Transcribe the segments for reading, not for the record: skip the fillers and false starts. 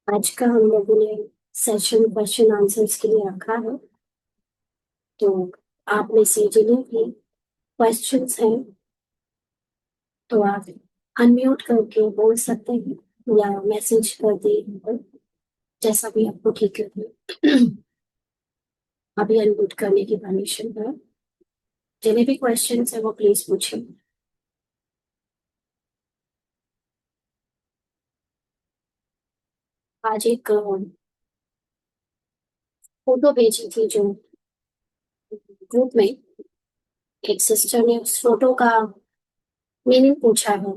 आज का हम लोगों ने सेशन क्वेश्चन आंसर्स के लिए रखा है। तो आप में से जिन्हें भी क्वेश्चंस हैं तो आप अनम्यूट करके बोल सकते हैं या मैसेज कर दिए, जैसा भी आपको ठीक लगे। अभी अनम्यूट करने की परमिशन है। जिन्हें भी क्वेश्चंस है वो प्लीज पूछें। आज एक फोटो भेजी थी जो ग्रुप में, एक सिस्टर ने उस फोटो का मीनिंग पूछा है।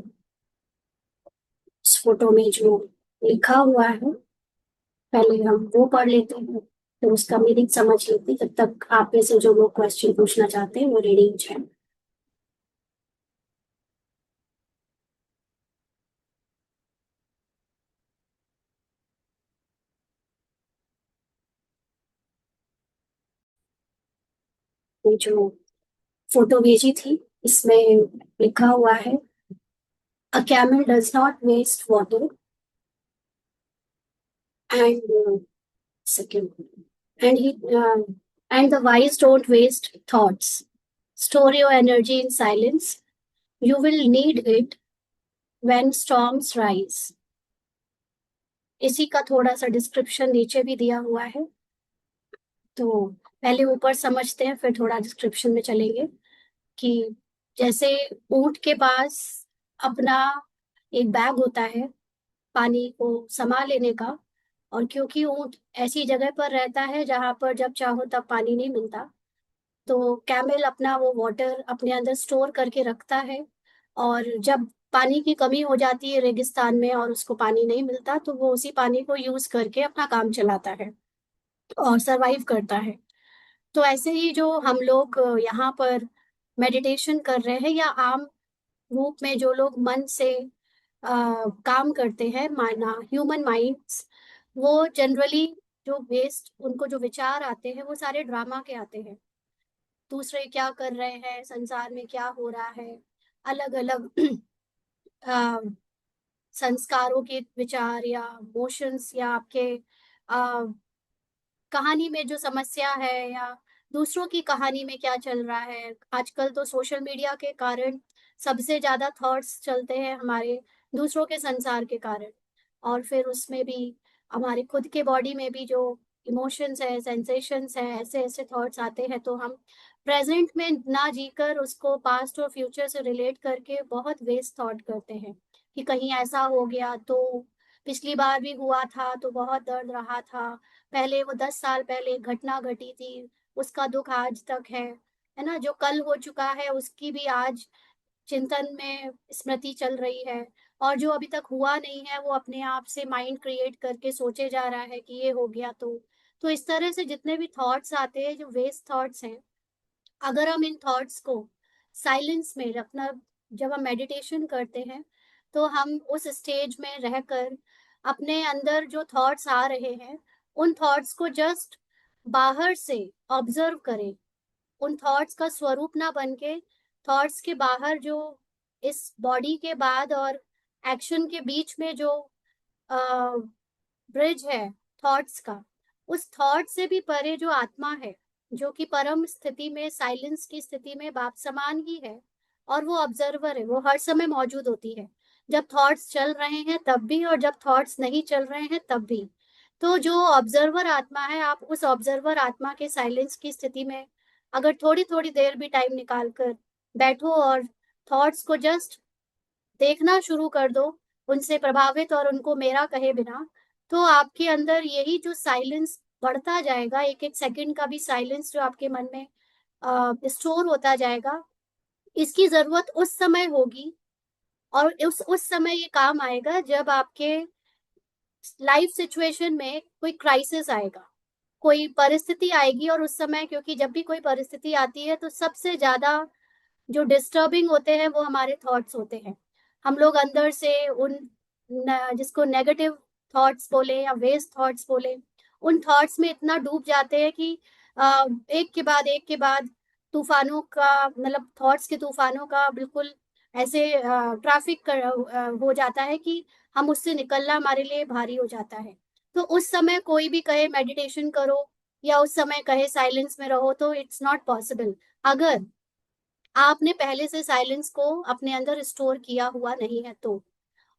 इस फोटो में जो लिखा हुआ है पहले हम वो पढ़ लेते हैं, फिर उसका मीनिंग समझ लेते हैं, जब तक आप में से जो लोग क्वेश्चन पूछना चाहते हैं वो रेडी हो जाए। ये जो फोटो भेजी थी इसमें लिखा हुआ है, a camel does not waste water and second and he and the wise don't waste thoughts, store your energy in silence, you will need it when storms rise. इसी का थोड़ा सा डिस्क्रिप्शन नीचे भी दिया हुआ है। तो पहले ऊपर समझते हैं फिर थोड़ा डिस्क्रिप्शन में चलेंगे कि जैसे ऊंट के पास अपना एक बैग होता है पानी को समा लेने का, और क्योंकि ऊंट ऐसी जगह पर रहता है जहां पर जब चाहो तब पानी नहीं मिलता, तो कैमल अपना वो वाटर अपने अंदर स्टोर करके रखता है। और जब पानी की कमी हो जाती है रेगिस्तान में और उसको पानी नहीं मिलता, तो वो उसी पानी को यूज करके अपना काम चलाता है और सरवाइव करता है। तो ऐसे ही जो हम लोग यहाँ पर मेडिटेशन कर रहे हैं या आम रूप में जो लोग मन से काम करते हैं, माना ह्यूमन माइंड्स, वो जनरली जो वेस्ट उनको जो विचार आते हैं वो सारे ड्रामा के आते हैं। दूसरे क्या कर रहे हैं, संसार में क्या हो रहा है, अलग अलग संस्कारों के विचार या मोशंस या आपके कहानी में जो समस्या है या दूसरों की कहानी में क्या चल रहा है। आजकल तो सोशल मीडिया के कारण सबसे ज्यादा थॉट्स चलते हैं हमारे दूसरों के संसार के कारण, और फिर उसमें भी हमारे खुद के बॉडी में भी जो इमोशंस है, सेंसेशंस है, ऐसे ऐसे थॉट्स आते हैं, तो हम प्रेजेंट में ना जीकर उसको पास्ट और फ्यूचर से रिलेट करके बहुत वेस्ट थॉट करते हैं कि कहीं ऐसा हो गया तो, पिछली बार भी हुआ था तो बहुत दर्द रहा था, पहले वो 10 साल पहले एक घटना घटी थी, उसका दुख आज तक है ना, जो कल हो चुका है उसकी भी आज चिंतन में स्मृति चल रही है, और जो अभी तक हुआ नहीं है वो अपने आप से माइंड क्रिएट करके सोचे जा रहा है कि ये हो गया तो इस तरह से जितने भी थॉट्स आते हैं जो वेस्ट थॉट्स हैं, अगर हम इन थॉट्स को साइलेंस में रखना, जब हम मेडिटेशन करते हैं तो हम उस स्टेज में रहकर अपने अंदर जो थॉट्स आ रहे हैं उन थॉट्स को जस्ट बाहर से ऑब्जर्व करें। उन थॉट्स का स्वरूप ना बन के थॉट्स के बाहर जो इस बॉडी के बाद और एक्शन के बीच में जो ब्रिज है थॉट्स का, उस थॉट से भी परे जो आत्मा है, जो कि परम स्थिति में साइलेंस की स्थिति में बाप समान ही है, और वो ऑब्जर्वर है, वो हर समय मौजूद होती है, जब थॉट्स चल रहे हैं तब भी और जब थॉट्स नहीं चल रहे हैं तब भी। तो जो ऑब्जर्वर आत्मा है, आप उस ऑब्जर्वर आत्मा के साइलेंस की स्थिति में अगर थोड़ी थोड़ी देर भी टाइम निकाल कर बैठो और थॉट्स को जस्ट देखना शुरू कर दो, उनसे प्रभावित और उनको मेरा कहे बिना, तो आपके अंदर यही जो साइलेंस बढ़ता जाएगा, एक एक सेकंड का भी साइलेंस जो आपके मन में स्टोर होता जाएगा, इसकी जरूरत उस समय होगी, और उस समय ये काम आएगा जब आपके लाइफ सिचुएशन में कोई क्राइसिस आएगा, कोई परिस्थिति आएगी। और उस समय, क्योंकि जब भी कोई परिस्थिति आती है तो सबसे ज्यादा जो डिस्टर्बिंग होते हैं वो हमारे थॉट्स होते हैं। हम लोग अंदर से जिसको नेगेटिव थॉट्स बोले या वेस्ट थॉट्स बोले, उन थॉट्स में इतना डूब जाते हैं कि एक के बाद तूफानों का, मतलब थॉट्स के तूफानों का बिल्कुल ऐसे ट्रैफिक हो जाता है कि हम उससे निकलना हमारे लिए भारी हो जाता है। तो उस समय कोई भी कहे मेडिटेशन करो या उस समय कहे साइलेंस में रहो, तो इट्स नॉट पॉसिबल अगर आपने पहले से साइलेंस को अपने अंदर स्टोर किया हुआ नहीं है तो।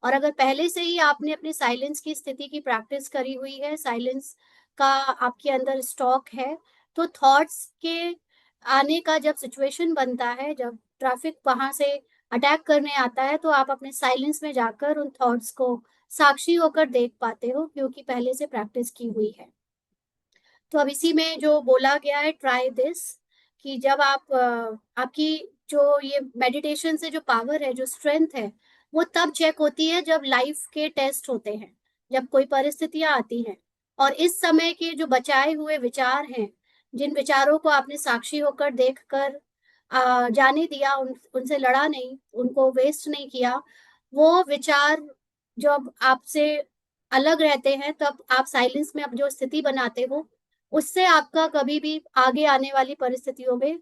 और अगर पहले से ही आपने अपनी साइलेंस की स्थिति की प्रैक्टिस करी हुई है, साइलेंस का आपके अंदर स्टॉक है, तो थॉट्स के आने का जब सिचुएशन बनता है, जब ट्रैफिक वहां से अटैक करने आता है, तो आप अपने साइलेंस में जाकर उन थॉट्स को साक्षी होकर देख पाते हो, क्योंकि पहले से प्रैक्टिस की हुई है। तो अब इसी में जो बोला गया है, ट्राई दिस, कि जब आप आपकी जो ये मेडिटेशन से जो पावर है, जो स्ट्रेंथ है, वो तब चेक होती है जब लाइफ के टेस्ट होते हैं, जब कोई परिस्थितियां आती हैं। और इस समय के जो बचाए हुए विचार हैं, जिन विचारों को आपने साक्षी होकर देखकर जाने दिया, उनसे लड़ा नहीं, उनको वेस्ट नहीं किया, वो विचार जब आपसे अलग रहते हैं, तब आप साइलेंस में अब जो स्थिति बनाते हो, उससे आपका कभी भी आगे आने वाली परिस्थितियों में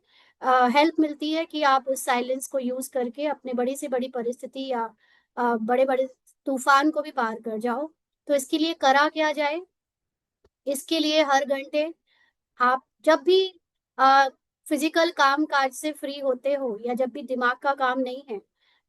हेल्प मिलती है कि आप उस साइलेंस को यूज करके अपने बड़ी से बड़ी परिस्थिति या बड़े बड़े तूफान को भी पार कर जाओ। तो इसके लिए करा क्या जाए? इसके लिए हर घंटे आप जब भी फिजिकल काम काज से फ्री होते हो या जब भी दिमाग का काम नहीं है,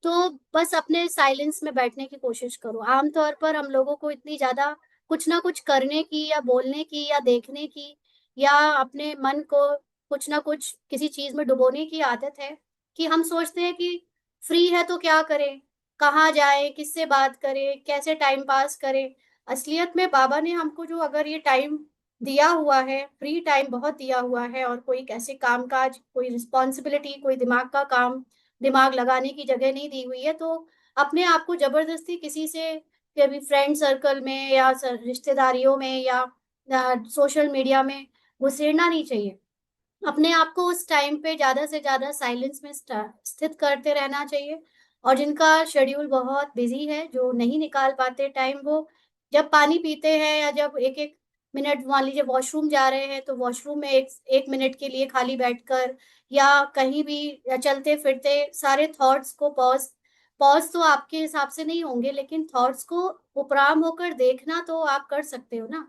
तो बस अपने साइलेंस में बैठने की कोशिश करो। आमतौर पर हम लोगों को इतनी ज्यादा कुछ ना कुछ करने की या बोलने की या देखने की या अपने मन को कुछ ना कुछ किसी चीज में डुबोने की आदत है कि हम सोचते हैं कि फ्री है तो क्या करें, कहाँ जाए, किससे बात करें, कैसे टाइम पास करें। असलियत में बाबा ने हमको जो अगर ये टाइम दिया हुआ है, फ्री टाइम बहुत दिया हुआ है, और कोई ऐसे कामकाज, कोई रिस्पॉन्सिबिलिटी, कोई दिमाग का काम, दिमाग लगाने की जगह नहीं दी हुई है, तो अपने आप को जबरदस्ती किसी से, कभी फ्रेंड सर्कल में या रिश्तेदारियों में या सोशल मीडिया में घुसेड़ना नहीं चाहिए। अपने आप को उस टाइम पे ज्यादा से ज्यादा साइलेंस में स्थित करते रहना चाहिए। और जिनका शेड्यूल बहुत बिजी है, जो नहीं निकाल पाते टाइम, वो जब पानी पीते हैं या जब एक एक मिनट, मान लीजिए वॉशरूम जा रहे हैं, तो वॉशरूम में एक एक मिनट के लिए खाली बैठकर या कहीं भी या चलते फिरते सारे थॉट्स को पॉज, पॉज तो आपके हिसाब से नहीं होंगे, लेकिन थॉट्स को उपराम होकर देखना तो आप कर सकते हो ना।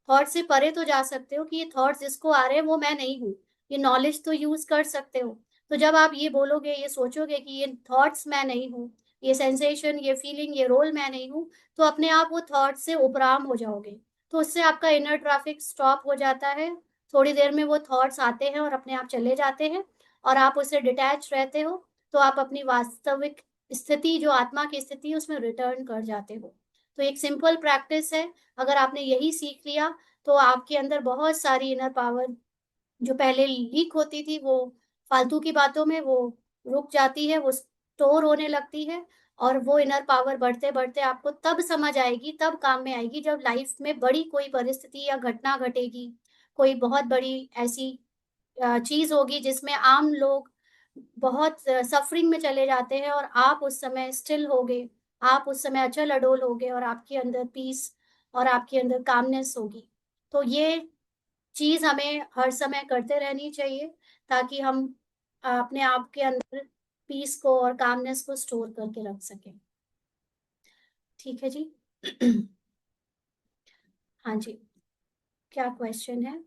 थॉट से परे तो जा सकते हो कि ये थॉट्स जिसको आ रहे हैं वो मैं नहीं हूँ, ये नॉलेज तो यूज कर सकते हो। तो जब आप ये बोलोगे, ये सोचोगे कि ये थॉट्स मैं नहीं हूँ, ये सेंसेशन, ये फीलिंग, ये रोल मैं नहीं हूँ, तो अपने आप वो थॉट से उपराम हो जाओगे। तो उससे आपका इनर ट्रैफिक स्टॉप हो जाता है। थोड़ी देर में वो थॉट्स आते हैं और अपने आप चले जाते हैं, और आप उससे डिटैच रहते हो। तो आप अपनी वास्तविक स्थिति, जो आत्मा की स्थिति, उसमें रिटर्न कर जाते हो। तो एक सिंपल प्रैक्टिस है। अगर आपने यही सीख लिया, तो आपके अंदर बहुत सारी इनर पावर जो पहले लीक होती थी, वो फालतू की बातों में वो रुक जाती है, वो स्टोर होने लगती है। और वो इनर पावर बढ़ते बढ़ते आपको तब समझ आएगी, तब काम में आएगी, जब लाइफ में बड़ी कोई परिस्थिति या घटना घटेगी, कोई बहुत बड़ी ऐसी चीज होगी जिसमें आम लोग बहुत सफरिंग में चले जाते हैं, और आप उस समय स्टिल होगे, आप उस समय अचल अडोल होगे, और आपके अंदर पीस और आपके अंदर कामनेस होगी। तो ये चीज हमें हर समय करते रहनी चाहिए, ताकि हम अपने आप के अंदर पीस को और कामनेस को स्टोर करके रख सकें। ठीक है जी। हाँ जी। क्या क्वेश्चन है?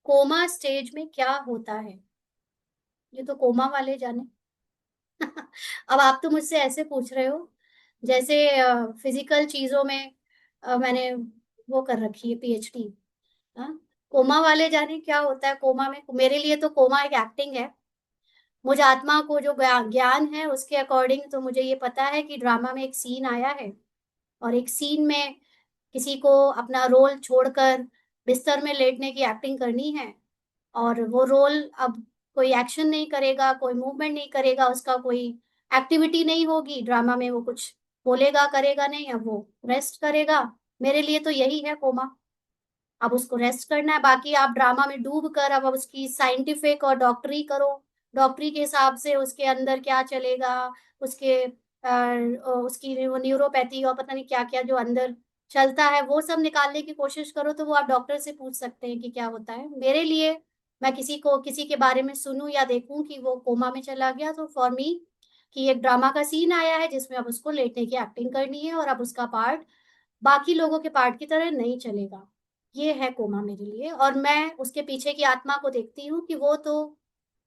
कोमा स्टेज में क्या होता है? ये तो कोमा वाले जाने। अब आप तो मुझसे ऐसे पूछ रहे हो जैसे फिजिकल चीजों में मैंने वो कर रखी है पीएचडी। हाँ, कोमा वाले जाने क्या होता है कोमा में। मेरे लिए तो कोमा एक एक्टिंग है। मुझे आत्मा को जो ज्ञान है उसके अकॉर्डिंग तो मुझे ये पता है कि ड्रामा में एक सीन आया है, और एक सीन में किसी को अपना रोल छोड़कर बिस्तर में लेटने की एक्टिंग करनी है। और वो रोल अब कोई एक्शन नहीं करेगा, कोई मूवमेंट नहीं करेगा, उसका कोई एक्टिविटी नहीं होगी ड्रामा में, वो कुछ बोलेगा करेगा नहीं, अब वो रेस्ट करेगा। मेरे लिए तो यही है कोमा। अब उसको रेस्ट करना है, बाकी आप ड्रामा में डूब कर अब उसकी साइंटिफिक और डॉक्टरी करो। डॉक्टरी के हिसाब से उसके अंदर क्या चलेगा, उसके उसकी वो न्यूरोपैथी और पता नहीं क्या क्या जो अंदर चलता है, वो सब निकालने की कोशिश करो, तो वो आप डॉक्टर से पूछ सकते हैं कि क्या होता है। मेरे लिए, मैं किसी को किसी के बारे में सुनूं या देखूं कि वो कोमा में चला गया, तो फॉर मी कि एक ड्रामा का सीन आया है जिसमें अब उसको लेटने की एक्टिंग करनी है, और अब उसका पार्ट बाकी लोगों के पार्ट की तरह नहीं चलेगा। ये है कोमा मेरे लिए। और मैं उसके पीछे की आत्मा को देखती हूँ कि वो तो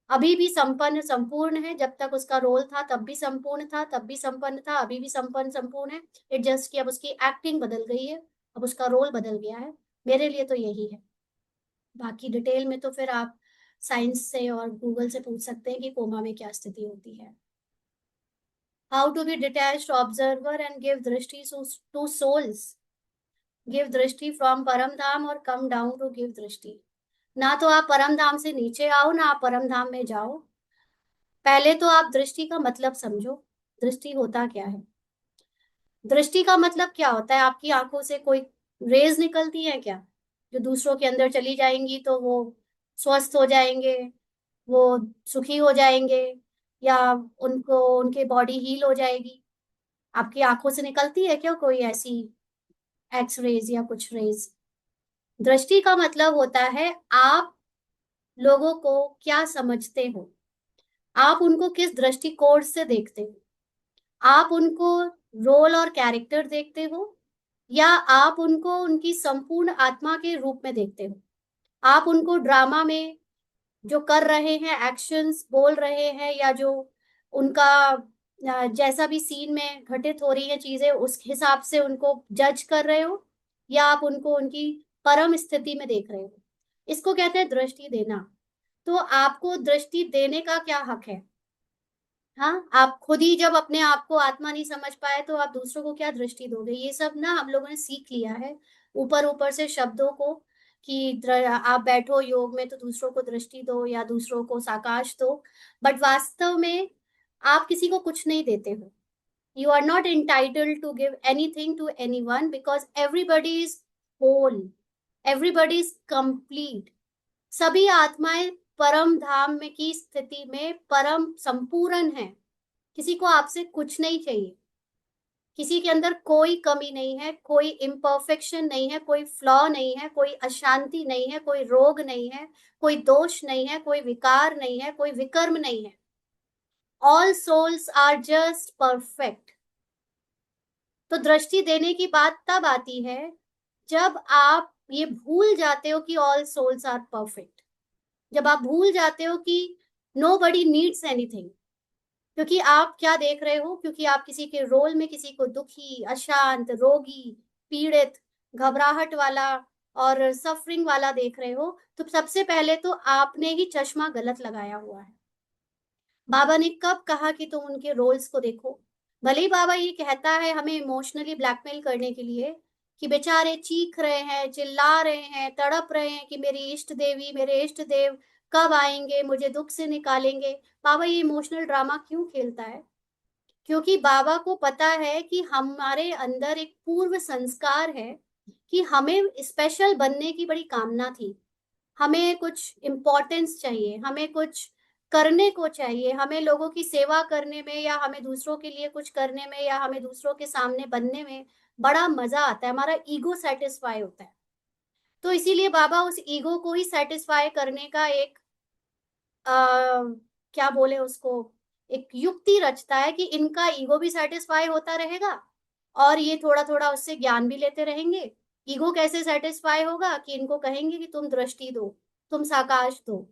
अभी भी संपन्न संपूर्ण है। जब तक उसका रोल था तब भी संपूर्ण था, तब भी संपन्न था, अभी भी संपन्न संपूर्ण है। इट जस्ट कि अब उसकी एक्टिंग बदल गई है, अब उसका रोल बदल गया है। मेरे लिए तो यही है। बाकी डिटेल में तो फिर आप साइंस से और गूगल से पूछ सकते हैं कि कोमा में क्या स्थिति होती है। How to be detached observer and give drishti to souls. Give drishti from Param Dham और कम डाउन टू गिव दृष्टि। ना तो आप परम धाम से नीचे आओ, ना आप परम धाम में जाओ। पहले तो आप दृष्टि का मतलब समझो। दृष्टि होता क्या है? दृष्टि का मतलब क्या होता है? आपकी आंखों से कोई रेज निकलती है क्या, जो दूसरों के अंदर चली जाएंगी तो वो स्वस्थ हो जाएंगे, वो सुखी हो जाएंगे, या उनको उनके बॉडी हील हो जाएगी? आपकी आंखों से निकलती है क्या कोई ऐसी एक्स रेज या कुछ रेज? दृष्टि का मतलब होता है आप लोगों को क्या समझते हो, आप उनको किस दृष्टिकोण से देखते हो। आप उनको रोल और कैरेक्टर देखते हो, या आप उनको उनकी संपूर्ण आत्मा के रूप में देखते हो। आप उनको ड्रामा में जो कर रहे हैं, एक्शंस बोल रहे हैं, या जो उनका जैसा भी सीन में घटित हो रही है चीजें उस हिसाब से उनको जज कर रहे हो, या आप उनको उनकी परम स्थिति में देख रहे हो। इसको कहते हैं दृष्टि देना। तो आपको दृष्टि देने का क्या हक है? हाँ, आप खुद ही जब अपने आप को आत्मा नहीं समझ पाए तो आप दूसरों को क्या दृष्टि दोगे? ये सब ना हम लोगों ने सीख लिया है ऊपर ऊपर से शब्दों को, कि आप बैठो योग में तो दूसरों को दृष्टि दो या दूसरों को साकाश दो। बट वास्तव में आप किसी को कुछ नहीं देते हो। You are not entitled to give anything to anyone because everybody is whole, everybody is complete। सभी आत्माएं परम धाम में की स्थिति में परम संपूर्ण है। किसी को आपसे कुछ नहीं चाहिए। किसी के अंदर कोई कमी नहीं है, कोई इम्परफेक्शन नहीं है, कोई फ्लॉ नहीं है, कोई अशांति नहीं है, कोई रोग नहीं है, कोई दोष नहीं है, कोई विकार नहीं है, कोई विकर्म नहीं है। All souls are just perfect. तो दृष्टि देने की बात तब आती है जब आप ये भूल जाते हो कि ऑल सोल्स आर परफेक्ट। जब आप भूल जाते हो कि नो बडी नीड्स एनीथिंग। क्योंकि आप क्या देख रहे हो? क्योंकि आप किसी के रोल में किसी को दुखी, अशांत, रोगी, पीड़ित, घबराहट वाला और सफरिंग वाला देख रहे हो, तो सबसे पहले तो आपने ही चश्मा गलत लगाया हुआ है। बाबा ने कब कहा कि तुम उनके रोल्स को देखो? भले ही बाबा ये कहता है हमें इमोशनली ब्लैकमेल करने के लिए कि बेचारे चीख रहे हैं, चिल्ला रहे हैं, तड़प रहे हैं कि मेरी इष्ट देवी, मेरे इष्ट देव कब आएंगे, मुझे दुख से निकालेंगे। बाबा ये इमोशनल ड्रामा क्यों खेलता है? क्योंकि बाबा को पता है कि हमारे अंदर एक पूर्व संस्कार है कि हमें स्पेशल बनने की बड़ी कामना थी। हमें कुछ इम्पोर्टेंस चाहिए, हमें कुछ करने को चाहिए, हमें लोगों की सेवा करने में, या हमें दूसरों के लिए कुछ करने में, या हमें दूसरों के सामने बनने में बड़ा मजा आता है। हमारा ईगो सेटिस्फाई होता है। तो इसीलिए बाबा उस ईगो को ही सेटिस्फाई करने का एक क्या बोले उसको, एक युक्ति रचता है कि इनका ईगो भी सेटिस्फाई होता रहेगा और ये थोड़ा थोड़ा उससे ज्ञान भी लेते रहेंगे। ईगो कैसे सेटिस्फाई होगा? कि इनको कहेंगे कि तुम दृष्टि दो, तुम साकाश दो।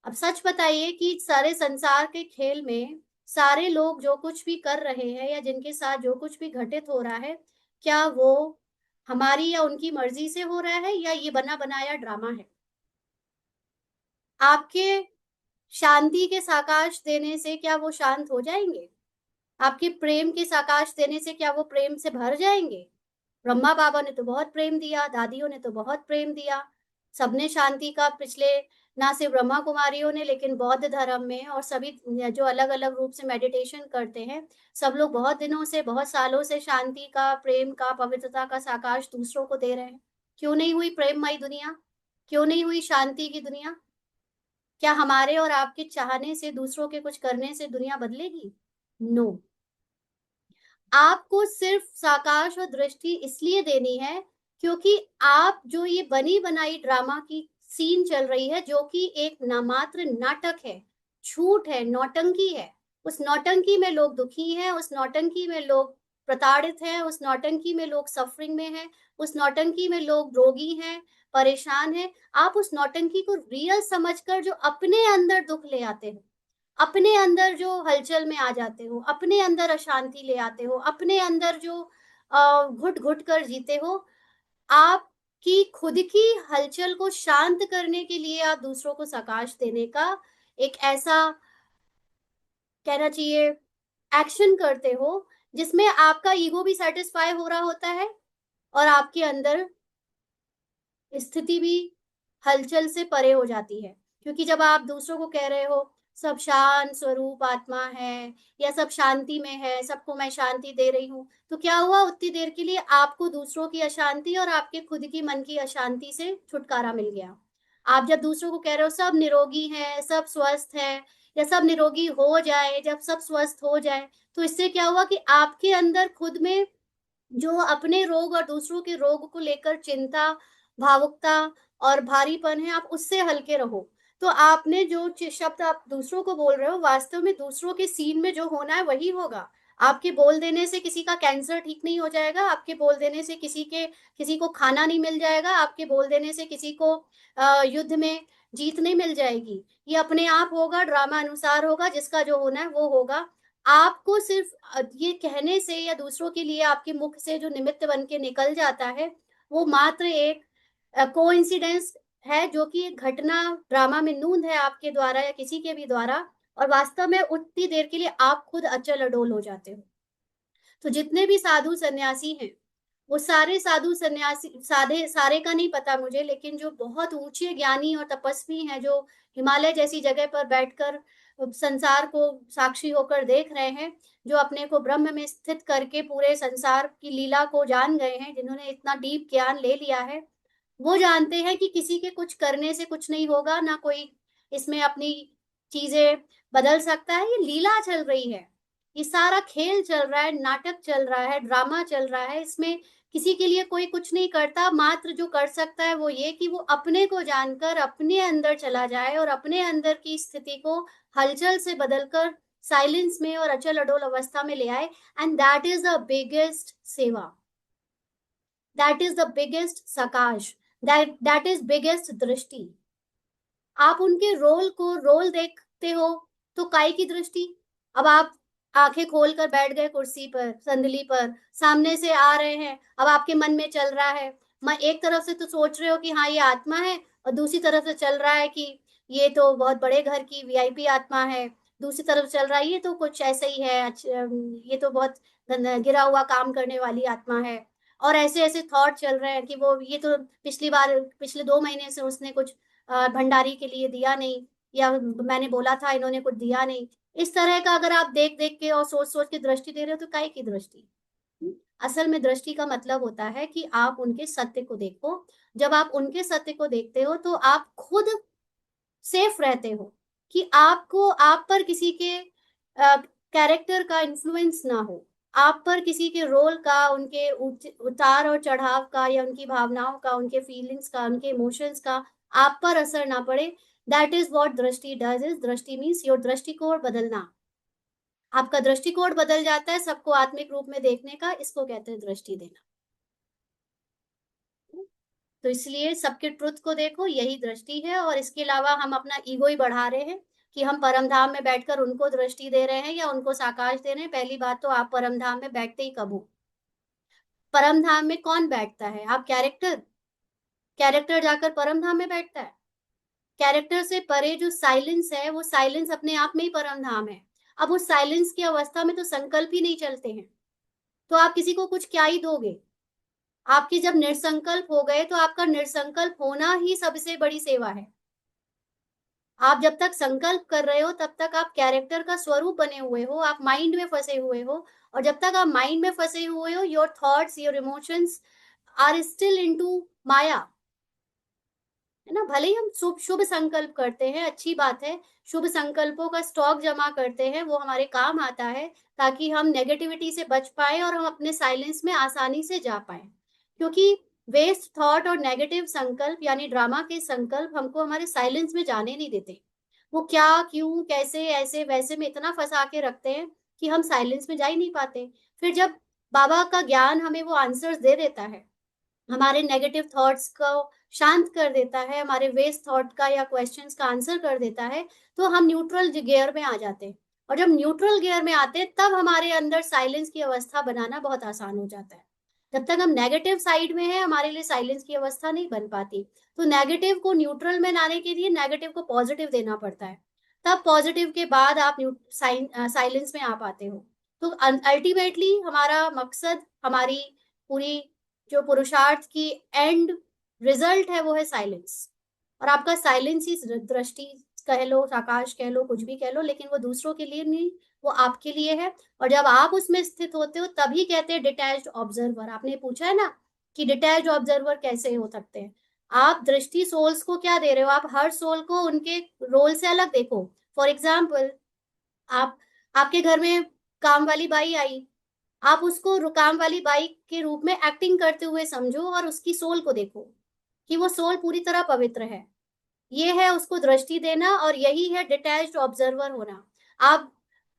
अब सच बताइए कि सारे संसार के खेल में सारे लोग जो कुछ भी कर रहे हैं या जिनके साथ जो कुछ भी घटित हो रहा है, क्या वो हमारी या उनकी मर्जी से हो रहा है, या ये बना बनाया ड्रामा है? आपके शांति के साकाश देने से क्या वो शांत हो जाएंगे? आपके प्रेम के साकाश देने से क्या वो प्रेम से भर जाएंगे? ब्रह्मा बाबा ने तो बहुत प्रेम दिया, दादियों ने तो बहुत प्रेम दिया, सबने शांति का पिछले, ना सिर्फ ब्रह्मा कुमारियों ने लेकिन बौद्ध धर्म में और सभी जो अलग अलग रूप से मेडिटेशन करते हैं, सब लोग बहुत दिनों से, बहुत सालों से शांति का, प्रेम का, पवित्रता का साकाश दूसरों को दे रहे हैं। क्यों नहीं हुई प्रेममयी दुनिया? क्यों नहीं हुई शांति की दुनिया? क्या हमारे और आपके चाहने से, दूसरों के कुछ करने से दुनिया बदलेगी? नो। आपको सिर्फ साकाश और दृष्टि इसलिए देनी है क्योंकि आप जो ये बनी बनाई ड्रामा की सीन चल रही है, जो कि एक नामात्र नाटक है, झूठ है, नौटंकी है, उस नौटंकी में लोग दुखी हैं, उस नौटंकी में लोग प्रताड़ित हैं, उस नौटंकी में लोग सफरिंग में हैं, उस नौटंकी में लोग रोगी हैं, परेशान हैं। आप उस नौटंकी को रियल समझकर जो अपने अंदर दुख ले आते हो, अपने अंदर जो हलचल में आ जाते हो, अपने अंदर अशांति ले आते हो, अपने अंदर जो घुट-घुट कर जीते हो, आपकी खुद की हलचल को शांत करने के लिए आप दूसरों को सकाश देने का एक ऐसा कहना चाहिए एक्शन करते हो, जिसमें आपका ईगो भी सैटिस्फाई हो रहा होता है और आपके अंदर स्थिति भी हलचल से परे हो जाती है। क्योंकि जब आप दूसरों को कह रहे हो सब शांत स्वरूप आत्मा है या सब शांति में है, सबको मैं शांति दे रही हूँ, तो क्या हुआ उतनी देर के लिए आपको दूसरों की अशांति और आपके खुद की मन की अशांति से छुटकारा मिल गया। आप जब दूसरों को कह रहे हो सब निरोगी हैं, सब स्वस्थ है या सब निरोगी हो जाए, जब सब स्वस्थ हो जाए, तो इससे क्या हुआ कि आपके अंदर खुद में जो अपने रोग और दूसरों के रोग को लेकर चिंता, भावुकता और भारीपन है, आप उससे हल्के रहो। तो आपने जो शब्द आप दूसरों को बोल रहे हो, वास्तव में दूसरों के सीन में जो होना है वही होगा। आपके बोल देने से किसी का कैंसर ठीक नहीं हो जाएगा, आपके बोल देने से किसी को खाना नहीं मिल जाएगा, आपके बोल देने से किसी को युद्ध में जीत नहीं मिल जाएगी। ये अपने आप होगा, ड्रामा अनुसार होगा, जिसका जो होना है वो होगा। आपको सिर्फ ये कहने से या दूसरों के लिए आपके मुख से जो निमित्त बन के निकल जाता है, वो मात्र एक कोइंसिडेंस है, जो कि एक घटना ड्रामा में नूंद है आपके द्वारा या किसी के भी द्वारा, और वास्तव में उतनी देर के लिए आप खुद अचल अडोल हो जाते हो। तो जितने भी साधु सन्यासी हैं, वो सारे साधु सन्यासी साधे सारे का नहीं पता मुझे, लेकिन जो बहुत ऊंचे ज्ञानी और तपस्वी हैं, जो हिमालय जैसी जगह पर बैठकर संसार को साक्षी होकर देख रहे हैं, जो अपने को ब्रह्म में स्थित करके पूरे संसार की लीला को जान गए हैं, जिन्होंने इतना डीप ज्ञान ले लिया है, वो जानते हैं कि किसी के कुछ करने से कुछ नहीं होगा, ना कोई इसमें अपनी चीज़ें बदल सकता है, ये लीला चल रही है। ये सारा खेल चल रहा है, नाटक चल रहा है, ड्रामा चल रहा है, इसमें किसी के लिए कोई कुछ नहीं करता, मात्र जो कर सकता है वो ये कि वो अपने को जानकर अपने अंदर चला जाए और अपने अंदर की स्थिति को हलचल से बदलकर साइलेंस में और अचल-अडोल अवस्था में ले आए, and that is the biggest seva. That is the biggest सकाश, दैट इज़ बिगेस्ट दृष्टि। आप उनके रोल देखते हो तो काय की दृष्टि? अब आप आंखें खोल कर बैठ गए कुर्सी पर, संदली पर, सामने से आ रहे हैं, अब आपके मन में चल रहा है, मैं एक तरफ से तो सोच रहे हो कि हाँ ये आत्मा है, और दूसरी तरफ से चल रहा है कि ये तो बहुत बड़े घर की वीआईपी आत्मा है, दूसरी तरफ चल रहा है ये तो कुछ ऐसा ही है, ये तो बहुत गिरा हुआ काम करने वाली आत्मा है, और ऐसे ऐसे थॉट चल रहे हैं कि वो ये तो पिछले 2 महीने से उसने कुछ भंडारी के लिए दिया नहीं, या मैंने बोला था इन्होंने कुछ दिया नहीं। इस तरह का अगर आप देख-देख के और सोच-सोच के दृष्टि दे रहे हो तो काहे की दृष्टि? हुँ? असल में दृष्टि का मतलब होता है कि आप उनके सत्य को देखो। जब आप उनके सत्य को देखते हो तो आप खुद सेफ रहते हो कि आपको आप पर किसी के कैरेक्टर का इन्फ्लुएंस ना हो। आप पर किसी के रोल का, उनके उतार और चढ़ाव का, या उनकी भावनाओं का, उनके फीलिंग्स का, उनके इमोशंस का आप पर असर ना पड़े। दैट इज़ व्हाट दृष्टि डज़ इज़, दृष्टि मीन्स योर दृष्टिकोण बदलना। आपका दृष्टिकोण बदल जाता है सबको आत्मिक रूप में देखने का, इसको कहते हैं दृष्टि देना। तो इसलिए सबके ट्रुथ को देखो, यही दृष्टि है, और इसके अलावा हम अपना ईगो ही बढ़ा रहे हैं कि हम परम धाम में बैठकर उनको दृष्टि दे रहे हैं या उनको साकाश दे रहे हैं। पहली बात तो आप परम धाम में बैठते ही कब हो? परम धाम में कौन बैठता है? आप कैरेक्टर जाकर परम धाम में बैठता है? कैरेक्टर से परे जो साइलेंस है, वो साइलेंस अपने आप में ही परम धाम है। अब उस साइलेंस की अवस्था में तो संकल्प ही नहीं चलते हैं, तो आप किसी को कुछ क्या ही दोगे? आपके जब निसंकल्प हो गए, तो आपका निसंकल्प होना ही सबसे बड़ी सेवा है। आप जब तक संकल्प कर रहे हो, तब तक आप कैरेक्टर का स्वरूप बने हुए हो, आप माइंड में फँसे हुए हो, और जब तक आप माइंड में फँसे हुए हो, your thoughts, your emotions are still into maya, है ना? भले ही हम शुभ शुभ संकल्प करते हैं, अच्छी बात है, शुभ संकल्पों का स्टॉक जमा करते हैं, वो हमारे काम आता है, ताकि हम नेगेटिविटी से बच पाएँ और हम अपने साइलेंस में आसानी से जा पाएँ। क्योंकि वेस्ट थॉट और नेगेटिव संकल्प यानी ड्रामा के संकल्प हमको हमारे साइलेंस में जाने नहीं देते। वो क्या, क्यों, कैसे, ऐसे, वैसे में इतना फँसा के रखते हैं कि हम साइलेंस में जा ही नहीं पाते। फिर जब बाबा का ज्ञान हमें वो आंसर्स दे देता है, हमारे नेगेटिव थॉट्स को शांत कर देता है, हमारे वेस्ट थॉट का या क्वेश्चंस का आंसर कर देता है, तो हम न्यूट्रल गियर में आ जाते हैं। और जब न्यूट्रल गियर में आते हैं तब हमारे अंदर साइलेंस की अवस्था बनाना बहुत आसान हो जाता है। जब तक हम नेगेटिव साइड में है, हमारे लिए साइलेंस की अवस्था नहीं बन पाती। तो नेगेटिव को न्यूट्रल में लाने के लिए नेगेटिव को पॉजिटिव देना पड़ता है, तब पॉजिटिव के बाद आप साइलेंस में आ पाते हो। तो अल्टीमेटली हमारा मकसद, हमारी पूरी जो पुरुषार्थ की एंड रिजल्ट है वो है साइलेंस। और आपका साइलेंस ही दृष्टि कह लो, आकाश कह लो, कुछ भी कह लो, लेकिन वो दूसरों के लिए नहीं, वो आपके लिए है। और जब आप उसमें स्थित होते हो तभी कहते हैं डिटैच्ड ऑब्जर्वर। आपने पूछा है ना कि डिटैच्ड ऑब्जर्वर कैसे हो सकते हैं। आप दृष्टि सोल्स को क्या दे रहे हो, आप हर सोल को उनके रोल से अलग देखो। फॉर एग्जाम्पल, आप आपके घर में काम वाली बाई आई, आप उसको रुकाम वाली बाई के रूप में एक्टिंग करते हुए समझो और उसकी सोल को देखो कि वो सोल पूरी तरह पवित्र है। ये है उसको दृष्टि देना, और यही है डिटैच्ड ऑब्जर्वर होना। आप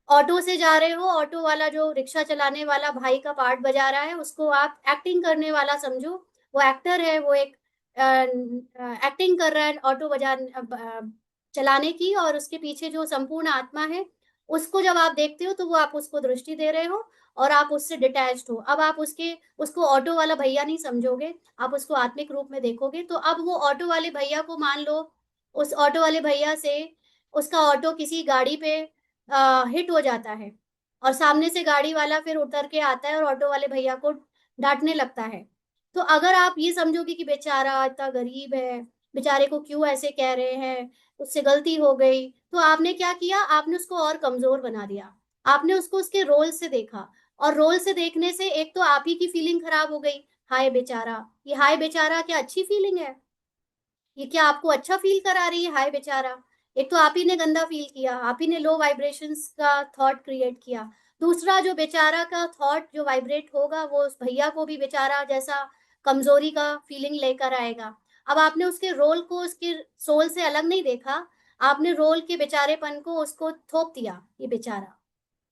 ऑटो से जा रहे हो, ऑटो वाला जो रिक्शा चलाने वाला भाई का पार्ट बजा रहा है, उसको आप एक्टिंग करने वाला समझो। वो एक्टर है, वो एक एक्टिंग कर रहा है ऑटो चलाने की, और उसके पीछे जो संपूर्ण आत्मा है उसको जब आप देखते हो तो वो आप उसको दृष्टि दे रहे हो, और आप उससे डिटैच्ड हो। अब आप उसको ऑटो वाला भैया नहीं समझोगे, आप उसको आत्मिक रूप में देखोगे। तो अब वो ऑटो वाले भैया को मान लो, उस ऑटो वाले भैया से उसका ऑटो किसी गाड़ी पे हिट हो जाता है, और सामने से गाड़ी वाला फिर उतर के आता है और ऑटो वाले भैया को डांटने लगता है। तो अगर आप ये समझोगे कि बेचारा इतना गरीब है, बेचारे को क्यों ऐसे कह रहे हैं, उससे गलती हो गई, तो आपने क्या किया, आपने उसको और कमजोर बना दिया। आपने उसको उसके रोल से देखा, और रोल से देखने से एक तो आप ही की फीलिंग खराब हो गई, हाय बेचारा। ये हाय बेचारा क्या अच्छी फीलिंग है? ये क्या आपको अच्छा फील करा रही है हाय बेचारा? एक तो आप ही ने गंदा फील किया, आप ही ने लो वाइब्रेशंस का थॉट क्रिएट किया। दूसरा, जो बेचारा का थॉट जो वाइब्रेट होगा वो उस भैया को भी बेचारा जैसा कमजोरी का फीलिंग लेकर आएगा। अब आपने उसके रोल को उसके सोल से अलग नहीं देखा, आपने रोल के बेचारेपन को उसको थोप दिया, ये बेचारा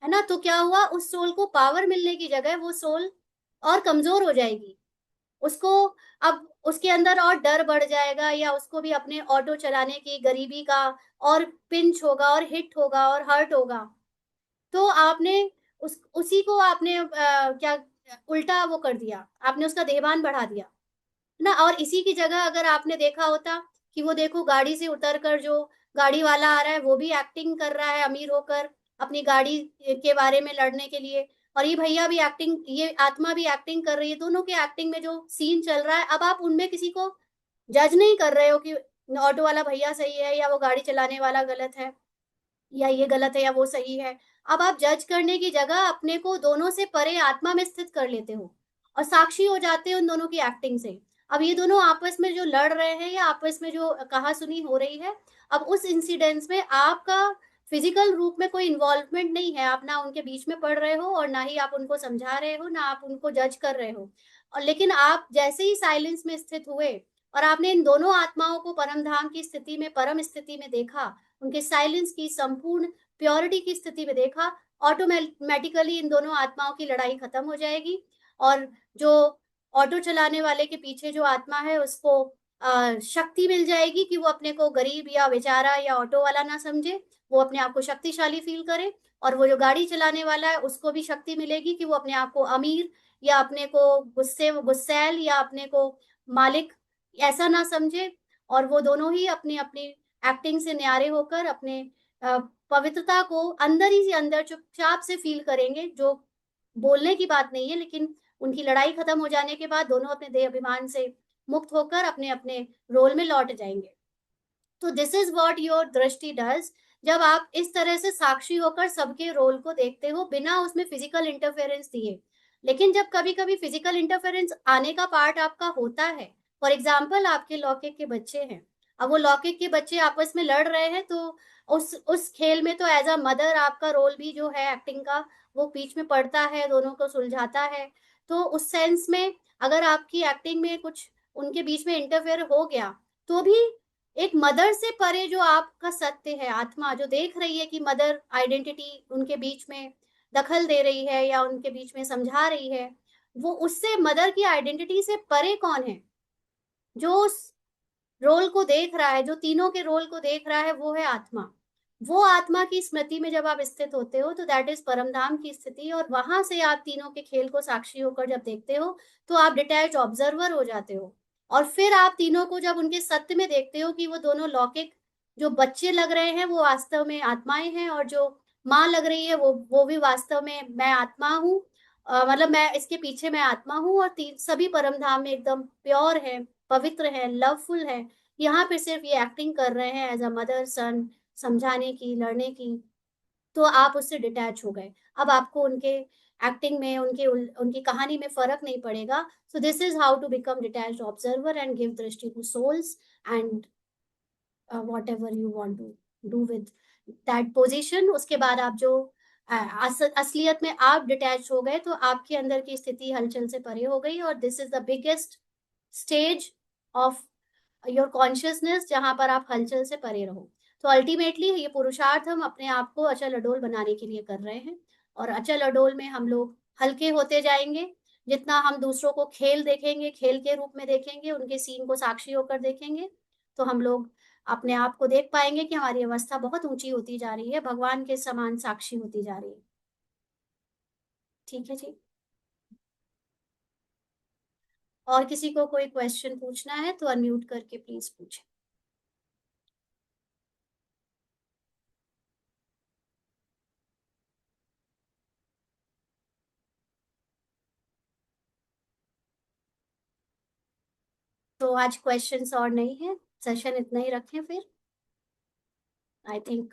है ना। तो क्या हुआ, उस सोल को पावर मिलने की जगह वो सोल और कमजोर हो जाएगी। उसको अब उसके अंदर और डर बढ़ जाएगा, या उसको भी अपने ऑटो चलाने की गरीबी का और पिंच होगा और हिट होगा और हर्ट होगा। तो आपने उसी को आपने क्या उल्टा वो कर दिया, आपने उसका देहभान बढ़ा दिया ना। और इसी की जगह अगर आपने देखा होता कि वो देखो गाड़ी से उतर कर जो गाड़ी वाला आ रहा है वो भी एक्टिंग कर रहा है अमीर होकर अपनी गाड़ी के बारे में लड़ने के लिए, और ये भैया भी एक्टिंग, ये आत्मा भी एक्टिंग कर रही है, दोनों के एक्टिंग में जो सीन चल रहा है, अब आप उनमें किसी को जज नहीं कर रहे हो कि ऑटो वाला भैया सही है या वो गाड़ी चलाने वाला गलत है, या ये गलत है या वो सही है। अब आप जज करने की जगह अपने को दोनों से परे आत्मा में स्थित कर लेते हो और साक्षी हो जाते हो उन दोनों की एक्टिंग से। अब ये दोनों आपस में जो लड़ रहे हैं या आपस में जो कहा सुनी हो रही है, अब उस इंसिडेंस में आपका फिजिकल रूप में कोई इन्वॉल्वमेंट नहीं है, आप ना उनके बीच में पड़ रहे हो और ना ही आप उनको समझा रहे हो, ना आप उनको जज कर रहे हो। और लेकिन आप जैसे ही साइलेंस में स्थित हुए और आपने इन दोनों आत्माओं को परम धाम की स्थिति में, परम स्थिति में देखा, उनके साइलेंस की संपूर्ण प्योरिटी की स्थिति में देखा, ऑटोमेटिकली इन दोनों आत्माओं की लड़ाई खत्म हो जाएगी। और जो ऑटो चलाने वाले के पीछे जो आत्मा है उसको शक्ति मिल जाएगी कि वो अपने को गरीब या बेचारा या ऑटो वाला ना समझे, वो अपने आप को शक्तिशाली फील करे। और वो जो गाड़ी चलाने वाला है उसको भी शक्ति मिलेगी कि वो अपने आप को अमीर या अपने को गुस्सैल या अपने को मालिक ऐसा ना समझे। और वो दोनों ही अपनी अपनी एक्टिंग से न्यारे होकर अपने पवित्रता को अंदर ही से अंदर चुपचाप से फील करेंगे, जो बोलने की बात नहीं है, लेकिन उनकी लड़ाई खत्म हो जाने के बाद दोनों अपने देह अभिमान से मुक्त होकर अपने अपने रोल में लौट जाएंगे। तो दिस इज व्हाट योर दृष्टि डज। जब आप इस तरह से साक्षी होकर सबके रोल को देखते हो बिना उसमें फिजिकल इंटरफेरेंस दिए। लेकिन जब कभी कभी फिजिकल इंटरफेरेंस आने का पार्ट आपका होता है, फॉर एग्जाम्पल आपके लौकिक के बच्चे हैं, अब वो लौकिक के बच्चे आपस में लड़ रहे हैं, तो उस खेल में तो एज अ मदर आपका रोल भी जो है एक्टिंग का, वो बीच में पड़ता है, दोनों को सुलझाता है। तो उस सेंस में अगर आपकी एक्टिंग में कुछ उनके बीच में इंटरफेयर हो गया, तो भी एक मदर से परे जो आपका सत्य है, आत्मा जो देख रही है कि मदर आइडेंटिटी उनके बीच में दखल दे रही है या उनके बीच में समझा रही है, वो उससे मदर की आइडेंटिटी से परे कौन है? जो उस रोल को देख रहा है, जो तीनों के रोल को देख रहा है, वो है आत्मा। वो आत्मा की स्मृति में जब आप स्थित होते हो तो दैट इज परमधाम की स्थिति, और वहां से आप तीनों के खेल को साक्षी होकर जब देखते हो तो आप डिटैच ऑब्जर्वर हो जाते हो। और फिर आप तीनों को जब उनके सत्य में देखते हो कि वो दोनों लौकिक जो बच्चे लग रहे हैं वो वास्तव में आत्माएं हैं, और जो माँ लग रही है वो भी वास्तव में मैं आत्मा हूँ। मतलब मैं इसके पीछे मैं आत्मा हूँ, और सभी परमधाम में एकदम प्योर है, पवित्र है, लवफुल है। यहाँ पे सिर्फ ये एक्टिंग कर रहे हैं एज अ मदर सन, समझाने की, लड़ने की। तो आप उससे डिटैच हो गए। अब आपको उनके एक्टिंग में, उनकी कहानी में फर्क नहीं पड़ेगा। So this is how to become detached observer and give drishti to souls and whatever you want to do with that position। उसके बाद आप जो असलियत में आप डिटैच हो गए तो आपके अंदर की स्थिति हलचल से परे हो गई, और this is the biggest stage of your consciousness जहां पर आप हलचल से परे रहो। तो अल्टीमेटली ये पुरुषार्थ हम अपने आप को अचल अडोल बनाने के लिए कर रहे हैं, और अचल अडोल में हम लोग हल्के होते जाएंगे। जितना हम दूसरों को खेल देखेंगे, खेल के रूप में देखेंगे, उनके सीन को साक्षी होकर देखेंगे, तो हम लोग अपने आप को देख पाएंगे कि हमारी अवस्था बहुत ऊंची होती जा रही है, भगवान के समान साक्षी होती जा रही है। ठीक है जी। और किसी को कोई क्वेश्चन पूछना है तो अनम्यूट करके प्लीज पूछे। तो आज क्वेश्चंस और नहीं है, सेशन इतना ही रखें फिर। आई थिंक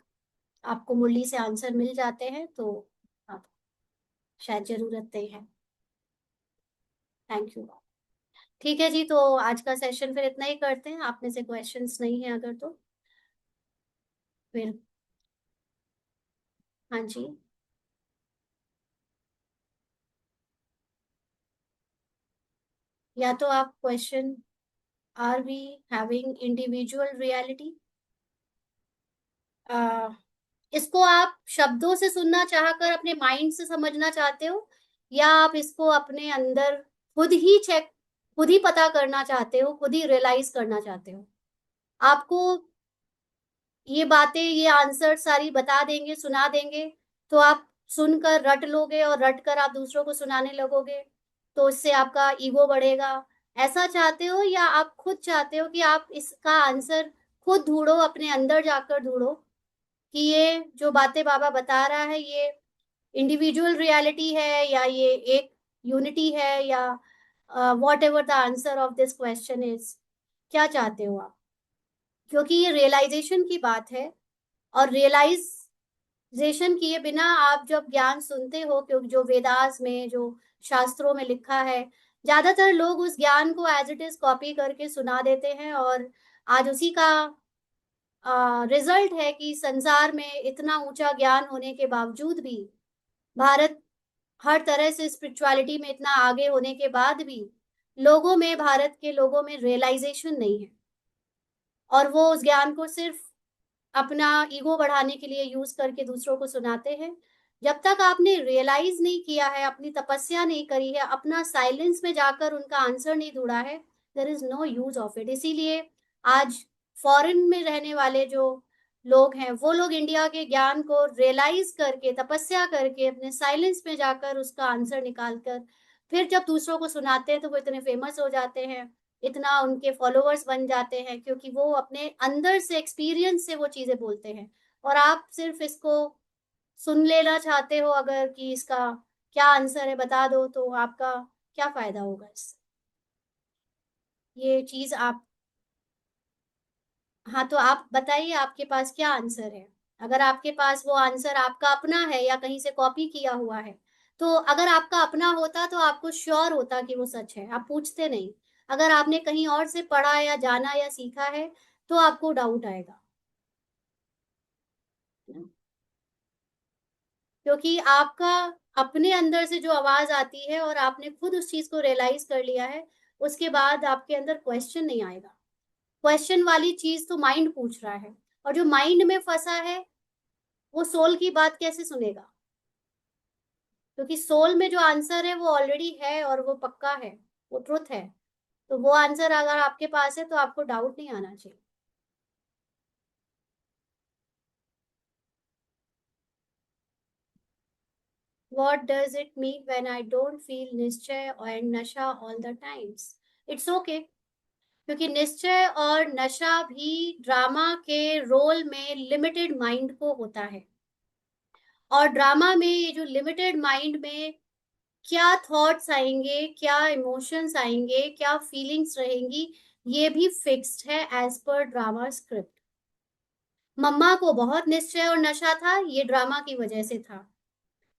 आपको मुरली से आंसर मिल जाते हैं, तो आप शायद जरूरत नहीं है। Thank you. ठीक है जी, तो आज का सेशन फिर इतना ही करते हैं। आप में से क्वेश्चंस नहीं है अगर तो फिर। हाँ जी। या तो आप question, are we having individual reality, इसको आप शब्दों से सुनना चाहकर अपने माइंड से समझना चाहते हो, या आप इसको अपने अंदर खुद ही चेक, खुद ही पता करना चाहते हो, खुद ही रियलाइज करना चाहते हो? आपको ये बातें, ये आंसर सारी बता देंगे, सुना देंगे, तो आप सुनकर रट लोगे और रट कर आप दूसरों को सुनाने लगोगे, तो इससे आपका ईगो बढ़ेगा। ऐसा चाहते हो, या आप खुद चाहते हो कि आप इसका आंसर खुद ढूंढो, अपने अंदर जाकर ढूंढो कि ये जो बातें बाबा बता रहा है ये इंडिविजुअल रियलिटी है या ये एक यूनिटी है, या what ever the answer of this question is? क्या चाहते हो आप? क्योंकि ये रियलाइजेशन की बात है, और रियलाइजेशन किए बिना आप जब ज्ञान सुनते हो, क्योंकि जो वेदास में, जो शास्त्रों में लिखा है, ज्यादातर लोग उस ज्ञान को एज इट इज कॉपी करके सुना देते हैं, और आज उसी का रिजल्ट है कि संसार में इतना ऊंचा ज्ञान होने के बावजूद भी, भारत हर तरह से स्पिरिचुअलिटी में इतना आगे होने के बाद भी, लोगों में, भारत के लोगों में रियलाइजेशन नहीं है, और वो उस ज्ञान को सिर्फ अपना ईगो बढ़ाने के लिए यूज करके दूसरों को सुनाते हैं। जब तक आपने रियलाइज नहीं किया है, अपनी तपस्या नहीं करी है, अपना साइलेंस में जाकर उनका आंसर नहीं ढूंढा है, there is no use of it. इसीलिए आज फॉरेन में रहने वाले जो लोग हैं, वो लोग इंडिया के ज्ञान को रियलाइज करके, तपस्या करके, अपने साइलेंस में जाकर उसका आंसर निकाल कर फिर जब दूसरों को सुनाते हैं, तो वो इतने फेमस हो जाते हैं, इतना उनके फॉलोअर्स बन जाते हैं, क्योंकि वो अपने अंदर से, एक्सपीरियंस से वो चीजें बोलते हैं। और आप सिर्फ इसको सुन लेना चाहते हो, अगर कि इसका क्या आंसर है बता दो, तो आपका क्या फायदा होगा इससे? ये चीज आप, हाँ, तो आप बताइए आपके पास क्या आंसर है। अगर आपके पास वो आंसर आपका अपना है या कहीं से कॉपी किया हुआ है, तो अगर आपका अपना होता तो आपको श्योर होता कि वो सच है, आप पूछते नहीं। अगर आपने कहीं और से पढ़ा या जाना या सीखा है, तो आपको डाउट आएगा, क्योंकि आपका अपने अंदर से जो आवाज आती है और आपने खुद उस चीज को रियलाइज कर लिया है, उसके बाद आपके अंदर क्वेश्चन नहीं आएगा। क्वेश्चन वाली चीज तो माइंड पूछ रहा है, और जो माइंड में फंसा है वो सोल की बात कैसे सुनेगा? क्योंकि सोल में जो आंसर है वो ऑलरेडी है और वो पक्का है, वो ट्रुथ है। तो वो आंसर अगर आपके पास है तो आपको डाउट नहीं आना चाहिए। What does it mean when I don't feel निश्चय and नशा all the times? It's okay, क्योंकि निश्चय और नशा भी ड्रामा के रोल में लिमिटेड माइंड को होता है। और ड्रामा में ये जो लिमिटेड माइंड में क्या थॉट्स आएंगे, क्या इमोशंस आएंगे, क्या फीलिंग्स रहेंगी, ये भी फिक्स्ड है एज पर ड्रामा स्क्रिप्ट। मम्मा को बहुत निश्चय और नशा था, ये ड्रामा की वजह से था।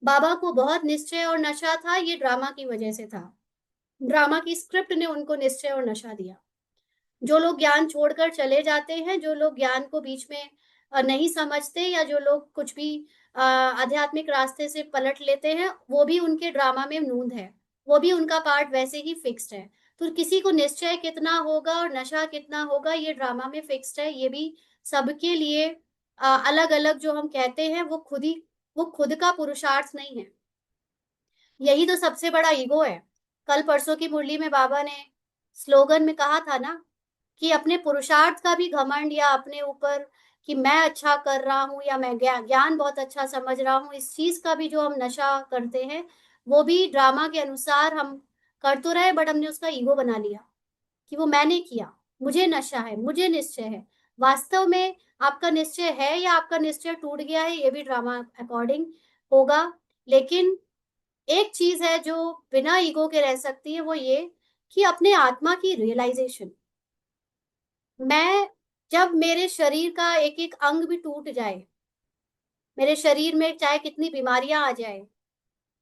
बाबा को बहुत निश्चय और नशा था, ये ड्रामा की वजह से था। ड्रामा की स्क्रिप्ट ने उनको निश्चय और नशा दिया। जो लोग ज्ञान छोड़कर चले जाते हैं, जो लोग ज्ञान को बीच में नहीं समझते, या जो लोग कुछ भी आध्यात्मिक रास्ते से पलट लेते हैं, वो भी उनके ड्रामा में नूंद है, वो भी उनका पार्ट वैसे ही फिक्स्ड है। तो किसी को निश्चय कितना होगा और नशा कितना होगा, ये ड्रामा में फिक्स्ड है। ये भी सबके लिए अलग अलग जो हम कहते हैं, वो खुद का पुरुषार्थ नहीं है। यही तो सबसे बड़ा ईगो है। कल परसों की मुरली में बाबा ने स्लोगन में कहा था ना कि अपने पुरुषार्थ का भी घमंड, या अपने ऊपर कि मैं अच्छा कर रहा हूँ या मैं ज्ञान बहुत अच्छा समझ रहा हूँ, इस चीज का भी जो हम नशा करते हैं, वो भी ड्रामा के अनुसार हम कर तो रहे, बट हमने उसका ईगो बना लिया कि वो मैंने किया, मुझे नशा है, मुझे निश्चय है। वास्तव में आपका निश्चय है या आपका निश्चय टूट गया है, ये भी ड्रामा अकॉर्डिंग होगा। लेकिन एक चीज है जो बिना ईगो के रह सकती है, वो ये कि अपने आत्मा की रियलाइजेशन। मैं, जब मेरे शरीर का एक एक अंग भी टूट जाए, मेरे शरीर में चाहे कितनी बीमारियां आ जाए,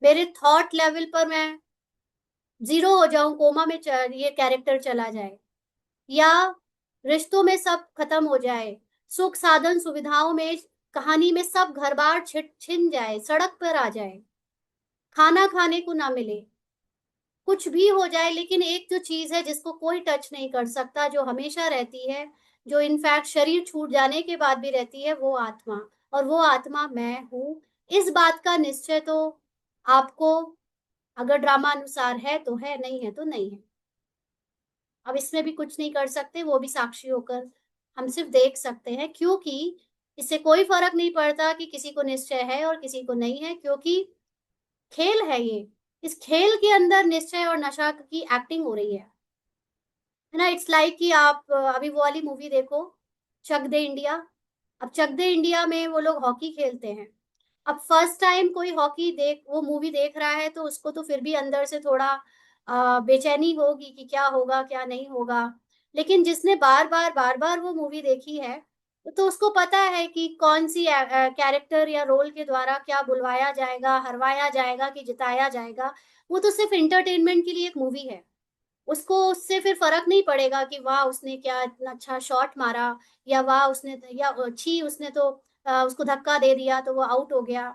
मेरे थॉट लेवल पर मैं जीरो हो जाऊं, कोमा में ये कैरेक्टर चला जाए, या रिश्तों में सब खत्म हो जाए, सुख साधन सुविधाओं में, कहानी में सब घर बार छिन जाए, सड़क पर आ जाए, खाना खाने को ना मिले, कुछ भी हो जाए, लेकिन एक जो चीज है जिसको कोई टच नहीं कर सकता, जो हमेशा रहती है, जो इनफैक्ट शरीर छूट जाने के बाद भी रहती है, वो आत्मा। और वो आत्मा मैं हूँ। इस बात का निश्चय तो आपको, अगर ड्रामा अनुसार है तो है, नहीं है तो नहीं है। अब इसमें भी कुछ नहीं कर सकते, वो भी साक्षी होकर हम सिर्फ देख सकते हैं, क्योंकि इससे कोई फर्क नहीं पड़ता कि किसी को निश्चय है और किसी को नहीं है, क्योंकि खेल है ये। इस खेल के अंदर निश्चय और नशा की एक्टिंग हो रही है ना। इट्स लाइक कि आप अभी वो वाली मूवी देखो, चक दे इंडिया। अब चक दे इंडिया में वो लोग हॉकी खेलते हैं। अब फर्स्ट टाइम कोई हॉकी देख वो मूवी देख रहा है, तो उसको तो फिर भी अंदर से थोड़ा बेचैनी होगी कि क्या होगा क्या नहीं होगा। लेकिन जिसने बार बार वो मूवी देखी है, तो उसको पता है कि कौन सी कैरेक्टर या रोल के द्वारा क्या बुलवाया जाएगा, हरवाया जाएगा कि जिताया जाएगा। वो तो सिर्फ इंटरटेनमेंट के लिए एक मूवी है। उसको उससे फिर फर्क नहीं पड़ेगा कि वाह उसने क्या इतना अच्छा शॉट मारा, या वाह उसने, या छी उसने तो उसको धक्का दे दिया तो वो आउट हो गया,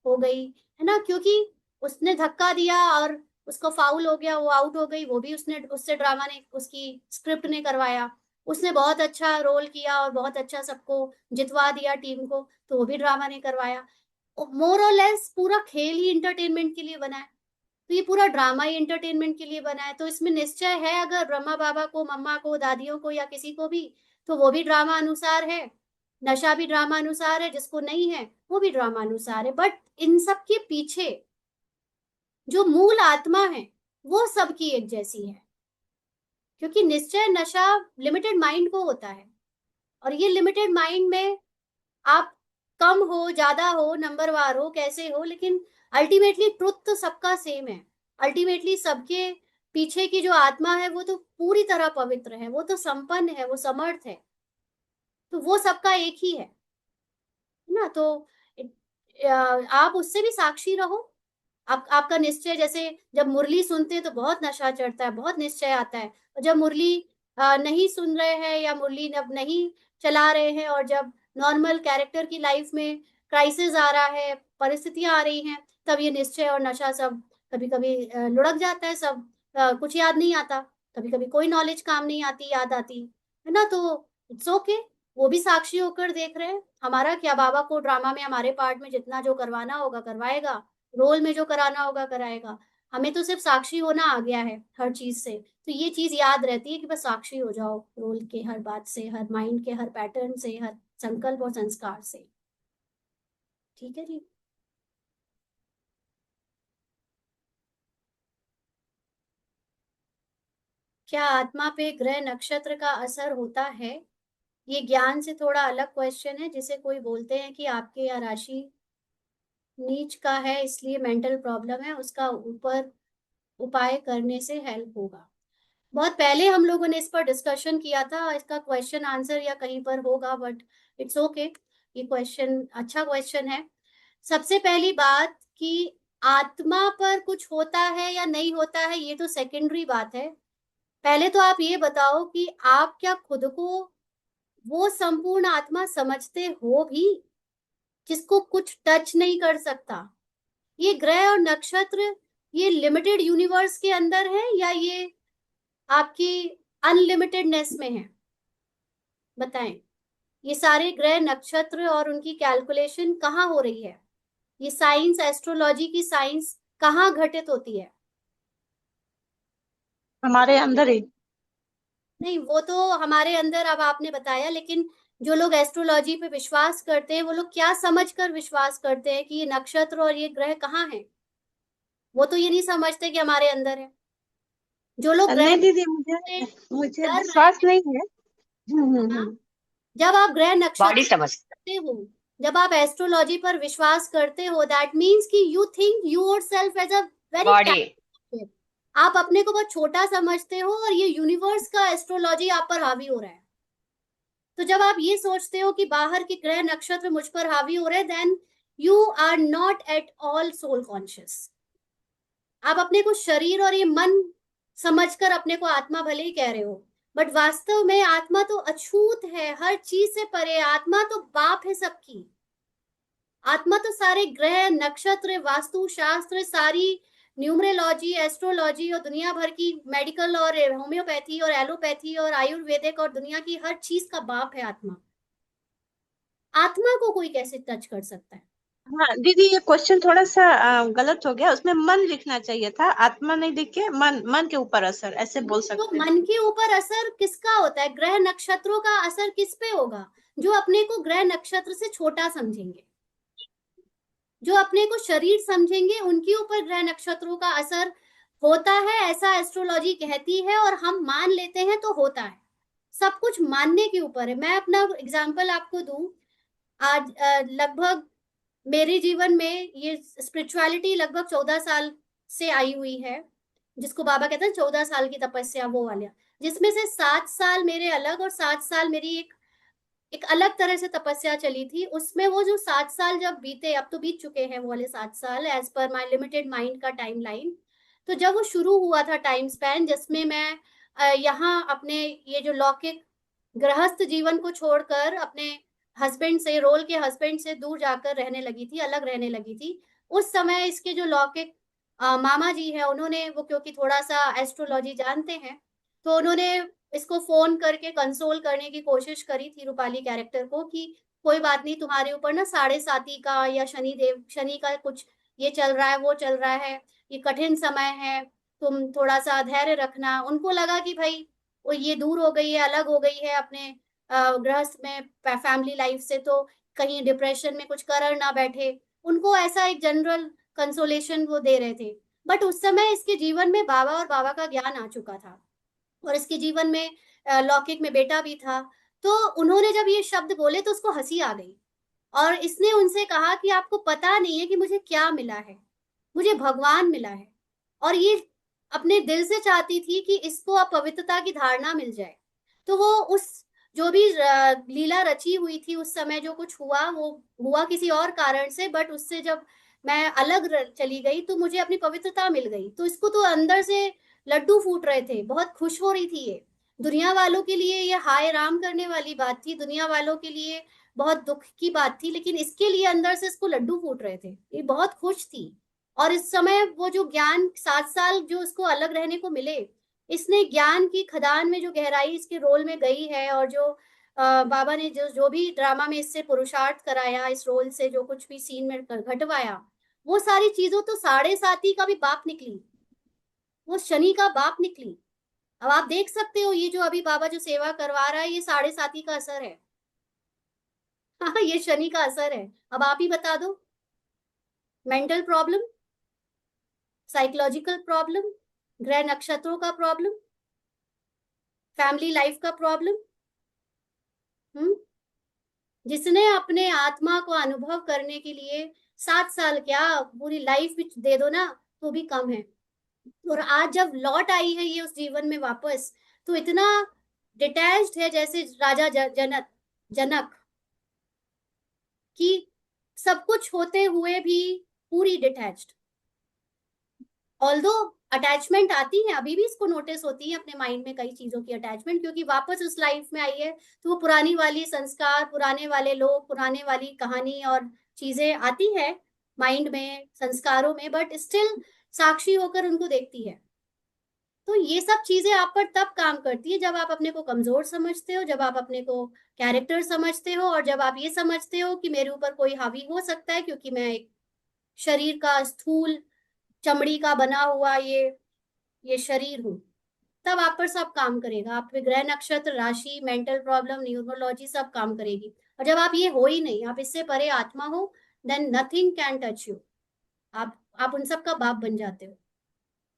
हो गई, है ना। क्योंकि उसने धक्का दिया और उसको फाउल हो गया, वो आउट हो गई, वो भी उसने, उससे ड्रामा ने, उसकी स्क्रिप्ट ने करवाया। उसने बहुत अच्छा रोल किया और बहुत अच्छा सबको जितवा दिया टीम को, तो वो भी ड्रामा ने करवाया। मोर और लेस पूरा खेल ही इंटरटेनमेंट के लिए बना है। तो ये पूरा ड्रामा ही एंटरटेनमेंट के लिए बना है। तो इसमें निश्चय है अगर ब्रह्मा बाबा को, मम्मा को, दादियों को, या किसी को भी, तो वो भी ड्रामा अनुसार है। नशा भी ड्रामा अनुसार है, जिसको नहीं है वो भी ड्रामा अनुसार है। बट इन सब के पीछे जो मूल आत्मा है, वो सबकी एक जैसी है। क्योंकि निश्चय नशा लिमिटेड माइंड को होता है, और ये लिमिटेड माइंड में आप कम हो, ज्यादा हो, नंबरवार हो, कैसे हो, लेकिन अल्टीमेटली ट्रुथ तो सबका सेम है। अल्टीमेटली सबके पीछे की जो आत्मा है, वो तो पूरी तरह पवित्र है, वो तो संपन्न है, वो समर्थ है। तो वो सबका एक ही है ना। तो आप उससे भी साक्षी रहो। आपका निश्चय, जैसे जब मुरली सुनते हैं तो बहुत नशा चढ़ता है, बहुत निश्चय आता है। और जब मुरली नहीं सुन रहे हैं, या मुरली जब नहीं चला रहे हैं, और जब नॉर्मल कैरेक्टर की लाइफ में क्राइसिस आ रहा है, परिस्थितियां आ रही हैं, तब ये निश्चय और नशा सब कभी कभी लुढ़क जाता है सब। कुछ याद नहीं आता, कभी कभी कोई नॉलेज काम नहीं आती, याद आती है ना। तो इट्स ओके, वो भी साक्षी होकर देख रहे हैं। हमारा क्या, बाबा को ड्रामा में हमारे पार्ट में जितना जो करवाना होगा करवाएगा। रोल में जो कराना होगा कराएगा। हमें तो सिर्फ साक्षी होना आ गया है हर चीज से, तो ये चीज याद रहती है कि बस साक्षी हो जाओ रोल के हर बात से, हर माइंड के हर पैटर्न से, हर संकल्प और संस्कार से। ठीक है जी। क्या आत्मा पे ग्रह नक्षत्र का असर होता है? ये ज्ञान से थोड़ा अलग क्वेश्चन है, जिसे कोई बोलते हैं कि आपके या राशि नीच का है इसलिए मेंटल प्रॉब्लम है, उसका ऊपर उपाय करने से हेल्प होगा। बहुत पहले हम लोगों ने इस पर डिस्कशन किया था, इसका क्वेश्चन आंसर या कहीं पर होगा, बट इट्स ओके। ये क्वेश्चन अच्छा क्वेश्चन है। सबसे पहली बात कि आत्मा पर कुछ होता है या नहीं होता है ये तो सेकेंडरी बात है। पहले तो आप ये बताओ कि आप क्या खुद को वो संपूर्ण आत्मा समझते हो भी, जिसको कुछ टच नहीं कर सकता? ये ग्रह और नक्षत्र ये लिमिटेड यूनिवर्स के अंदर है या ये आपकी अनलिमिटेडनेस में है? बताएं। ये सारे ग्रह नक्षत्र और उनकी कैलकुलेशन कहाँ हो रही है? ये साइंस, एस्ट्रोलॉजी की साइंस कहाँ घटित होती है? हमारे अंदर ही। नहीं, वो तो हमारे अंदर अब आपने बताया, लेकिन जो लोग एस्ट्रोलॉजी पे विश्वास करते हैं वो लोग क्या समझकर विश्वास करते हैं कि ये नक्षत्र और ये ग्रह कहाँ है? वो तो ये नहीं समझते कि हमारे अंदर है। जो लोग ग्रह नहीं दीदी, मुझे से मुझे डर रहे विश्वास हैं। नहीं है। हाँ, जब आप ग्रह बॉडी नक्षत्र समझ। करते हो, जब आप एस्ट्रोलॉजी पर विश्वास करते हो, दैट मीन्स कि you think yourself as a very body. Time. आप अपने को बहुत छोटा समझते हो और ये यूनिवर्स का एस्ट्रोलॉजी आप पर हावी हो रहा है। तो जब आप ये सोचते हो कि बाहर के ग्रह नक्षत्र मुझ पर हावी हो रहे हैं, then you are not at all soul conscious. आप अपने को शरीर और ये मन समझकर अपने को आत्मा भले ही कह रहे हो, बट वास्तव में आत्मा तो अछूत है, हर चीज से परे। आत्मा तो बाप है सबकी। आत्मा तो सारे ग्रह नक्षत्र, वास्तु शास्त्र, सारी न्यूमरोलॉजी, एस्ट्रोलॉजी और दुनिया भर की मेडिकल और होम्योपैथी और एलोपैथी और आयुर्वेदिक और दुनिया की हर चीज का बाप है आत्मा। आत्मा को कोई कैसे टच कर सकता है? हाँ दीदी, ये क्वेश्चन थोड़ा सा गलत हो गया। उसमें मन लिखना चाहिए था, आत्मा नहीं लिख के मन, मन के ऊपर असर ऐसे बोल तो सकते हैं। मन के ऊपर असर किसका होता है? ग्रह नक्षत्रों का असर किस पे होगा? जो अपने को ग्रह नक्षत्र से छोटा समझेंगे, जो अपने को शरीर समझेंगे, उनके ऊपर ग्रह नक्षत्रों का असर होता है, ऐसा एस्ट्रोलॉजी कहती है और हम मान लेते हैं तो होता है। सब कुछ मानने के ऊपर है। मैं अपना एग्जांपल आपको दूं। आज लगभग मेरे जीवन में ये स्पिरिचुअलिटी लगभग 14 साल से आई हुई है, जिसको बाबा कहते हैं 14 साल की तपस्या, वो वाले, जिसमें से 7 साल मेरे अलग और 7 साल मेरी एक एक अलग तरह से तपस्या चली थी। उसमें वो जो 7 साल जब बीते, अब तो बीत चुके हैं वो वाले 7 साल एज पर माई लिमिटेड माइंड का टाइम लाइन। तो जब वो शुरू हुआ था टाइम स्पैन, जिसमें मैं यहाँ अपने ये जो लौकिक गृहस्थ जीवन को छोड़कर अपने हस्बैंड से, रोल के हस्बैंड से दूर जाकर रहने लगी थी, अलग रहने लगी थी। उस समय इसके जो लौकिक मामा जी है, उन्होंने, वो क्योंकि थोड़ा सा एस्ट्रोलॉजी जानते हैं, तो उन्होंने इसको फोन करके कंसोल करने की कोशिश करी थी रूपाली कैरेक्टर को कि कोई बात नहीं, तुम्हारे ऊपर ना साढ़े साती का या शनि देव, शनि का कुछ ये चल रहा है, वो चल रहा है, ये कठिन समय है, तुम थोड़ा सा धैर्य रखना। उनको लगा कि भाई वो ये दूर हो गई है, अलग हो गई है अपने गृहस्थ में, फैमिली लाइफ से, तो कहीं डिप्रेशन में कुछ कर ना बैठे। उनको ऐसा एक जनरल कंसोलेशन वो दे रहे थे। बट उस समय इसके जीवन में बाबा और बाबा का ज्ञान आ चुका था और इसके जीवन में लौकिक में बेटा भी था। तो उन्होंने जब ये शब्द बोले तो उसको हंसी आ गई और इसने उनसे कहा कि आपको पता नहीं है कि मुझे क्या मिला है, मुझे भगवान मिला है। और ये अपने दिल से चाहती थी कि इसको अपवित्रता की धारणा मिल जाए। तो वो उस जो भी लीला रची हुई थी उस समय, जो कुछ हुआ वो हुआ किसी और कारण से, बट उससे जब मैं अलग चली गई तो मुझे अपनी पवित्रता मिल गई। तो इसको तो अंदर से लड्डू फूट रहे थे, बहुत खुश हो रही थी ये। दुनिया वालों के लिए ये हाय राम करने वाली बात थी, दुनिया वालों के लिए बहुत दुख की बात थी, लेकिन इसके लिए अंदर से इसको लड्डू फूट रहे थे, ये बहुत खुश थी। और इस समय वो जो ज्ञान 7 साल जो इसको अलग रहने को मिले, इसने ज्ञान की खदान में जो गहराई इसके रोल में गई है, और जो बाबा ने जो जो भी ड्रामा में इससे पुरुषार्थ कराया, इस रोल से जो कुछ भी सीन में घटवाया, वो सारी चीजों तो साढ़े साथी का भी बाप निकली, वो शनि का बाप निकली। अब आप देख सकते हो ये जो अभी बाबा जो सेवा करवा रहा है, ये साढ़े साथी का असर है। हाँ, ये शनि का असर है। अब आप ही बता दो, मेंटल प्रॉब्लम, साइकोलॉजिकल प्रॉब्लम, ग्रह नक्षत्रों का प्रॉब्लम, फैमिली लाइफ का प्रॉब्लम। हम्म जिसने अपने आत्मा को अनुभव करने के लिए 7 साल क्या पूरी लाइफ भी दे दो ना, तो भी कम है। और आज जब लौट आई है ये उस जीवन में वापस, तो इतना डिटैच्ड है, जैसे राजा जनक कि सब कुछ होते हुए भी पूरी डिटैच्ड। ऑल्दो अटैचमेंट आती है, अभी भी इसको नोटिस होती है अपने माइंड में कई चीजों की अटैचमेंट, क्योंकि वापस उस लाइफ में आई है, तो वो पुरानी वाली संस्कार, पुराने वाले लोग, पुराने वाली कहानी और चीजें आती है माइंड में, संस्कारों में, बट स्टिल साक्षी होकर उनको देखती है। तो ये सब चीजें आप पर तब काम करती है जब आप अपने को कमजोर समझते हो, जब आप अपने को कैरेक्टर समझते हो, और जब आप ये समझते हो कि मेरे ऊपर कोई हावी हो सकता है, क्योंकि मैं एक शरीर का स्थूल चमड़ी का बना हुआ ये शरीर हूँ। तब आप पर सब काम करेगा, आप पे ग्रह नक्षत्र, राशि, मेंटल प्रॉब्लम, न्यूरोलॉजी सब काम करेगी। और जब आप ये हो ही नहीं, आप इससे परे आत्मा हो, then nothing can touch you. आप उन सब का बाप बन जाते हो।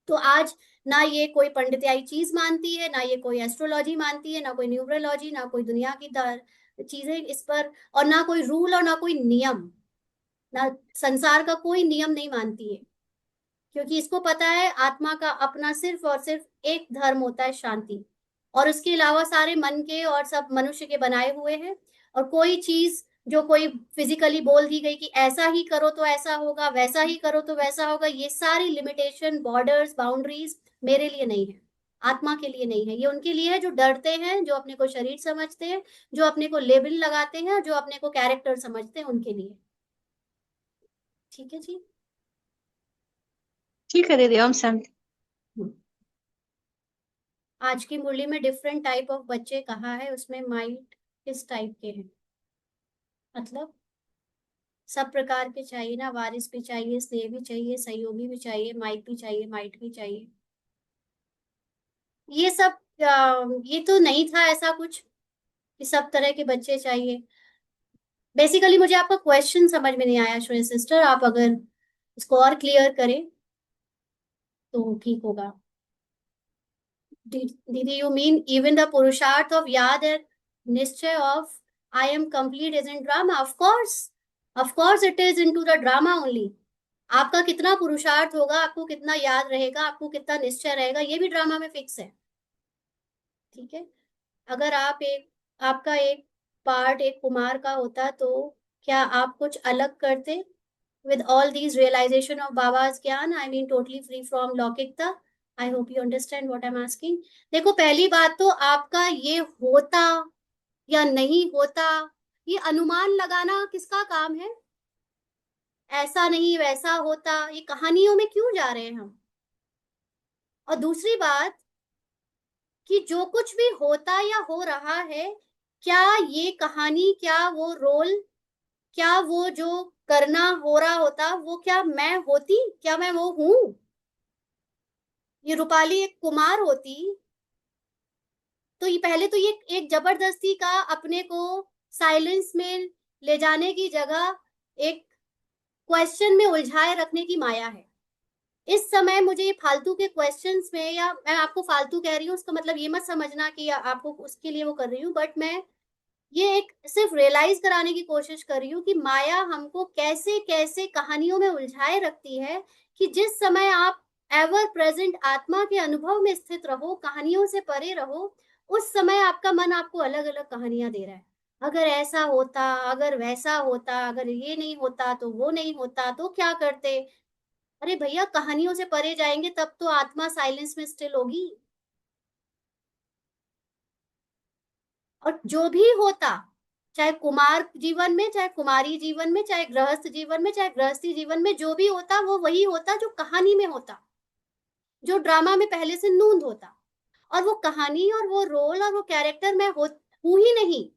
तो आज ना ये कोई पंडितियाई चीज मानती है, ना ये कोई एस्ट्रोलॉजी मानती है, ना कोई न्यूमरोलॉजी, ना कोई दुनिया की चीजें इस पर, और ना कोई रूल और ना कोई नियम, ना संसार का कोई नियम नहीं मानती है। क्योंकि इसको पता है आत्मा का अपना सिर्फ और सिर्फ एक धर्म होता है, शांति। और उसके अलावा सारे मन के और सब मनुष्य के बनाए हुए हैं। और कोई चीज जो कोई फिजिकली बोल दी गई कि ऐसा ही करो तो ऐसा होगा, वैसा ही करो तो वैसा होगा, ये सारी लिमिटेशन, बॉर्डर्स, बाउंड्रीज मेरे लिए नहीं है, आत्मा के लिए नहीं है। ये उनके लिए है जो डरते हैं, जो अपने को शरीर समझते हैं, जो अपने को लेबल लगाते हैं, जो अपने को कैरेक्टर समझते हैं, उनके लिए। ठीक है जी। ठीक है दीदी, ओम शांति। आज की मुरली में डिफरेंट टाइप ऑफ बच्चे कहा है, उसमें माइंड किस टाइप के हैं, मतलब सब प्रकार के चाहिए ना, वारिस भी चाहिए, स्नेह भी चाहिए, सहयोगी भी चाहिए, माइट भी चाहिए, माइट भी चाहिए, ये सब। ये तो नहीं था ऐसा कुछ कि सब तरह के बच्चे चाहिए। बेसिकली मुझे आपका क्वेश्चन समझ में नहीं आया श्रेय सिस्टर, आप अगर इसको और क्लियर करें तो ठीक होगा। दीदी, यू मीन इवन द पुरुषार्थ ऑफ याद एंड निश्चय of I am complete is in drama? Of course it is into the drama only. आपका कितना पुरुषार्थ होगा, आपको कितना याद रहेगा, आपको कितना निश्चय रहेगा, ये भी ड्रामा में फिक्स है। ठीक है। अगर आपका एक पार्ट एक कुमार का होता, तो क्या आप कुछ अलग करते? With all these realization of Baba's gyan, I mean totally free from लौकिकता। I hope you understand what I am asking. देखो, पहली बात तो आपका ये होता या नहीं होता, ये अनुमान लगाना किसका काम है? ऐसा नहीं वैसा होता, ये कहानियों में क्यों जा रहे हैं हम? और दूसरी बात कि जो कुछ भी होता या हो रहा है, क्या ये कहानी, क्या वो रोल, क्या वो जो करना हो रहा होता, वो क्या मैं होती, क्या मैं वो हूं? ये रूपाली एक कुमार होती, तो ये पहले तो ये एक जबरदस्ती का अपने को साइलेंस में ले जाने की जगह एक क्वेश्चन में उलझाए रखने की माया है। इस समय मुझे ये फालतू के क्वेश्चंस में, या मैं आपको फालतू कह रही हूँ उसका मतलब ये मत समझना कि आपको उसके लिए वो कर रही हूँ, बट मैं ये एक सिर्फ रियलाइज कराने की कोशिश कर रही हूँ कि माया हमको कैसे कैसे कहानियों में उलझाए रखती है, कि जिस समय आप एवर प्रेजेंट आत्मा के अनुभव में स्थित रहो, कहानियों से परे रहो, उस समय आपका मन आपको अलग अलग कहानियां दे रहा है। अगर ऐसा होता, अगर वैसा होता, अगर ये नहीं होता तो वो नहीं होता तो क्या करते? अरे भैया, कहानियों से परे जाएंगे तब तो आत्मा साइलेंस में स्टिल होगी। और जो भी होता, चाहे कुमार जीवन में, चाहे कुमारी जीवन में, चाहे गृहस्थ जीवन में, चाहे गृहस्थी जीवन में, जो भी होता वो वही होता जो कहानी में होता, जो ड्रामा में पहले से नूंद होता। और वो कहानी और वो रोल और वो कैरेक्टर मैं हूं ही नहीं।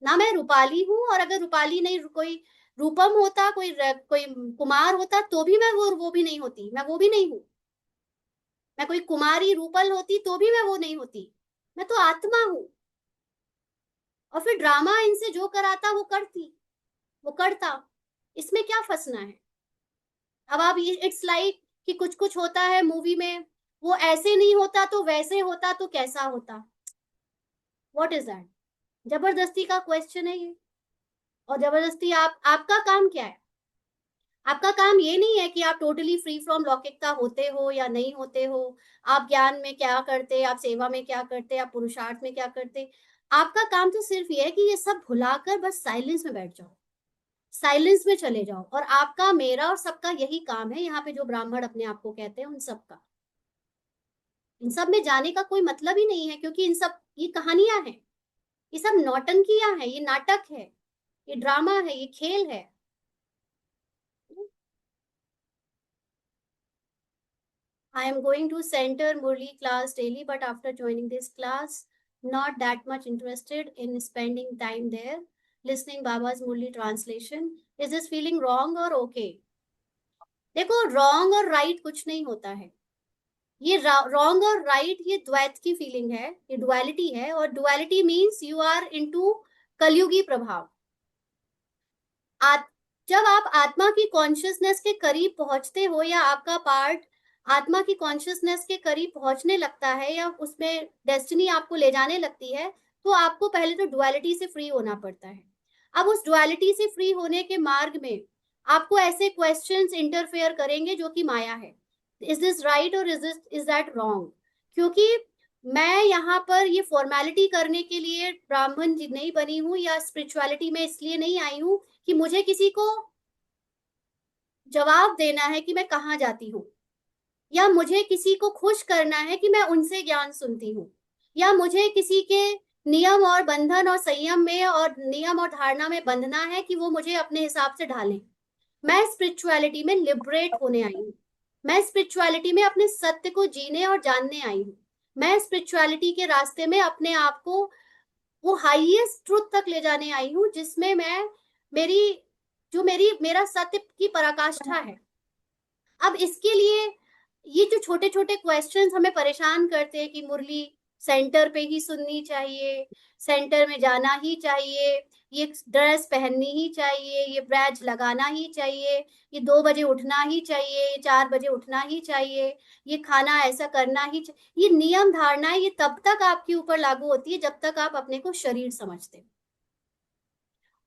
ना मैं रूपाली हूं, और अगर रूपाली नहीं कोई रूपम होता, कोई कुमार होता, तो भी मैं वो भी नहीं होती, मैं वो भी नहीं हूं। मैं कोई कुमारी रूपल होती तो भी मैं वो नहीं होती। मैं तो आत्मा हूं। और फिर ड्रामा इनसे जो कराता वो करता। इसमें क्या फंसना है? अब आप, इट्स लाइक कि कुछ कुछ होता है मूवी में, वो ऐसे नहीं होता तो वैसे होता तो कैसा होता। What is that? जबरदस्ती का क्वेश्चन है ये। और जबरदस्ती, आपका काम क्या है? आपका काम ये नहीं है कि आप टोटली फ्री फ्रॉम लौकिकता होते हो या नहीं होते हो। आप ज्ञान में क्या करते, आप सेवा में क्या करते, आप पुरुषार्थ में क्या करते। आपका काम तो सिर्फ ये है कि ये सब भुलाकर बस साइलेंस में बैठ जाओ, साइलेंस में चले जाओ। और आपका, मेरा और सबका यही काम है यहाँ पे, जो ब्राह्मण अपने आप को कहते हैं उन सबका। इन सब में जाने का कोई मतलब ही नहीं है, क्योंकि इन सब, ये कहानियां हैं, ये सब नौटंकियां हैं, ये नाटक है, ये ड्रामा है, ये खेल है। I am going to center Murli class daily, but after joining this class, not that much interested in spending time there, listening Baba's Murli translation. Is this feeling wrong or okay? देखो, wrong और right कुछ नहीं होता है। ये wrong और right, ये द्वैत की फीलिंग है, ये डुअलिटी है। और duality means you are into कलयुगी प्रभाव। जब आप आत्मा की कॉन्शियसनेस के करीब पहुंचते हो, या आपका पार्ट आत्मा की कॉन्शियसनेस के करीब पहुंचने लगता है, या उसमें डेस्टिनी आपको ले जाने लगती है, तो आपको पहले तो डुअलिटी से फ्री होना पड़ता है। अब उस डुअलिटी से फ्री होने के मार्ग में आपको ऐसे क्वेश्चंस इंटरफेयर करेंगे जो कि माया है। इज दिस राइट और इज दैट रॉन्ग? क्योंकि मैं यहाँ पर ये फॉर्मेलिटी करने के लिए ब्राह्मण जी नहीं बनी हूँ, या स्पिरिचुअलिटी में इसलिए नहीं आई हूँ कि मुझे किसी को जवाब देना है कि मैं कहाँ जाती हूँ, या मुझे किसी को खुश करना है कि मैं उनसे ज्ञान सुनती हूँ, या मुझे किसी के नियम और बंधन और संयम में और नियम और धारणा में बंधना है कि वो मुझे अपने हिसाब से ढालें। मैं स्पिरिचुअलिटी में लिबरेट होने आई हूँ। मैं स्पिरिचुअलिटी में अपने सत्य को जीने और जानने आई हूँ। मैं स्पिरिचुअलिटी के रास्ते में अपने आप को वो हाईएस्ट ट्रुथ तक ले जाने आई हूँ, जिसमें मैं, मेरी, जो मेरा सत्य की पराकाष्ठा है। अब इसके लिए ये जो छोटे छोटे क्वेश्चंस हमें परेशान करते हैं कि मुरली सेंटर पे ही सुननी चाहिए, सेंटर में जाना ही चाहिए, ये ड्रेस पहननी ही चाहिए, ये बैज लगाना ही चाहिए, ये 2 बजे उठना ही चाहिए, ये 4 बजे उठना ही चाहिए, ये खाना ऐसा करना ही चाहिए। ये नियम धारणाएं, ये तब तक आपके ऊपर लागू होती है जब तक आप अपने को शरीर समझते हो।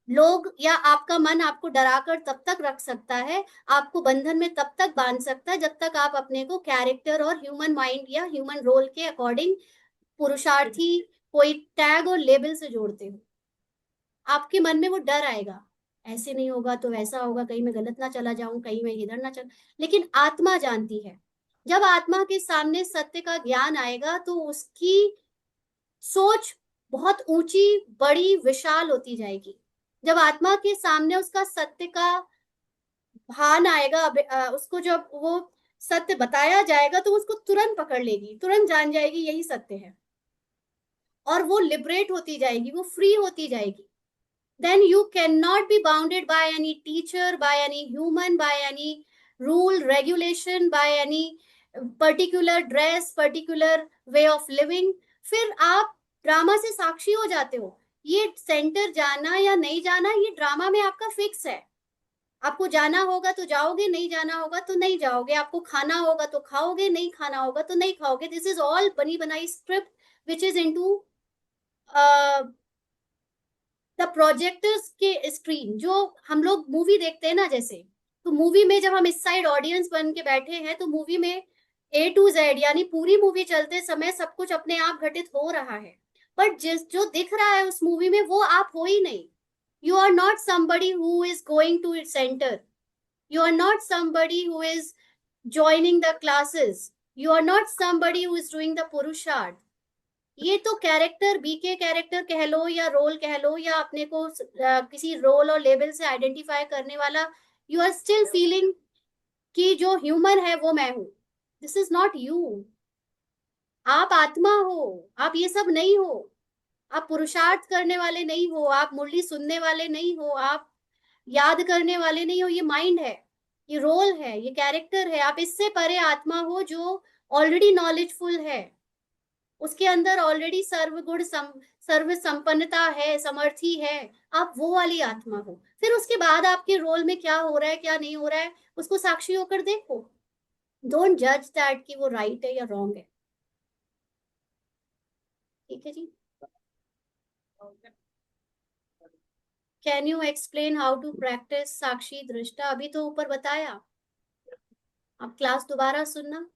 लोग या आपका मन आपको डराकर तब तक रख सकता है, आपको बंधन में तब तक बांध सकता है जब तक आप अपने को कैरेक्टर और ह्यूमन माइंड या ह्यूमन रोल के अकॉर्डिंग पुरुषार्थी कोई टैग और लेबल से जोड़ते हो। आपके मन में वो डर आएगा, ऐसे नहीं होगा तो वैसा होगा, कहीं मैं गलत ना चला जाऊं, कहीं मैं इधर ना चल। लेकिन आत्मा जानती है। जब आत्मा के सामने सत्य का ज्ञान आएगा तो उसकी सोच बहुत ऊंची, बड़ी, विशाल होती जाएगी। जब आत्मा के सामने उसका सत्य का भान आएगा, उसको जब वो सत्य बताया जाएगा तो उसको तुरंत पकड़ लेगी, तुरंत जान जाएगी यही सत्य है। और वो लिबरेट होती जाएगी, वो फ्री होती जाएगी। then you cannot be bounded by any teacher, by any human, by any rule regulation, by any particular dress, particular way of living। फिर आप ड्रामा से साक्षी हो जाते हो। ये सेंटर जाना या नहीं जाना, ये ड्रामा में आपका फिक्स है। आपको जाना होगा तो जाओगे, नहीं जाना होगा तो नहीं जाओगे। आपको खाना होगा तो खाओगे, नहीं खाना होगा तो नहीं खाओगे। दिस इज ऑल बनी बनाई script which is into the projectors के स्क्रीन। जो हम लोग मूवी देखते हैं ना, जैसे, तो मूवी में जब हम इस साइड ऑडियंस बन के बैठे हैं तो मूवी में A to Z यानी पूरी मूवी चलते समय सब कुछ अपने आप घटित हो रहा है। बट जिस जो दिख रहा है उस मूवी में वो आप हो ही नहीं। You are not somebody who is going to its center. You are not somebody who is joining the classes. You are not somebody who is doing the purusharth. ये तो कैरेक्टर, बीके कैरेक्टर कह लो या role कह लो, या अपने को किसी role और लेबल से आइडेंटिफाई करने वाला, यू आर स्टिल फीलिंग कि जो ह्यूमन है वो मैं हूं। This is not you. आप आत्मा हो, आप ये सब नहीं हो। आप पुरुषार्थ करने वाले नहीं हो, आप मुरली सुनने वाले नहीं हो, आप याद करने वाले नहीं हो, ये माइंड है, ये रोल है, ये कैरेक्टर है। आप इससे परे आत्मा हो जो ऑलरेडी नॉलेजफुल है, उसके अंदर ऑलरेडी सर्वगुण सर्व संपन्नता है, समर्थी है। आप वो वाली आत्मा हो। फिर उसके बाद आपके रोल में क्या हो रहा है क्या नहीं हो रहा है, उसको साक्षी होकर देखो। डोंट जज दैट कि वो राइट है या रॉन्ग है। ठीक है जी। Can you explain how to practice sakshi drishta? अभी तो ऊपर बताया, आप क्लास दोबारा सुनना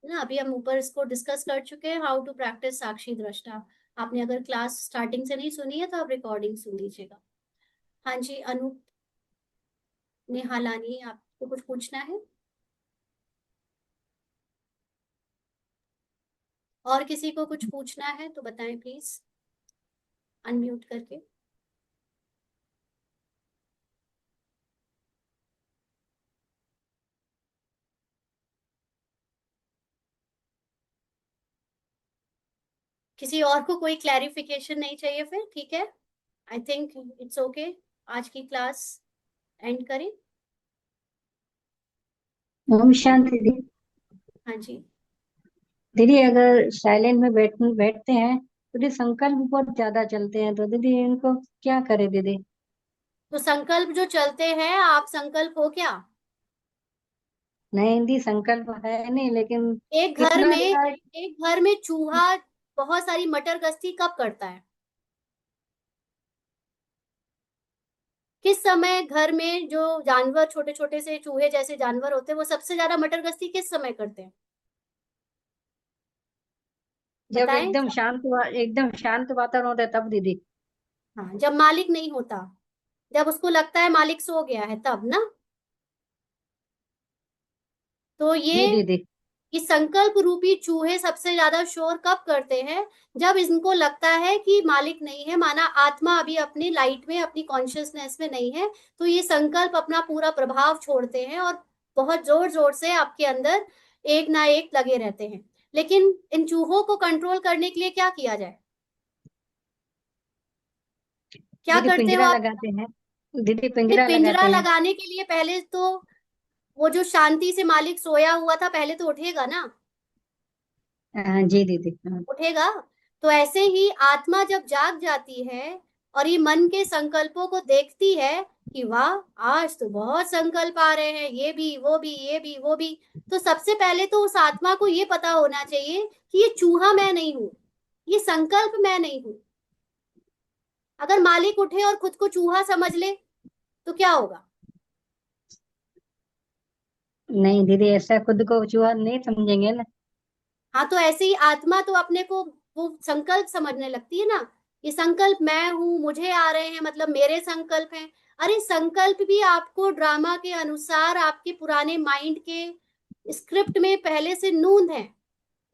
ना। अभी हम ऊपर इसको डिस्कस कर चुके हैं, हाउ टू प्रैक्टिस साक्षी दृष्टा। आपने अगर क्लास स्टार्टिंग से नहीं सुनी है तो आप रिकॉर्डिंग सुन लीजिएगा। हाँ जी, अनूप निहालानी, आपको कुछ पूछना है? और किसी को कुछ पूछना है तो बताएं प्लीज, अनम्यूट करके। किसी और को कोई क्लैरिफिकेशन नहीं चाहिए? फिर ठीक है, आई थिंक इट्स ओके। आज की क्लास एंड करें। ओम शांति दीदी। हाँ जी। दीदी अगर साइलेंट में बैठते हैं तो दीदी संकल्प बहुत ज्यादा चलते हैं, तो दीदी इनको क्या करे दीदी? तो संकल्प जो चलते हैं, आप संकल्प हो क्या? नहीं दीदी, संकल्प है नहीं, लेकिन एक घर कितना में डिवाइड। एक घर में चूहा बहुत सारी मटर गश्ती कब करता है? किस समय घर में जो जानवर, छोटे छोटे से चूहे जैसे जानवर होते हैं, वो सबसे ज्यादा मटर गश्ती किस समय करते हैं? जब बताएं। एकदम शांत वातावरण होता है तब दीदी। हाँ, जब मालिक नहीं होता, जब उसको लगता है मालिक सो गया है, तब ना। तो जी दीदी। ये संकल्प रूपी चूहे सबसे ज्यादा शोर कब करते हैं? जब इनको लगता है कि मालिक नहीं है, माना आत्मा अभी अपनी लाइट में, अपनी कॉन्शियसनेस में नहीं है, तो ये संकल्प अपना पूरा प्रभाव छोड़ते हैं और बहुत जोर जोर से आपके अंदर एक ना एक लगे रहते हैं। लेकिन इन चूहों को कंट्रोल करने के लिए क्या किया जाए? क्या दीदी करते हो पिंजरा आप? लगाते हैं। दीदी ये पिंजरा पिंजरा लगाते हैं। लगाने के लिए पहले तो वो जो शांति से मालिक सोया हुआ था, पहले तो उठेगा ना। हाँ जी दीदी, हाँ। उठेगा। तो ऐसे ही आत्मा जब जाग जाती है और ये मन के संकल्पों को देखती है कि वाह, आज तो बहुत संकल्प आ रहे हैं, ये भी वो भी ये भी वो भी, तो सबसे पहले तो उस आत्मा को ये पता होना चाहिए कि ये चूहा मैं नहीं हूं, ये संकल्प मैं नहीं हूं। अगर मालिक उठे और खुद को चूहा समझ ले तो क्या होगा? नहीं दीदी, ऐसा खुद को चूहा नहीं समझेंगे ना। हाँ, तो ऐसे ही आत्मा तो अपने को वो संकल्प समझने लगती है ना। ये संकल्प मैं हूं, मुझे आ रहे हैं, मतलब मेरे संकल्प हैं। अरे संकल्प भी आपको ड्रामा के अनुसार आपके पुराने माइंड के स्क्रिप्ट में पहले से नूंद है,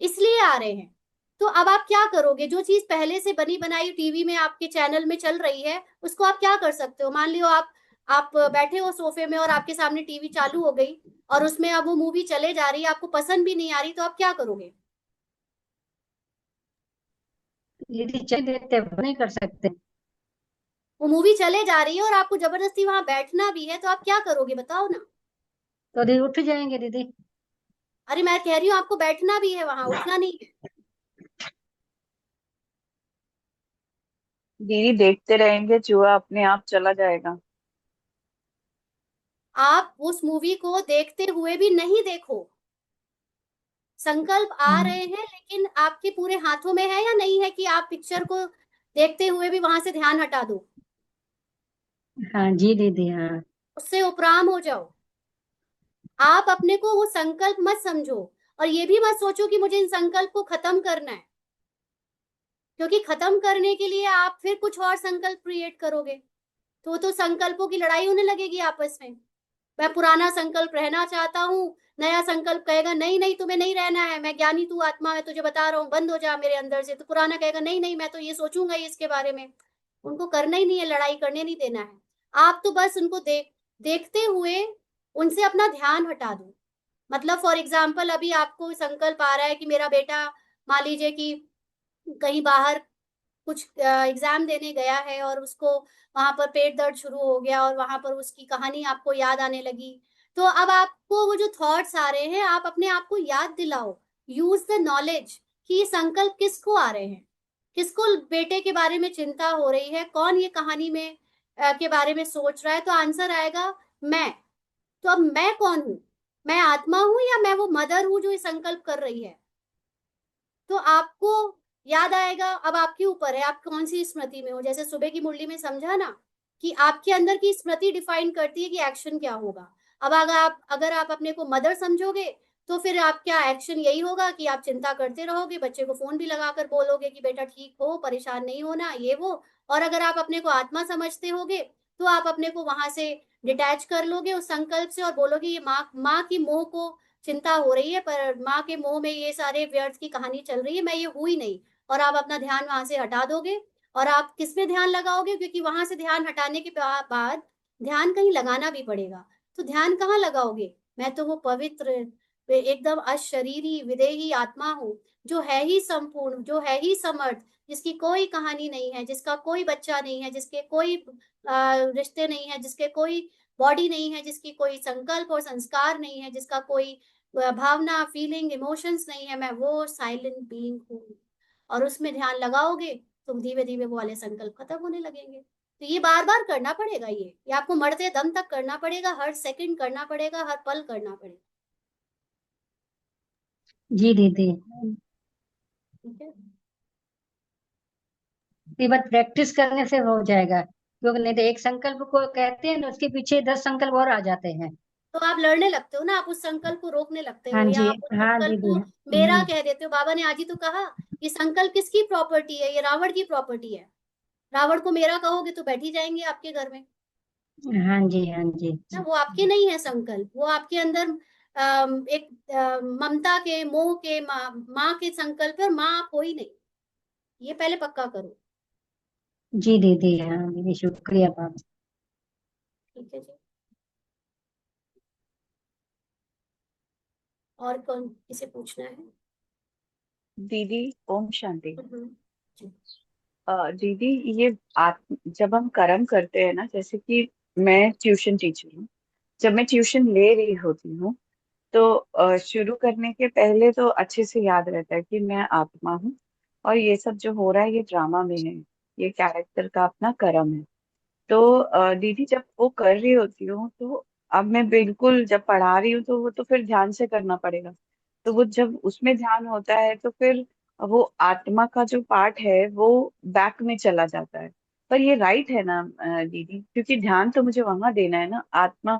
इसलिए आ रहे हैं। तो अब आप क्या करोगे? जो चीज पहले से बनी बनाई टीवी में आपके चैनल में चल रही है, उसको आप क्या कर सकते हो? मान लियो आप बैठे हो सोफे में और आपके सामने टीवी चालू हो गई और उसमें अब वो मूवी चले जा रही है, आपको पसंद भी नहीं आ रही, तो आप क्या करोगे? दीदी चल देते हैं, वो नहीं कर सकते। वो मूवी चले जा रही है और आपको जबरदस्ती वहां बैठना भी है, तो आप क्या करोगे बताओ ना। तो दीदी उठ जाएंगे दीदी। अरे मैं कह रही हूँ आपको बैठना भी है वहां, उठना नहीं है। दीदी देखते रहेंगे, चूहा अपने आप चला जाएगा। आप उस मूवी को देखते हुए भी नहीं देखो। संकल्प आ हाँ। रहे हैं, लेकिन आपके पूरे हाथों में है या नहीं है कि आप पिक्चर को देखते हुए भी वहां से ध्यान हटा दो? हाँ जी दीदी, हाँ। उससे उपराम हो जाओ। आप अपने को वो संकल्प मत समझो, और ये भी मत सोचो कि मुझे इन संकल्प को खत्म करना है, क्योंकि खत्म करने के लिए आप फिर कुछ और संकल्प क्रिएट करोगे, तो संकल्पों की लड़ाई होने लगेगी आपस में। मैं पुराना संकल्प रहना चाहता हूँ, नया संकल्प कहेगा नहीं नहीं तुम्हें नहीं रहना है, मैं ज्ञानी तू आत्मा है, तुझे बता रहा हूँ बंद हो जा मेरे अंदर से। तो पुराना कहेगा नहीं नहीं, मैं तो ये सोचूंगा ही इसके बारे में। उनको करना ही नहीं है, लड़ाई करने नहीं देना है। आप तो बस उनको देखते हुए उनसे अपना ध्यान हटा दो। मतलब फॉर एग्जाम्पल, अभी आपको संकल्प आ रहा है कि मेरा बेटा मान लीजिए कि कहीं बाहर कुछ एग्जाम देने गया है और उसको वहां पर पेट दर्द शुरू हो गया और वहां पर उसकी कहानी आपको याद आने लगी, तो अब आपको वो जो थॉट्स आ रहे हैं आप अपने आप को याद दिलाओ, यूज द नॉलेज कि ये संकल्प किसको आ रहे हैं, किसको बेटे के बारे में चिंता हो रही है, कौन ये कहानी में के बारे में सोच रहा है, तो आंसर आएगा मैं। तो अब मैं कौन हूं, मैं आत्मा हूं या मैं वो मदर हूं जो ये संकल्प कर रही है। तो आपको याद आएगा, अब आपके ऊपर है आप कौन सी स्मृति में हो। जैसे सुबह की मुरली में समझा ना कि आपके अंदर की स्मृति डिफाइन करती है कि एक्शन क्या होगा। अब अगर आप अपने को मदर समझोगे तो फिर आपका एक्शन यही होगा कि आप चिंता करते रहोगे, बच्चे को फोन भी लगाकर बोलोगे कि बेटा ठीक हो, परेशान नहीं होना, ये वो। और अगर आप अपने को आत्मा समझते होगे तो आप अपने को वहां से डिटैच कर लोगे उस संकल्प से और बोलोगे ये माँ माँ की मोह को चिंता हो रही है, पर माँ के मोह में ये सारे व्यर्थ की कहानी चल रही है, मैं ये हुई नहीं। और आप अपना ध्यान वहां से हटा दोगे और आप किस में ध्यान लगाओगे, क्योंकि वहां से ध्यान हटाने के बाद ध्यान कहीं लगाना भी पड़ेगा। तो ध्यान कहाँ लगाओगे, मैं तो वो पवित्र एकदम अशरीरी विदेही आत्मा हूँ जो है ही संपूर्ण, जो है ही समर्थ, जिसकी कोई कहानी नहीं है, जिसका कोई बच्चा नहीं है, जिसके कोई रिश्ते नहीं है, जिसके कोई बॉडी नहीं है, जिसकी कोई संकल्प और संस्कार नहीं है, जिसका कोई भावना फीलिंग इमोशंस नहीं है, मैं वो साइलेंट बीइंग हूँ। और उसमें ध्यान लगाओगे तो धीरे धीरे वो वाले संकल्प खत्म होने लगेंगे। तो ये बार बार करना पड़ेगा, ये आपको मरते दम तक करना पड़ेगा, हर सेकंड करना पड़ेगा, हर पल करना पड़ेगा। जी दीदी, ठीक है। ये बात प्रैक्टिस करने से हो जाएगा, क्योंकि नहीं तो एक संकल्प को कहते हैं ना उसके पीछे 10 संकल्प और आ जाते हैं। तो आप लड़ने लगते हो ना, आप उस संकल्प को रोकने लगते हाँ हो या जी। आप उस हाँ संकल्प दीदी। को मेरा कह देते हो। बाबा ने आज ही तो कहा ये संकल्प किसकी प्रॉपर्टी है, ये रावण की प्रॉपर्टी है। रावण को मेरा कहोगे तो बैठ ही जाएंगे आपके घर में हाँ जी। हाँ जी। ना। वो आपके नहीं है संकल्प, वो आपके अंदर एक ममता के मोह के माँ के संकल्प है, और माँ आप हो ही नहीं, ये पहले पक्का करो। जी दीदी। हाँ दीदी, शुक्रिया बाबा। ठीक है जी। और कौन किसे पूछना है। दीदी, ओम शांति। जी। दीदी, ये जब हम कर्म करते हैं ना, जैसे कि मैं ट्यूशन टीचर हूँ, जब मैं ट्यूशन ले रही होती हूँ तो शुरू करने के पहले तो अच्छे से याद रहता है कि मैं आत्मा हूँ और ये सब जो हो रहा है ये ड्रामा में है, ये कैरेक्टर का अपना कर्म है। तो दीदी, जब वो कर रही होती हूँ तो अब मैं बिल्कुल जब पढ़ा रही हूँ तो वो तो फिर ध्यान से करना पड़ेगा। तो वो जब उसमें ध्यान होता है तो फिर वो आत्मा का जो पार्ट है वो बैक में चला जाता है। पर ये राइट है ना दीदी? क्योंकि ध्यान तो मुझे वहां देना है ना, आत्मा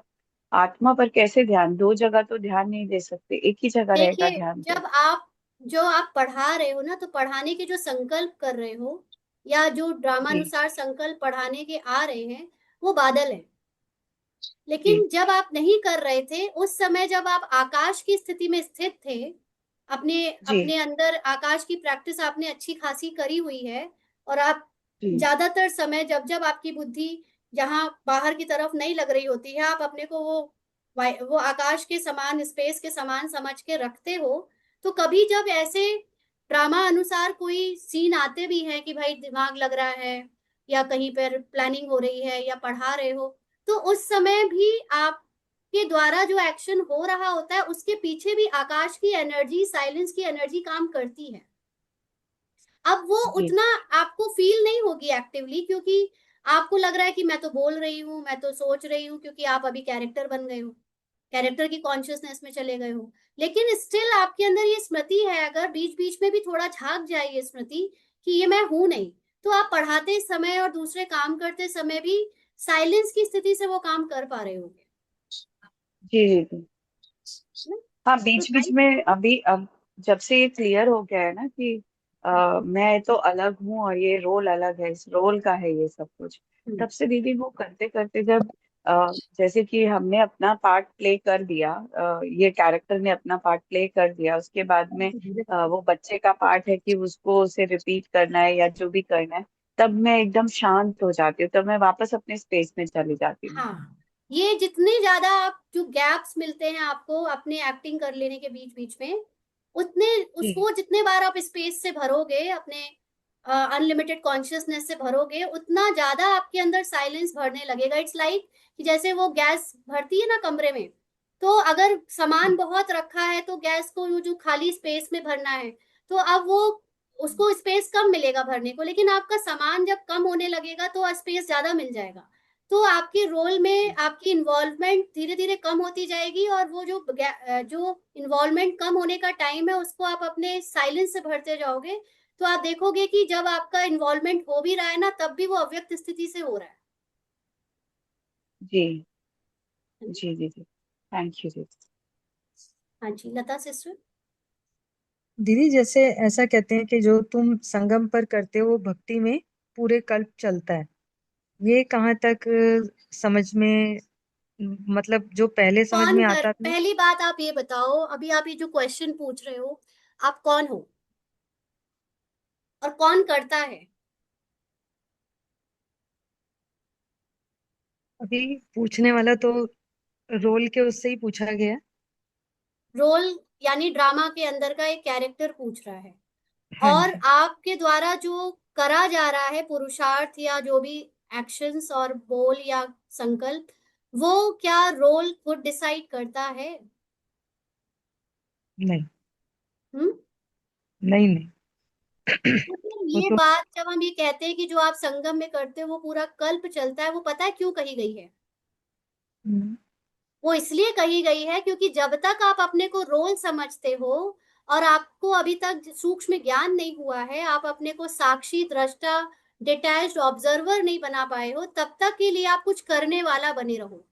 आत्मा पर कैसे ध्यान, दो जगह तो ध्यान नहीं दे सकते, एक ही जगह रहेगा देखिए, ध्यान तो। जब आप जो आप पढ़ा रहे हो ना, तो पढ़ाने के जो संकल्प कर रहे हो या जो जी ड्रामानुसार संकल्प पढ़ाने के आ रहे हैं वो बादल है। जी लेकिन जब आप नहीं कर रहे थे उस समय, जब आप आकाश की स्थिति में स्थित थे, अपने जी अपने अंदर आकाश की प्रैक्टिस आपने अच्छी खासी करी हुई है, और आप जी ज्यादातर समय जब जब आपकी बुद्धि जहाँ बाहर की तरफ नहीं लग रही होती है, आप अपने को वो आकाश के समान, स्पेस के समान समझ के रखते हो। तो कभी जब ऐसे ड्रामा अनुसार कोई सीन आते भी हैं कि भाई दिमाग लग रहा है या कहीं पर प्लानिंग हो रही है या पढ़ा रहे हो, तो उस समय भी आपके द्वारा जो एक्शन हो रहा होता है उसके पीछे भी आकाश की एनर्जी, साइलेंस की एनर्जी काम करती है। अब वो जी उतना आपको फील नहीं होगी एक्टिवली, क्योंकि आपको लग रहा है कि मैं तो बोल रही हूँ, मैं तो सोच रही हूँ, क्योंकि आप अभी कैरेक्टर बन गए हो, कैरेक्टर की कॉन्शियसनेस में चले गए हो। लेकिन स्टिल आपके अंदर ये स्मृति है, अगर बीच बीच में भी थोड़ा झांक जाए ये स्मृति कि ये मैं हूं नहीं, तो आप पढ़ाते समय और दूसरे काम करते समय भी साइलेंस की स्थिति से वो काम कर पा रहे होंगे जी जी जी। ना? हाँ, तो बीच बीच भाई, में अभी अब जब से ये क्लियर हो गया है ना कि मैं तो अलग हूँ और ये रोल अलग है, इस रोल का है ये सब कुछ, तब से दीदी वो करते करते जब जैसे कि हमने अपना पार्ट प्ले कर दिया, ये कैरेक्टर ने अपना पार्ट प्ले कर दिया, उसके बाद में वो बच्चे का पार्ट है कि उसको उसे रिपीट करना है या जो भी करना है, तब मैं एकदम शांत हो जाती हूँ, तब मैं वापस अपने स्पेस में चली जाती हूँ। हाँ, ये जितने ज्यादा आप जो गैप्स मिलते हैं आपको अपने एक्टिंग कर लेने के बीच बीच में, उतने जी उसको जितने बार आप स्पेस से भरोगे अपने अनलिमिटेड कॉन्शियसनेस से भरोगे, उतना ज्यादा आपके अंदर साइलेंस भरने लगेगा। इट्स लाइक कि जैसे वो गैस भरती है ना कमरे में, तो अगर सामान बहुत रखा है तो गैस को जो खाली स्पेस में भरना है, तो अब वो उसको स्पेस कम मिलेगा भरने को, लेकिन आपका सामान जब कम होने लगेगा तो स्पेस ज्यादा मिल जाएगा। तो आपके रोल में आपकी इन्वॉल्वमेंट धीरे धीरे कम होती जाएगी, और वो जो इन्वॉल्वमेंट कम होने का टाइम है उसको आप अपने साइलेंस से भरते जाओगे। तो आप देखोगे कि जब आपका इन्वॉल्वमेंट हो भी रहा है ना, तब भी वो अव्यक्त स्थिति से हो रहा है। जी जी जी जी, थैंक यू दीदी। हाँ जी, लता सिस्टर। दीदी जैसे ऐसा कहते हैं कि जो तुम संगम पर करते हो वो भक्ति में पूरे कल्प चलता है, ये कहाँ तक समझ में, मतलब जो पहले समझ में आता था। पहली बात आप ये बताओ, अभी आप ये जो क्वेश्चन पूछ रहे हो, आप कौन हो और कौन करता है? अभी पूछने वाला तो रोल के उससे ही पूछा गया। रोल यानी ड्रामा के अंदर का एक कैरेक्टर पूछ रहा है, हाँ और जी। आपके द्वारा जो करा जा रहा है पुरुषार्थ या जो भी एक्शंस और बोल या संकल्प, वो क्या रोल खुद डिसाइड करता है? नहीं हम्म। नहीं नहीं। मतलब वो ये तो बात जब हम ये कहते हैं कि जो आप संगम में करते हो वो पूरा कल्प चलता है, वो पता है क्यों कही गई है? हम्म, वो इसलिए कही गई है क्योंकि जब तक आप अपने को रोल समझते हो और आपको अभी तक सूक्ष्म ज्ञान नहीं हुआ है, आप अपने को साक्षी दृष्टा डिटैच्ड ऑब्जर्वर नहीं बना पाए हो, तब तक के लिए आप कुछ करने वाला बने रहो।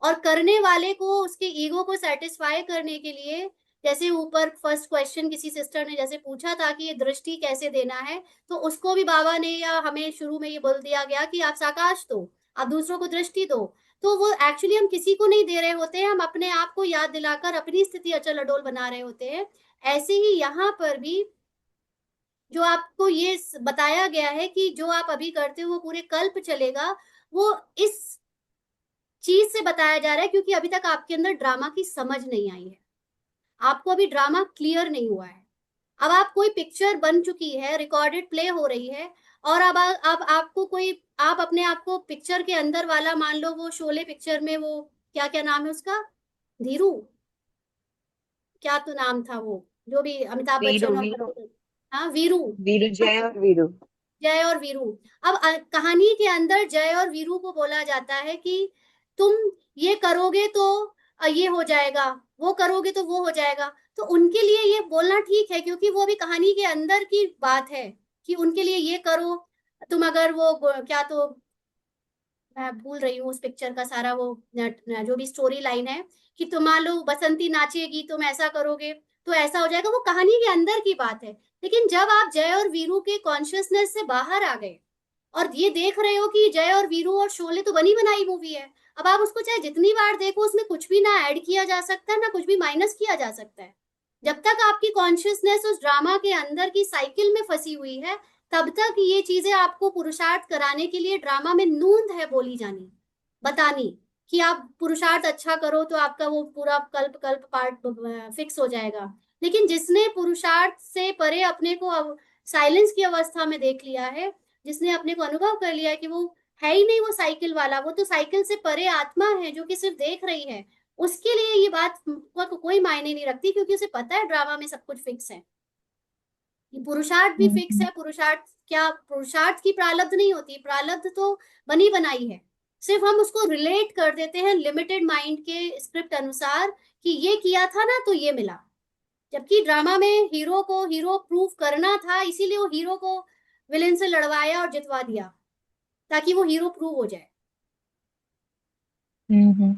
और करने वाले को उसके ईगो को सेटिस्फाई करने के लिए, जैसे ऊपर फर्स्ट क्वेश्चन किसी सिस्टर ने जैसे पूछा था कि ये दृष्टि कैसे देना है, तो उसको भी बाबा ने या हमें शुरू में ये बोल दिया गया कि आप साकाश दो, आप दूसरों को दृष्टि दो। तो वो एक्चुअली हम किसी को नहीं दे रहे होते हैं, हम अपने आप को याद दिलाकर अपनी स्थिति अचल अडोल बना रहे होते हैं। ऐसे ही यहाँ पर भी जो आपको ये बताया गया है कि जो आप अभी करते हो वो पूरे कल्प चलेगा, वो इस चीज से बताया जा रहा है क्योंकि अभी तक आपके अंदर ड्रामा की समझ नहीं आई है, आपको अभी ड्रामा क्लियर नहीं हुआ है। अब आप कोई पिक्चर बन चुकी है, रिकॉर्डेड प्ले हो रही है, और अब आपको कोई, आप अपने आप को पिक्चर के अंदर वाला मान लो, वो शोले पिक्चर में वो क्या क्या नाम है उसका, धीरू, क्या तो नाम था वो, जो भी अमिताभ वीरू बच्चन और वीरू, हाँ वीरू। वीरू जय और वीरू। जय और वीरू। अब कहानी के अंदर जय और वीरू को बोला जाता है कि तुम ये करोगे तो ये हो जाएगा, वो करोगे तो वो हो जाएगा। तो उनके लिए ये बोलना ठीक है क्योंकि वो भी कहानी के अंदर की बात है कि उनके लिए ये करो, तुम अगर वो क्या तो मैं भूल रही हूँ उस पिक्चर का सारा वो जो भी स्टोरी लाइन है, कि तुम मान लो बसंती नाचेगी, तुम ऐसा करोगे तो ऐसा हो जाएगा, वो कहानी के अंदर की बात है। लेकिन जब आप जय और वीरू के कॉन्शियसनेस से बाहर आ गए और ये देख रहे हो कि जय और वीरू और शोले तो बनी बनाई मूवी है, अब आप उसको चाहे जितनी बार देखो उसमें कुछ भी ना ऐड किया जा सकता है ना कुछ भी माइनस किया जा सकता है। जब तक आपकी कॉन्शियसनेस उस ड्रामा के अंदर की साइकिल में फंसी हुई है, तब तक ये चीजें आपको पुरुषार्थ कराने के लिए ड्रामा में नूंद है बोली जानी, बतानी कि आप पुरुषार्थ अच्छा करो तो आपका वो पूरा कल्प कल्प पार्ट फिक्स हो जाएगा। लेकिन जिसने पुरुषार्थ से परे अपने को साइलेंस की अवस्था में देख लिया है, जिसने अपने को अनुभव कर लिया है कि वो है ही नहीं वो साइकिल वाला, वो तो साइकिल से परे आत्मा है जो कि सिर्फ देख रही है, उसके लिए ये बात कोई मायने नहीं रखती क्योंकि उसे पता है ड्रामा में सब कुछ फिक्स है। पुरुषार्थ भी फिक्स है, पुरुषार्थ क्या, पुरुषार्थ की प्रारब्ध नहीं होती, प्रारब्ध तो बनी बनाई है, सिर्फ हम उसको रिलेट कर देते हैं लिमिटेड माइंड के स्क्रिप्ट अनुसार कि ये किया था ना तो ये मिला। जबकि ड्रामा में हीरो को हीरो प्रूव करना था, इसीलिए वो हीरो को विलेन से लड़वाया और जितवा दिया ताकि वो हीरो प्रूव हो जाए। हम्म।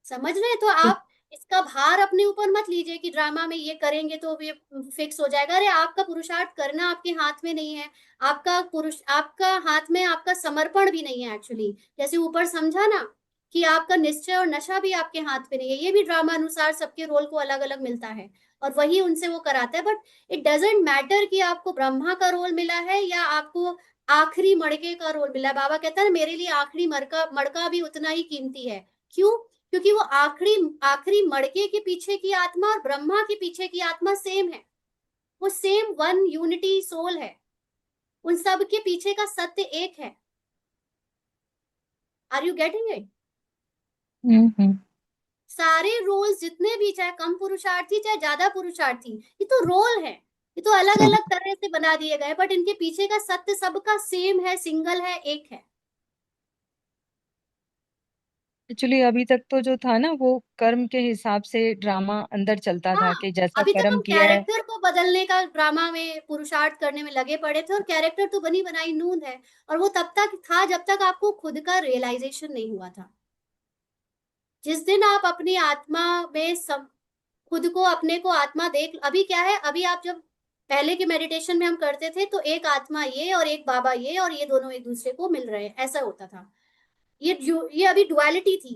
समझ रहे हैं? तो आप इसका भार अपने ऊपर मत लीजिए कि ड्रामा में ये करेंगे तो ये फिक्स हो जाएगा। अरे आपका पुरुषार्थ करना आपके हाथ में नहीं है, आपका हाथ में आपका समर्पण भी नहीं है एक्चुअली। जैसे ऊपर समझा ना कि आपका निश्चय और नशा भी आपके हाथ में नहीं है, ये भी ड्रामा अनुसार सबके रोल को अलग अलग मिलता है और वही उनसे वो कराता है। बट इट डजेंट मैटर कि आपको ब्रह्मा का रोल मिला है या आपको आखिरी मड़के का रोल मिला है। बाबा कहता है मेरे लिए आखिरी मड़का मड़का भी उतना ही कीमती है। क्यों? क्योंकि वो आखिरी आखिरी मड़के के पीछे की आत्मा और ब्रह्मा के पीछे की आत्मा सेम है। वो सेम वन यूनिटी सोल है, उन सब के पीछे का सत्य एक है। Are you getting it? Hmm. सारे रोल्स जितने भी, चाहे कम पुरुषार्थी चाहे ज्यादा पुरुषार्थी, ये तो रोल है, ये तो अलग अलग तरह से बना दिए गए, बट इनके पीछे का सत्य सबका सेम है, सिंगल है, एक है। एक्चुअली अभी तक तो जो था ना, वो कर्म के हिसाब से ड्रामा अंदर चलता था हाँ, कि जैसा अभी तक कर्म हम किया है। कैरेक्टर को बदलने का ड्रामा में पुरुषार्थ करने में लगे पड़े थे, और कैरेक्टर तो बनी बनाई नून है, और वो तब तक था जब तक आपको खुद का रियलाइजेशन नहीं हुआ था। जिस दिन आप अपनी आत्मा में सब, खुद को, अपने को आत्मा देख, अभी क्या है, अभी आप जब पहले के मेडिटेशन में हम करते थे तो एक आत्मा ये और एक बाबा ये, और ये दोनों एक दूसरे को मिल रहे हैं, ऐसा होता था। ये अभी डुअलिटी थी।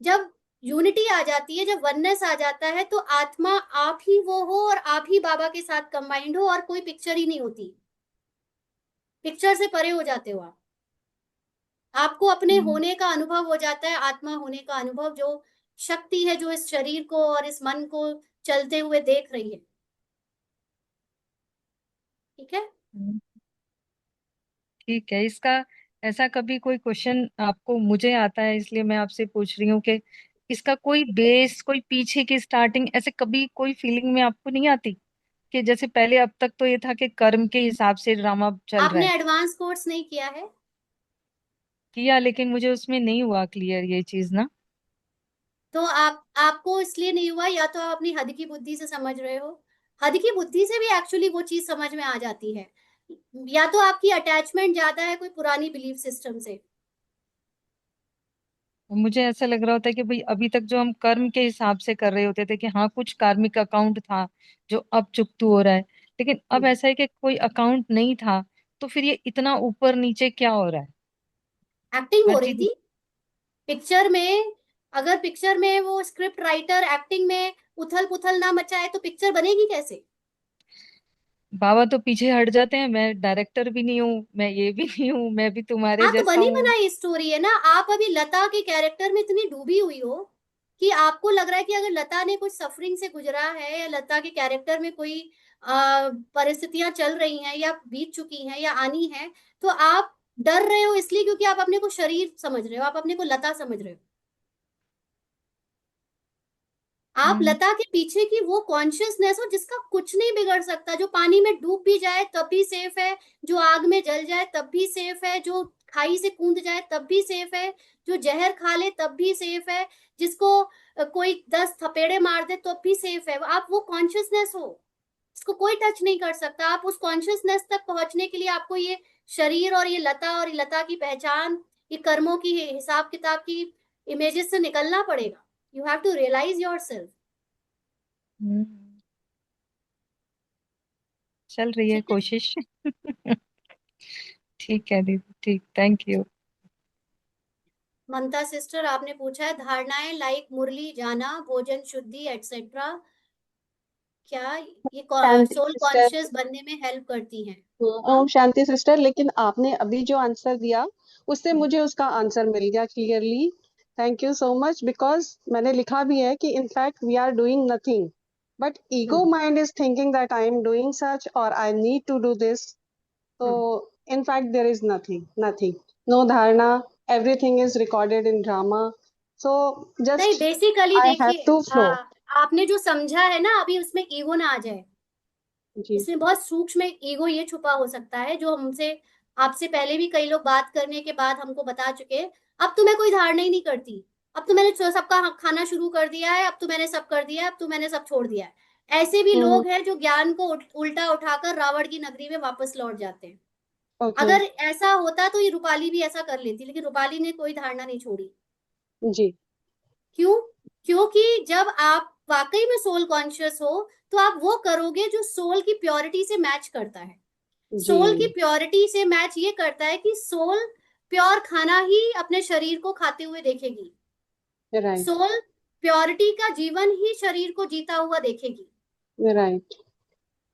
जब यूनिटी आ जाती है, जब वननेस आ जाता है, तो आत्मा आप ही वो हो और आप ही बाबा के साथ कंबाइंड हो, और कोई पिक्चर ही नहीं होती, पिक्चर से परे हो जाते हो आप। आपको अपने हम्म। होने का अनुभव हो जाता है, आत्मा होने का अनुभव, जो शक्ति है जो इस शरीर को और इस मन को चलते हुए देख रही है। ठीक है। हम्म। ठीक है। इसका ऐसा कभी कोई क्वेश्चन आपको, मुझे आता है इसलिए मैं आपसे पूछ रही हूँ कि इसका कोई बेस, कोई पीछे की स्टार्टिंग, ऐसे कभी कोई फीलिंग में आपको नहीं आती कि जैसे पहले, अब तक तो ये था कि कर्म के हिसाब से ड्रामा चल रहा आपने है, एडवांस कोर्स नहीं किया है, किया, लेकिन मुझे उसमें नहीं हुआ क्लियर ये चीज ना। तो आपको इसलिए नहीं हुआ, या तो आप अपनी हद की बुद्धि से समझ रहे हो। हद की बुद्धि से भी एक्चुअली वो चीज समझ में आ जाती है, या तो आपकी अटैचमेंट ज्यादा है कोई पुरानी बिलीफ सिस्टम से। मुझे ऐसा लग रहा होता है कि भाई अभी तक जो हम कर्म के हिसाब से कर रहे होते थे कि हाँ कुछ कार्मिक अकाउंट था जो अब चुकतू हो रहा है, लेकिन अब ऐसा है कि कोई अकाउंट नहीं था, तो फिर ये इतना ऊपर नीचे क्या हो रहा है? एक्टिंग हर हो रही चीज। थी पिक्चर में। अगर पिक्चर में वो स्क्रिप्ट राइटर एक्टिंग में उथल पुथल ना मचाए तो पिक्चर बनेगी कैसे? बाबा तो पीछे हट जाते हैं, मैं डायरेक्टर भी नहीं हूँ, मैं ये भी नहीं हूँ, मैं भी तुम्हारे हाँ, तो जैसा बनी हूँ। बनाई स्टोरी है ना। आप अभी लता के कैरेक्टर में इतनी डूबी हुई हो कि आपको लग रहा है कि अगर लता ने कुछ सफरिंग से गुजरा है, या लता के कैरेक्टर में कोई परिस्थितियां चल रही हैं या बीत चुकी हैं या आनी है, तो आप डर रहे हो इसलिए क्योंकि आप अपने को शरीर समझ रहे हो, आप अपने को लता समझ रहे हो। आप हम्म। लता के पीछे की वो कॉन्शियसनेस हो जिसका कुछ नहीं बिगड़ सकता, जो पानी में डूब भी जाए तब भी सेफ है, जो आग में जल जाए तब भी सेफ है, जो खाई से कूद जाए तब भी सेफ है, जो जहर खा ले तब भी सेफ है, जिसको कोई 10 थपेड़े मार दे तब भी सेफ है। आप वो कॉन्शियसनेस हो, इसको कोई टच नहीं कर सकता। आप उस कॉन्शियसनेस तक पहुंचने के लिए आपको ये शरीर और ये लता की पहचान, ये कर्मों की हिसाब किताब की इमेजेस से निकलना पड़ेगा। You have to realize yourself. Hmm. चल रही है ठीक है। कोशिश। ठीक है दीदी, ठीक, थैंक यू। ममता सिस्टर, आपने पूछा है धारणाएं लाइक मुरली जाना, भोजन शुद्धि एटसेट्रा, क्या ये शांति सोल सिस्टर। कॉन्शियस बनने में हेल्प करती हैं? ओम हाँ। शांति सिस्टर, लेकिन आपने अभी जो आंसर दिया उससे मुझे उसका आंसर मिल गया clearly. Thank you so much, because मैंने लिखा भी है कि in fact we are doing nothing, but ego hmm. Mind is thinking that I am doing such और I need to do this. तो hmm. In fact there is nothing, nothing, no dharana, everything is recorded in drama. So नहीं, just basically I have देखिए, to flow. आपने जो समझा है ना अभी, उसमें ईगो ना आ जाए। जी। इसमें बहुत सूक्ष्म एक ईगो ये छुपा हो सकता है, जो हमसे, आपसे पहले भी कई लोग बात करने के बाद हमको बता चुके हैं। अब तो मैं कोई धारणा ही नहीं करती, अब तो मैंने सबका खाना शुरू कर दिया है, अब तो मैंने सब कर दिया है, अब तो मैंने सब छोड़ दिया है। ऐसे भी लोग हैं जो ज्ञान को उल्टा उठाकर रावण की नगरी में वापस लौट जाते हैं। ओके। अगर ऐसा होता तो ये रूपाली भी ऐसा कर लेती, लेकिन रूपाली ने कोई धारणा नहीं छोड़ी। जी। क्यों? क्योंकि जब आप वाकई में सोल कॉन्शियस हो, तो आप वो करोगे जो सोल की प्योरिटी से मैच करता है। जी। सोल की प्योरिटी से मैच ये करता है कि सोल प्योर खाना ही अपने शरीर को खाते हुए देखेगी। राइट। सोल प्योरिटी का जीवन ही शरीर को जीता हुआ देखेगी। राइट।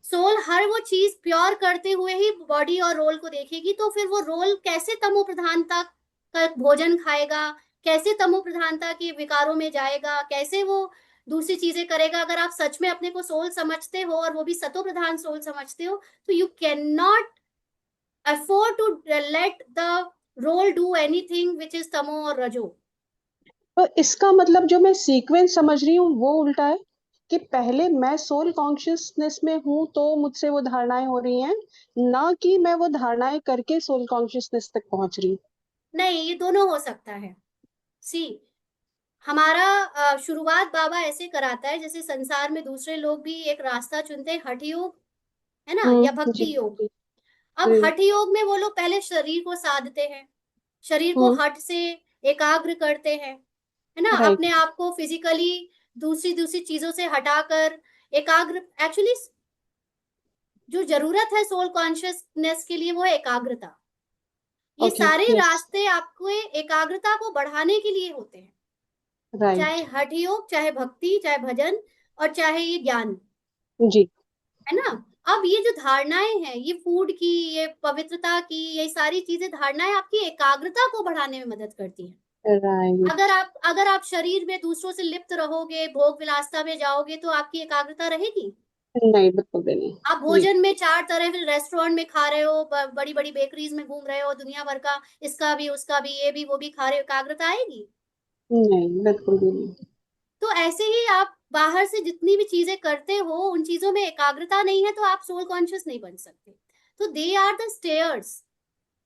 सोल हर वो चीज प्योर करते हुए ही बॉडी और रोल को देखेगी, तो फिर वो रोल कैसे तमो प्रधानता का भोजन खाएगा, कैसे तमो प्रधानता के विकारों में जाएगा, कैसे वो दूसरी चीजें करेगा। अगर आप सच में अपने को सोल समझते हो और वो भी सतो प्रधान सोल समझते हो, तो you can not afford to let the role do anything which is tamo और रजो। तो इसका मतलब जो मैं सीक्वेंस समझ रही हूँ वो उल्टा है, कि पहले मैं सोल कॉन्शियसनेस में हूं तो मुझसे वो धारणाएं हो रही हैं, ना कि मैं वो धारणाएं करके सोल कॉन्शियसनेस तक पहुंच रही हूँ। नहीं, ये दोनों हो सकता है। सी, हमारा शुरुआत बाबा ऐसे कराता है जैसे संसार में दूसरे लोग भी एक रास्ता चुनते हैं, हठ योग, है ना, या जी भक्ति योग। जी अब जी। हठ योग में वो लोग पहले शरीर को साधते हैं, शरीर को हम्म। हठ से एकाग्र करते हैं, है ना, राइट। अपने आप को फिजिकली दूसरी दूसरी चीजों से हटाकर एकाग्र। एक्चुअली जो जरूरत है सोल कॉन्शियसनेस के लिए वो है एकाग्रता। ये ओके। सारे यस। रास्ते आपको एकाग्रता को बढ़ाने के लिए होते हैं, चाहे राइट। हठ योग, चाहे भक्ति, चाहे भजन, और चाहे ये ज्ञान, जी। है ना। अब ये जो धारणाएं हैं, ये फूड की, ये पवित्रता की, ये सारी चीजें धारणाएं आपकी एकाग्रता को बढ़ाने में मदद करती हैं। राइट। अगर आप शरीर में दूसरों से लिप्त रहोगे, भोग विलासता में जाओगे, तो आपकी एकाग्रता रहेगी। नहीं, बिल्कुल भी नहीं। आप जी। भोजन में चार तरह के रेस्टोरेंट में खा रहे हो, बड़ी बड़ी बेकरीज में घूम रहे हो, दुनिया भर का, इसका भी उसका भी, ये भी वो भी खा रहे हो, एकाग्रता आएगी? नहीं, बिल्कुल भी नहीं। तो ऐसे ही आप बाहर से जितनी भी चीजें करते हो, उन चीजों में एकाग्रता नहीं है तो आप सोल कॉन्शियस नहीं बन सकते। तो दे आर द स्टेयर्स,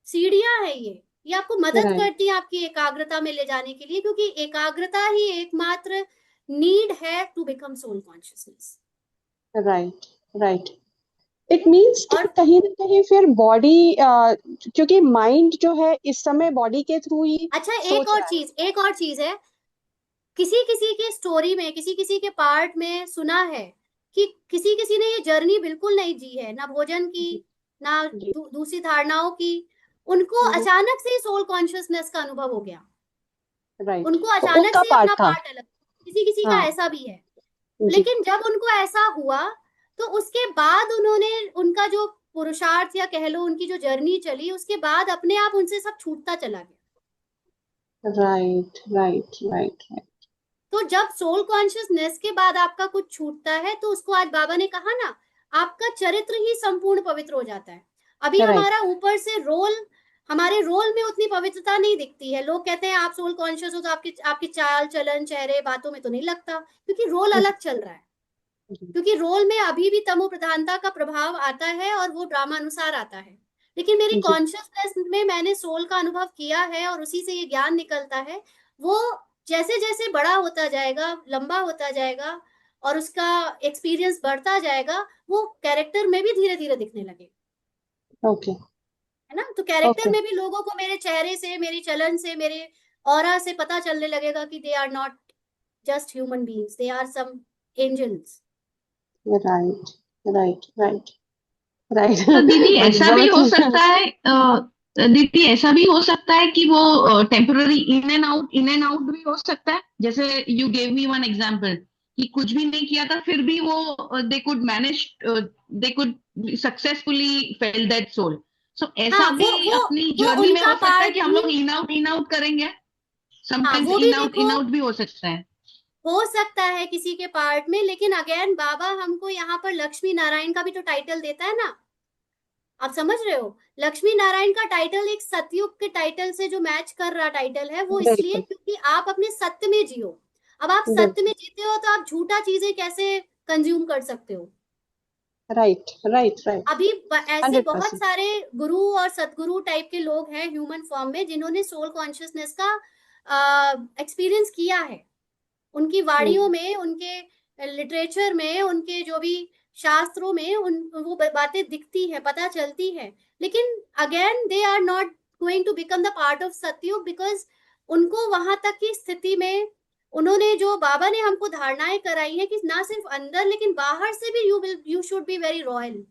सीढ़ियां है ये आपको मदद राइट। करती है आपकी एकाग्रता में ले जाने के लिए, क्योंकि एकाग्रता ही एकमात्र नीड है to become soul consciousness. Right. Right. It means कि और कहीं ना कहीं फिर बॉडी, क्योंकि माइंड जो है इस समय बॉडी के थ्रू ही अच्छा, सोच रहा है। एक और चीज है, किसी किसी के स्टोरी में, किसी किसी के पार्ट में सुना है कि किसी किसी ने ये जर्नी बिल्कुल नहीं जी है, ना भोजन की, जी ना जी। दूसरी धारणाओं की, उनको अचानक से सोल कॉन्शियसनेस का अनुभव हो गया, राइट। उनको तो अचानक उनका से पार्ट अपना था। पार्ट अलग। किसी किसी का हाँ। ऐसा भी है। जी। लेकिन जब उनको ऐसा हुआ, तो उसके बाद उन्होंने, उनका जो पुरुषार्थ या कह लो उनकी जो जर्नी चली, उसके बाद अपने आप उनसे सब छूटता चला गया। Right right right right. तो जब सोल कॉन्शियसनेस के बाद आपका कुछ छूटता है, तो उसको आज बाबा ने कहा ना, आपका चरित्र ही संपूर्ण पवित्र हो जाता है। अभी राइट। हमारा ऊपर से रोल, हमारे रोल में उतनी पवित्रता नहीं दिखती है। लोग कहते हैं आप सोल कॉन्शियस हो तो आपकी आपकी चाल चलन, चेहरे, बातों में तो नहीं लगता, क्योंकि रोल जी अलग चल रहा है। जी क्योंकि रोल में अभी भी तमो प्रधानता का प्रभाव आता है और वो ड्रामा अनुसार आता है। लेकिन मेरी जी। कॉन्शियसनेस में मैंने सोल का अनुभव किया है और उसी से ये ज्ञान निकलता है। वो जैसे जैसे बड़ा होता जाएगा, लंबा होता जाएगा, और उसका एक्सपीरियंस बढ़ता जाएगा, वो कैरेक्टर में भी धीरे धीरे दिखने लगे, ओके। है ना। तो कैरेक्टर ओके। में भी लोगों को मेरे चेहरे से, मेरी चलन से, मेरे ऑरा से पता चलने लगेगा कि they are not just human beings, they are some angels. Right right right right. तो दीदी बट ऐसा भी बहुत। हो सकता है, दीदी ऐसा भी हो सकता है कि वो टेम्पररी इन एंड आउट भी हो सकता है, जैसे you gave me one example कि कुछ भी नहीं किया था फिर भी वो they could manage, they could successfully fail that soul. So हाँ, ऐसा भी अपनी वो जर्नी में उनका हो सकता है कि पार्ट हम भी। लोग इन आउट करेंगे। हाँ, समटाइम्स वो भी देखो, इन आउट भी हो सकता है। हो सकता है किसी के पार्ट में, लेकिन अगेन बाबा हमको यहाँ पर लक्ष्मी नारायण का भी तो टाइटल देता है ना। आप समझ रहे हो, लक्ष्मी नारायण का टाइटल एक सतयुग के टाइटल से जो मैच कर रहा टाइटल है, वो इसलिए बिल्कुल क्योंकि आप अपने सत्य में जियो। अब आप सत्य में बिल्कुल। जीते हो तो आप झूठा चीजें कैसे कंज्यूम कर सकते हो। Right right right. अभी ऐसे हंड्रेड बहुत परसेंट सारे गुरु और सतगुरु टाइप के लोग हैं ह्यूमन फॉर्म में, जिन्होंने सोल कॉन्शियसनेस का एक्सपीरियंस किया है। उनकी वाणियों में, उनके लिटरेचर में, उनके जो भी शास्त्रों में उन वो बातें दिखती है, पता चलती है। लेकिन again they are not going to become the part of Satyug, because उनको वहां तक की स्थिति में, उन्होंने जो बाबा ने हमको धारणाएं कराई है कि ना सिर्फ अंदर लेकिन बाहर से भी you should be very royal,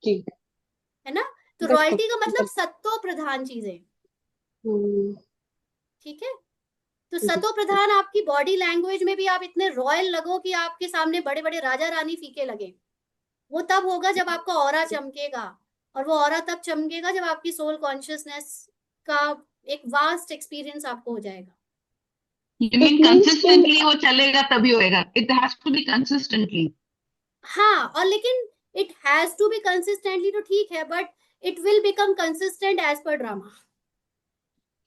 जी। है ना। तो बिल्कुल रॉयल्टी का मतलब बिल्कुल। सत्तो प्रधान चीजें, हम्म। ठीक है। तो जी सतो जी। प्रधान आपकी बॉडी लैंग्वेज में भी आप इतने रॉयल लगो कि आपके सामने बड़े बड़े राजा रानी फीके लगे। वो तब होगा जब आपका ऑरा चमकेगा, और वो ऑरा तब चमकेगा जब आपकी सोल कॉन्शियसनेस का एक वास्ट एक्सपीरियंस आपको हो जाएगा। यू मीन इट मीन्स कि कंसिस्टेंटली वो चलेगा तभी होएगा, it has to be consistently. हाँ, और लेकिन it has to be consistently तो ठीक है, but it will become consistent as per drama.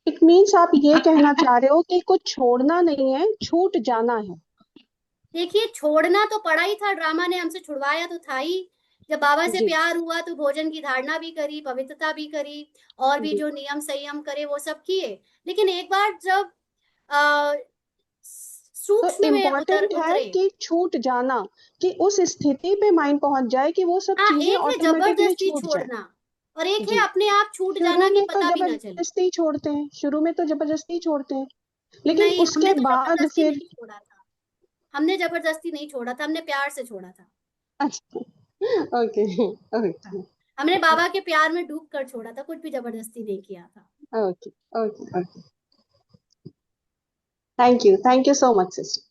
It means आप ये कहना चाह रहे हो कि कुछ छोड़ना नहीं है, छूट जाना है। देखिए, छोड़ना तो पड़ा ही था, ड्रामा ने हमसे छुड़वाया तो था ही। जब बाबा से जी प्यार हुआ तो भोजन की धारणा भी करी, पवित्रता भी करी, और भी जी। जो नियम संयम करे वो सब किए। लेकिन एक बार जब आ, तो सूक्ष्म में इम्पोर्टेंट है उतरे। कि छूट जाना, कि उस स्थिति पे माइंड पहुंच जाए कि वो सब हाँ, चीजें एक है ऑटोमेटिकली जबरदस्ती छूट जाए। छोड़ना, और एक है जी। अपने आप छूट शुरू जाना कि में तो पता भी ना चले। जबरदस्ती छोड़ते हैं, शुरू में तो जबरदस्ती छोड़ते हैं, लेकिन नहीं, उसके हमने तो बाद जबरदस्ती फिर। नहीं छोड़ा था। हमने जबरदस्ती नहीं छोड़ा था, हमने प्यार से छोड़ा था। अच्छा। ओके हाँ, ओके हमने बाबा के प्यार में डूब कर छोड़ा था, कुछ भी जबरदस्ती नहीं किया था। Okay okay okay. Thank you so much sister.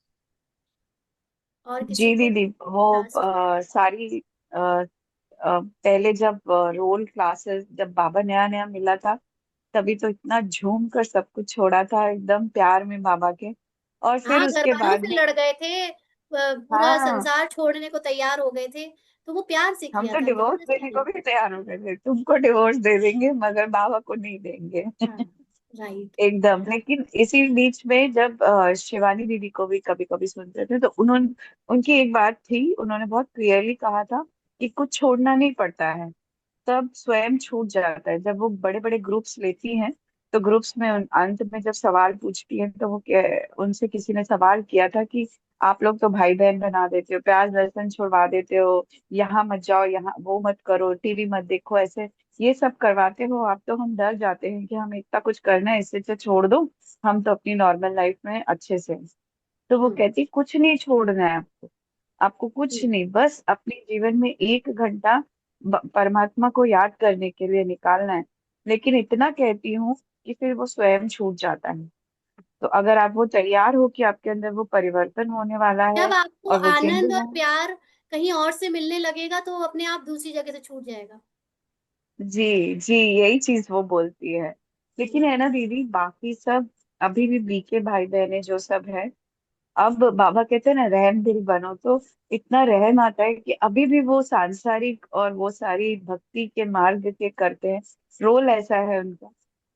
और किसी जी को दीदी, वो लास्ट। सारी पहले जब रोल क्लासेस, जब बाबा नया नया मिला था, तभी तो इतना झूम कर सब कुछ छोड़ा था एकदम प्यार में बाबा के। और फिर हाँ, घर उसके वालों बाद से में, लड़ गए थे, पूरा हाँ, संसार छोड़ने को तैयार हो गए थे। तो वो प्यार से हम किया तो था, डिवोर्स जबरदस्ती देने को नहीं। भी तैयार हो गए थे, तुमको डिवोर्स दे देंगे मगर बाबा को नहीं देंगे। हाँ, राइट। एकदम। लेकिन इसी बीच में जब शिवानी दीदी को भी कभी कभी सुनते थे, तो उन्होंने, उनकी एक बात थी, उन्होंने बहुत क्लियरली कहा था कि कुछ छोड़ना नहीं पड़ता है, तब स्वयं छूट जाता है। जब वो बड़े बड़े ग्रुप्स लेती हैं, तो ग्रुप्स में अंत में जब सवाल पूछती हैं, तो वो उनसे किसी ने सवाल किया था कि आप लोग तो भाई बहन बना देते हो, प्याज लहसुन छुड़वा देते हो, यहाँ मत जाओ, यहाँ वो मत करो, टीवी मत देखो, ऐसे ये सब करवाते हो आप, तो हम डर जाते हैं कि हम इतना कुछ करना है, इससे तो छोड़ दो, हम तो अपनी नॉर्मल लाइफ में अच्छे से हैं। तो वो हम्म, कहती कुछ नहीं छोड़ना है आपको, आपको कुछ हम्म। नहीं, बस अपने जीवन में 1 घंटा परमात्मा को याद करने के लिए निकालना है। लेकिन इतना कहती हूँ कि फिर वो स्वयं छूट जाता है। तो अगर आप वो तैयार हो कि आपके अंदर वो परिवर्तन होने वाला जब है आपको और वो आनंद चेंजेस और आए। प्यार कहीं और से मिलने लगेगा तो अपने आप दूसरी जगह से छूट जाएगा। जी जी, यही चीज वो बोलती है। लेकिन हम्म। है ना दीदी, बाकी सब अभी भी बीके भाई बहने जो सब है, अब बाबा कहते हैं ना रहम दिल बनो, तो इतना रहम आता है कि अभी भी वो सांसारिक और वो सारी भक्ति के मार्ग के करते हैं। रोल ऐसा है उनका,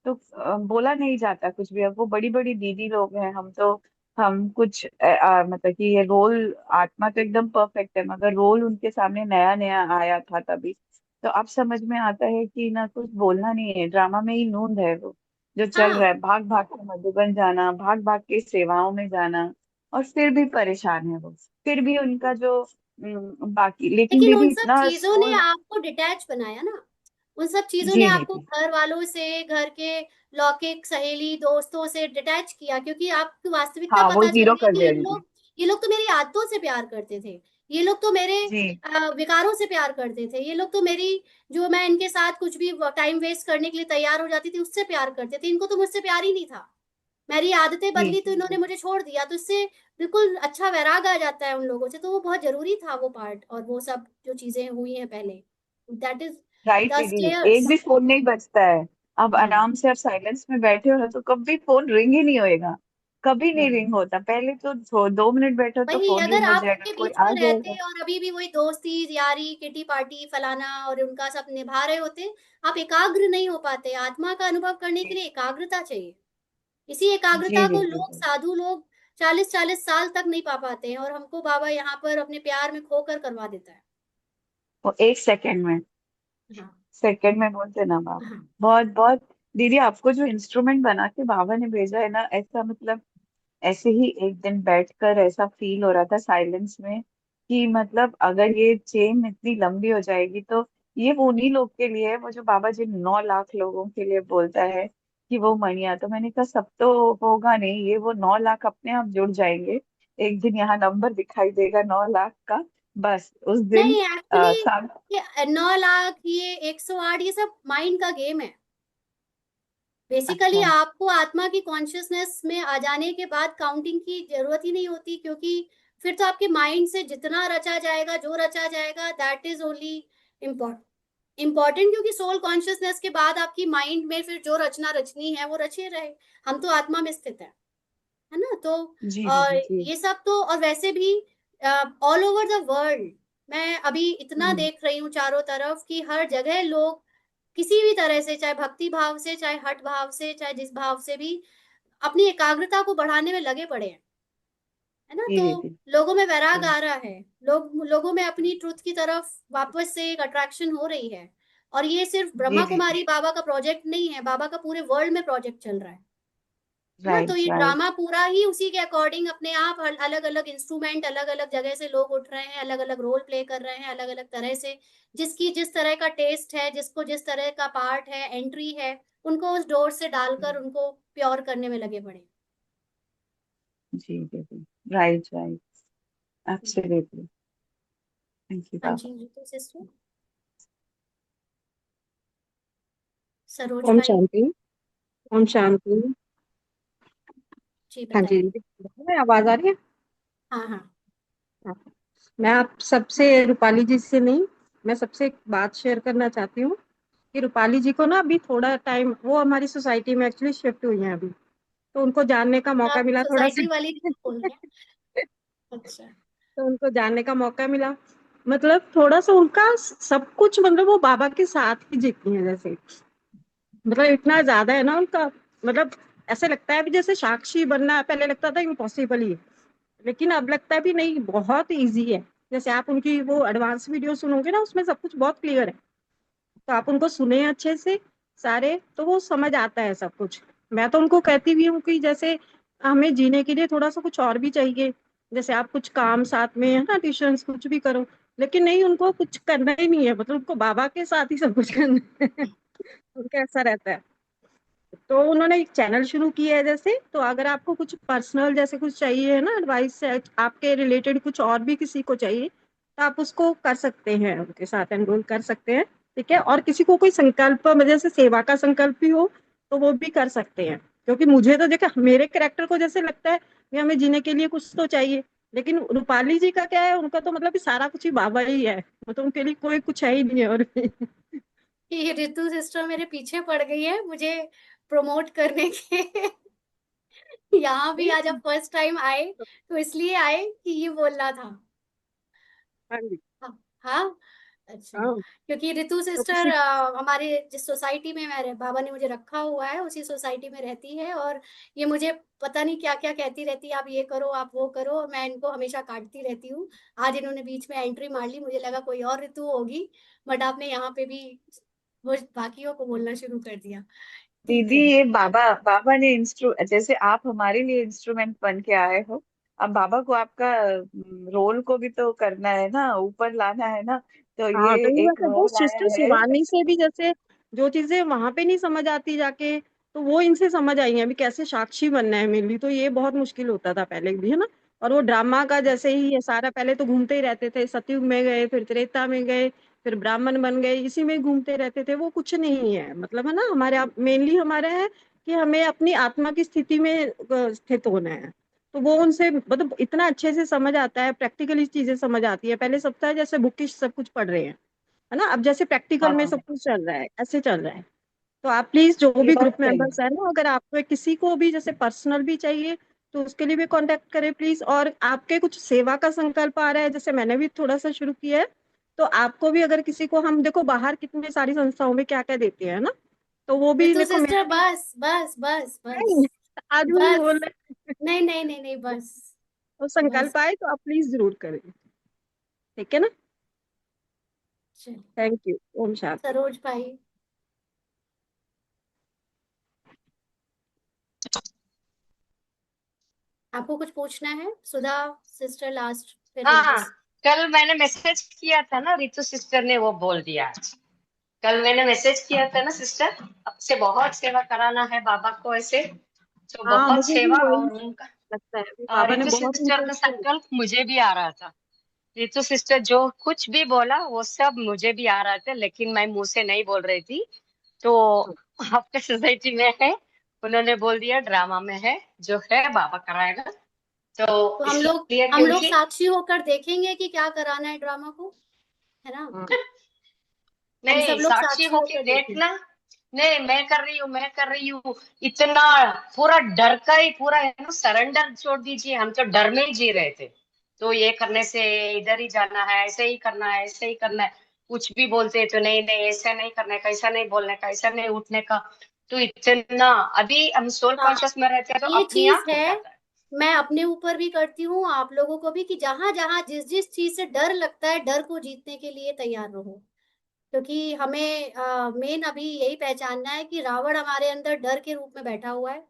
तो बोला नहीं जाता कुछ भी। अब वो बड़ी बड़ी दीदी लोग हैं, हम तो, हम कुछ मतलब कि ये रोल, आत्मा तो एकदम परफेक्ट है, मगर रोल उनके सामने नया नया आया था तभी। तो अब समझ में आता है कि ना कुछ बोलना नहीं है, ड्रामा में ही नूंद है वो जो चल हाँ, रहा है, भाग भाग के मधुबन जाना, भाग भाग के सेवाओं में जाना, और फिर भी परेशान है वो, फिर भी उनका जो बाकी। लेकिन लेकिन उन दीदी सब इतना चीजों ने सोल। आपको डिटैच बनाया ना। उन सब चीजों ने जी आपको दीदी। घर वालों से, घर के लौकिक सहेली दोस्तों से डिटैच किया, क्योंकि आपको वास्तविकता हाँ, वो पता चल जीरो गई कर कि दिया दीदी। ये लोग तो मेरी आदतों से प्यार करते थे। ये लोग तो मेरे जी विकारों से प्यार करते थे। ये लोग तो मेरी, जो मैं इनके साथ कुछ भी टाइम वेस्ट करने के लिए तैयार हो जाती थी उससे प्यार करते थे। इनको तो मुझसे प्यार ही नहीं था। मेरी आदतें जी बदली तो जी इन्होंने जी। मुझे छोड़ दिया, तो इससे बिल्कुल अच्छा वैराग आ जाता है उन लोगों से। तो वो बहुत जरूरी था वो पार्ट, और वो सब जो चीजें हुई हैं पहले, दैट इज राइट द दीदी, एक स्टेयर्स। भी फोन नहीं बजता है। अब हाँ, आराम से आप साइलेंस में बैठे हो ना, तो कभी फोन रिंग ही नहीं होएगा, कभी नहीं हाँ। रिंग होता। पहले तो 2 मिनट बैठो तो वही, फोन अगर रिंग हो आप जाएगा, उनके कोई बीच आ में रहते जाएगा। और अभी भी वही दोस्ती यारी किटी पार्टी फलाना और उनका सब निभा रहे होते, आप एकाग्र नहीं हो पाते। आत्मा का अनुभव करने के लिए एकाग्रता चाहिए। इसी जी एकाग्रता को दीदी लोग, जी। साधु लोग 40-40 साल तक नहीं पा पाते हैं, और हमको बाबा यहाँ पर अपने प्यार में खोकर करवा देता है। वो 1 सेकंड में, हाँ, सेकंड में बोलते ना बाबा। हाँ। बहुत बहुत दीदी, आपको जो इंस्ट्रूमेंट बना के बाबा ने भेजा है ना, ऐसा मतलब, ऐसे ही एक दिन बैठकर ऐसा फील हो रहा था साइलेंस में कि मतलब अगर ये चेन इतनी लंबी हो जाएगी, तो ये वो उन्हीं लोग के लिए है, वो जो बाबा जी 9 लाख लोगों के लिए बोलता है कि वो मणिया। तो मैंने कहा सब तो होगा नहीं, ये वो 9 लाख अपने आप जुड़ जाएंगे, एक दिन यहाँ नंबर दिखाई देगा 9 लाख का, बस उस दिन नहीं, एक्चुअली साथ। ये 9 लाख, ये 108, ये सब माइंड का गेम है। बेसिकली अच्छा। आपको आत्मा की कॉन्शियसनेस में आ जाने के बाद काउंटिंग की जरूरत ही नहीं होती, क्योंकि फिर तो आपके माइंड से जितना रचा जाएगा, जो रचा जाएगा, दैट इज ओनली इम्पॉर्टेंट। क्योंकि सोल कॉन्शियसनेस के बाद आपकी माइंड में फिर जो रचना रचनी है वो रचे रहे। हम तो आत्मा में स्थित है। है ना। तो जी और दीदी जी। ये सब तो, और वैसे भी ऑल ओवर द वर्ल्ड मैं अभी इतना हम्म, देख रही हूँ चारों तरफ कि हर जगह लोग किसी भी तरह से, चाहे भक्ति भाव से, चाहे हठ भाव से, चाहे जिस भाव से भी, अपनी एकाग्रता को बढ़ाने में लगे पड़े हैं, है ना। जी तो दीदी लोगों में वैराग जी। आ रहा है, लोगों में अपनी ट्रुथ की तरफ वापस से एक अट्रैक्शन हो रही है। और ये सिर्फ जी ब्रह्मा दीदी। कुमारी बाबा का प्रोजेक्ट नहीं है, बाबा का पूरे वर्ल्ड में प्रोजेक्ट चल रहा है ना। तो राइट ये राइट। ड्रामा पूरा ही उसी के अकॉर्डिंग अपने आप अलग अलग इंस्ट्रूमेंट, अलग अलग जगह से लोग उठ रहे हैं, अलग अलग रोल प्ले कर रहे हैं, अलग अलग तरह से, जिसकी जिस तरह का टेस्ट है, जिसको जिस तरह का पार्ट है, एंट्री है, उनको उस डोर से डालकर उनको प्योर करने में लगे पड़े। जी दीदी। Right right. Absolutely. Thank you हाँ बाबा। जी, तो सिस्टर सरोज ओम भाई। शांति। ओम शांति। जी हाँ जी बताइए। दीदी, आवाज आ रही है? हाँ हाँ। हाँ। मैं आप सबसे, रूपाली जी से नहीं, मैं सबसे एक बात शेयर करना चाहती हूँ कि रूपाली जी को ना अभी थोड़ा टाइम, वो हमारी सोसाइटी में एक्चुअली शिफ्ट हुई हैं अभी, तो उनको जानने का मौका आप मिला थोड़ा सा। सोसाइटी वाली बोल रहे हैं? अच्छा। तो उनको जानने का मौका मिला, मतलब थोड़ा सा उनका सब कुछ, मतलब वो बाबा के साथ ही जीती हैं जैसे, मतलब इतना ज्यादा है ना उनका, मतलब ऐसे लगता है भी जैसे साक्षी बनना पहले लगता था इम्पॉसिबल ही है, लेकिन अब लगता है भी नहीं, बहुत इजी है। जैसे आप उनकी वो एडवांस वीडियो सुनोगे ना, उसमें सब कुछ बहुत क्लियर है, तो आप उनको सुने अच्छे से सारे, तो वो समझ आता है सब कुछ। मैं तो उनको कहती भी हूँ कि जैसे हमें जीने के लिए थोड़ा सा कुछ और भी चाहिए, जैसे आप कुछ काम साथ में, है ना, ट्यूशन कुछ भी करो, लेकिन नहीं, उनको कुछ करना ही नहीं है, मतलब उनको बाबा के साथ ही सब कुछ करना है। उनका ऐसा रहता है। तो उन्होंने एक चैनल शुरू किया है जैसे, तो अगर आपको कुछ पर्सनल जैसे कुछ चाहिए है ना, एडवाइस आपके रिलेटेड कुछ और भी किसी को चाहिए, तो आप उसको कर सकते हैं, उनके साथ एनरोल कर सकते हैं। ठीक है, और किसी को कोई संकल्प, मतलब जैसे सेवा का संकल्प भी हो, तो वो भी कर सकते हैं। क्योंकि मुझे तो देखा, मेरे कैरेक्टर को जैसे लगता है कि हमें जीने के लिए कुछ तो चाहिए, लेकिन रूपाली जी का क्या है, उनका तो मतलब सारा कुछ ही बाबा ही है, मतलब उनके लिए कोई कुछ है ही नहीं है और ये रितु सिस्टर मेरे पीछे पड़ गई है मुझे प्रमोट करने के। यहाँ भी आज आप फर्स्ट टाइम आए तो इसलिए आए कि ये बोलना था। हाँ जी। हाँ हाँ। अच्छा। हाँ, क्योंकि रितु तो सिस्टर किसी, हमारे जिस सोसाइटी में मेरे बाबा ने मुझे रखा हुआ है, उसी सोसाइटी में रहती है, और ये मुझे पता नहीं क्या क्या कहती रहती है, आप ये करो, आप वो करो, और मैं इनको हमेशा काटती रहती हूँ। आज इन्होंने बीच में एंट्री मार ली, मुझे लगा कोई और रितु होगी, बट आपने यहाँ पे भी वो बाकियों को बोलना शुरू कर दिया। ठीक दीदी है। ये बाबा बाबा ने जैसे आप हमारे लिए इंस्ट्रूमेंट बन के आए हो, अब बाबा को आपका रोल को भी तो करना है ना, ऊपर लाना है ना। तो हाँ, ये तो ये एक वैसे वो रोल आया सिस्टर है। शिवानी से भी जैसे जो चीजें वहां पे नहीं समझ आती जाके, तो वो इनसे समझ आई हैं अभी, कैसे साक्षी बनना है मेनली, तो ये बहुत मुश्किल होता था पहले भी, है ना। और वो ड्रामा का जैसे ही ये सारा, पहले तो घूमते ही रहते थे, सतयुग में गए, फिर त्रेता में गए, फिर ब्राह्मण बन गए, इसी में घूमते रहते थे, वो कुछ नहीं है, मतलब है ना, हमारे मेनली हमारे है कि हमें अपनी आत्मा की स्थिति में स्थित होना है। तो वो उनसे मतलब इतना अच्छे से समझ आता है, प्रैक्टिकली चीजें समझ आती है, पहले सब था जैसे बुकिश सब कुछ पढ़ रहे हैं, है ना, अब जैसे प्रैक्टिकल में हाँ सब कुछ चल रहा है, ऐसे चल रहा है। तो आप प्लीज, जो ये भी बात ग्रुप सही है। मेंबर्स है ना, अगर आपको किसी को भी जैसे पर्सनल भी चाहिए, तो उसके लिए भी कांटेक्ट करें प्लीज। और आपके कुछ सेवा का संकल्प आ रहा है, जैसे मैंने भी थोड़ा सा शुरू किया है, तो आपको भी अगर किसी को, हम देखो बाहर कितनी सारी संस्थाओं में क्या क्या देते हैं ना, तो वो भी रितु देखो सिस्टर मेरा भी बस बस बस बस। नहीं, आज भी बस। बोल रहे हैं। नहीं नहीं नहीं नहीं, बस। तो बस। संकल्प आए तो आप प्लीज जरूर करें, ठीक है ना। चलिए। Thank you. ओम शांति। सरोज भाई, आपको कुछ पूछना है? सुधा सिस्टर लास्ट, फिर हाँ, रिंकू। कल मैंने मैसेज किया था ना, रितु सिस्टर ने वो बोल दिया आज। कल मैंने मैसेज किया था ना सिस्टर, आपसे बहुत सेवा कराना है बाबा को ऐसे, तो हाँ, बहुत मुझे भी सेवा। वही और उनका लगता है, बाबा ने रितु बहुत सिस्टर का इंटरेस्ट है। संकल्प मुझे भी आ रहा था। रितु सिस्टर जो कुछ भी बोला वो सब मुझे भी आ रहा था, लेकिन मैं मुंह से नहीं बोल रही थी। तो आपके सोसाइटी में है, उन्होंने बोल दिया ड्रामा में है, जो है बाबा कराएगा। तो तो इसलिए हम लोग क्योंकि साक्षी होकर देखेंगे कि क्या कराना है ड्रामा को, है ना। हम सब नहीं, लोग साक्षी साक्षी होके होकर देखें। देखना। नहीं मैं कर रही हूँ, मैं कर रही हूँ, इतना पूरा डर का ही पूरा है ना, सरेंडर छोड़ दीजिए, हम तो डर में ही जी रहे थे। तो ये करने से इधर ही जाना है, ऐसे ही करना है, ऐसे ही करना है, कुछ भी बोलते हैं तो नहीं नहीं ऐसा नहीं करने का, ऐसा नहीं बोलने का, ऐसा नहीं उठने का। तो इतना अभी हम सोल हाँ, कॉन्शियस में रहते हैं तो ये अपने चीज आप हो है। जाता है। मैं अपने ऊपर भी करती हूँ, आप लोगों को भी, कि जहां जहां जिस जिस चीज से डर लगता है, डर को जीतने के लिए तैयार रहो। क्योंकि हमें मेन अभी यही पहचानना है कि रावण हमारे अंदर डर के रूप में बैठा हुआ है।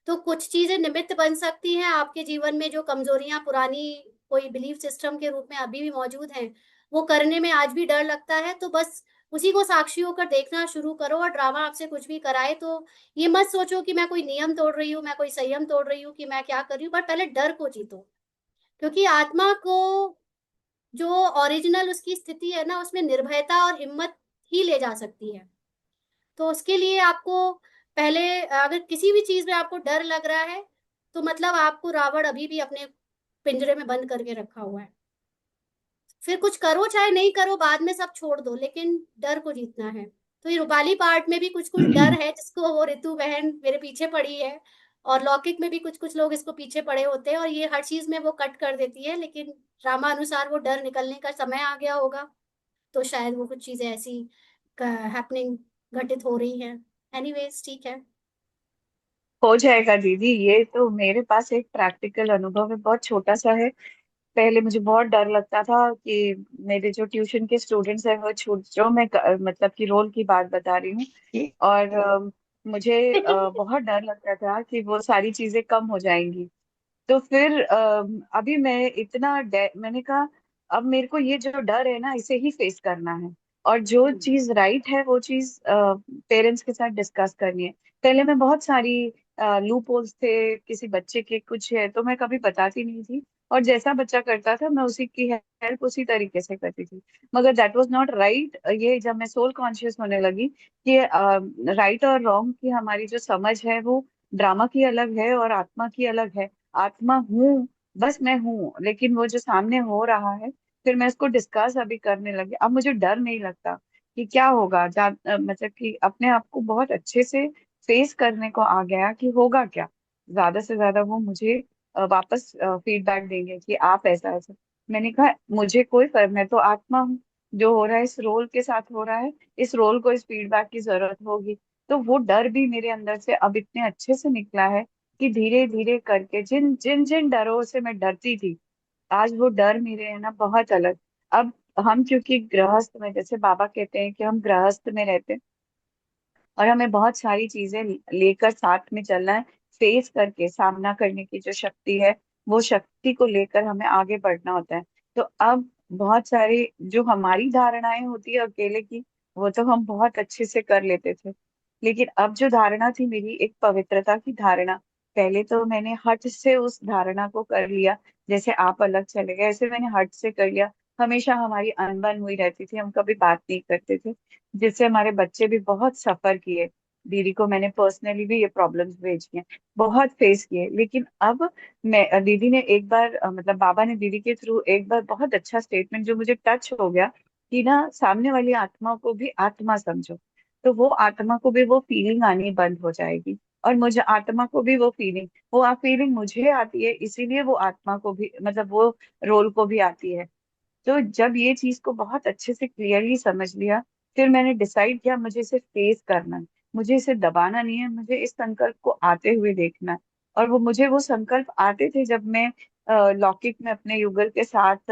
तो कुछ चीजें निमित्त बन सकती हैं आपके जीवन में, जो कमजोरियां पुरानी कोई बिलीफ सिस्टम के रूप में अभी भी मौजूद हैं, वो करने में आज भी डर लगता है। तो बस उसी को साक्षी होकर देखना शुरू करो। और ड्रामा आपसे कुछ भी कराए तो ये मत सोचो कि मैं कोई नियम तोड़ रही हूँ, मैं कोई संयम तोड़ रही हूँ, कि मैं क्या कर रही हूँ, बट पहले डर को जीतो। क्योंकि आत्मा को जो ओरिजिनल उसकी स्थिति है ना, उसमें निर्भयता और हिम्मत ही ले जा सकती है। तो उसके लिए आपको पहले, अगर किसी भी चीज में आपको डर लग रहा है, तो मतलब आपको रावण अभी भी अपने पिंजरे में बंद करके रखा हुआ है। फिर कुछ करो चाहे नहीं करो, बाद में सब छोड़ दो, लेकिन डर को जीतना है। तो ये रूपाली पार्ट में भी कुछ कुछ डर है, जिसको वो रितु बहन मेरे पीछे पड़ी है। और लौकिक में भी कुछ कुछ लोग इसको पीछे पड़े होते हैं, और ये हर चीज में वो कट कर देती है, लेकिन ड्रामा अनुसार वो डर निकलने का समय आ गया होगा। तो शायद वो कुछ चीजें ऐसी हैपनिंग घटित हो रही हैं। एनीवेज, ठीक है। हो जाएगा दीदी। ये तो मेरे पास एक प्रैक्टिकल अनुभव है, बहुत छोटा सा है। पहले मुझे बहुत डर लगता था कि मेरे जो ट्यूशन के स्टूडेंट्स हैं वो छूट, जो मैं मतलब कि रोल की बात बता रही हूँ, और मुझे बहुत डर लगता था कि वो सारी चीजें कम हो जाएंगी। तो फिर अभी मैं मैंने कहा अब मेरे को ये जो डर है ना इसे ही फेस करना है, और जो चीज राइट है वो चीज पेरेंट्स के साथ डिस्कस करनी है। पहले मैं बहुत सारी लूप होल्स थे, किसी बच्चे के कुछ है तो मैं कभी बताती नहीं थी, और जैसा बच्चा करता था मैं उसी की हेल्प उसी तरीके से करती थी। मगर दैट वाज नॉट राइट। ये जब मैं सोल कॉन्शियस होने लगी कि राइट और रॉन्ग की हमारी जो समझ है वो ड्रामा की अलग है और आत्मा की अलग है। आत्मा हूँ, बस मैं हूँ, लेकिन वो जो सामने हो रहा है, फिर मैं इसको डिस्कस अभी करने लगी। अब मुझे डर नहीं लगता कि क्या होगा, मतलब कि अपने आप को बहुत अच्छे से फेस करने को आ गया कि होगा क्या। ज्यादा से ज्यादा वो मुझे वापस फीडबैक देंगे कि आप ऐसा ऐसा। मैंने कहा मुझे कोई फर्क, मैं तो आत्मा हूँ, जो हो रहा है इस रोल के साथ हो रहा है, इस रोल को इस फीडबैक की जरूरत होगी। तो वो डर भी मेरे अंदर से अब इतने अच्छे से निकला है कि धीरे धीरे करके जिन जिन जिन डरों से मैं डरती थी, आज वो डर मेरे है ना बहुत अलग। अब हम क्योंकि गृहस्थ में, जैसे बाबा कहते हैं कि हम गृहस्थ में रहते हैं, और हमें बहुत सारी चीजें लेकर साथ में चलना है, फेस करके सामना करने की जो शक्ति है, वो शक्ति को लेकर हमें आगे बढ़ना होता है। तो अब बहुत सारी जो हमारी धारणाएं होती है अकेले की, वो तो हम बहुत अच्छे से कर लेते थे। लेकिन अब जो धारणा थी मेरी, एक पवित्रता की धारणा, पहले तो मैंने हट से उस धारणा को कर लिया। जैसे आप अलग चले गए, ऐसे मैंने हट से कर लिया। हमेशा हमारी अनबन हुई रहती थी, हम कभी बात नहीं करते थे, जिससे हमारे बच्चे भी बहुत सफर किए। दीदी को मैंने पर्सनली भी ये प्रॉब्लम्स भेजी हैं, बहुत फेस किए। लेकिन अब मैं दीदी ने एक बार मतलब बाबा ने दीदी के थ्रू एक बार बहुत अच्छा स्टेटमेंट जो मुझे टच हो गया, कि ना सामने वाली आत्मा को भी आत्मा समझो, तो वो आत्मा को भी वो फीलिंग आनी बंद हो जाएगी, और मुझे आत्मा को भी वो फीलिंग, वो फीलिंग मुझे आती है, इसीलिए वो आत्मा को भी, मतलब वो रोल को भी आती है। तो जब ये चीज को बहुत अच्छे से क्लियरली समझ लिया, फिर मैंने डिसाइड किया मुझे इसे फेस करना है, मुझे इसे दबाना नहीं है, मुझे इस संकल्प को आते हुए देखना है। और वो संकल्प आते थे जब मैं लौकिक में अपने युगल के साथ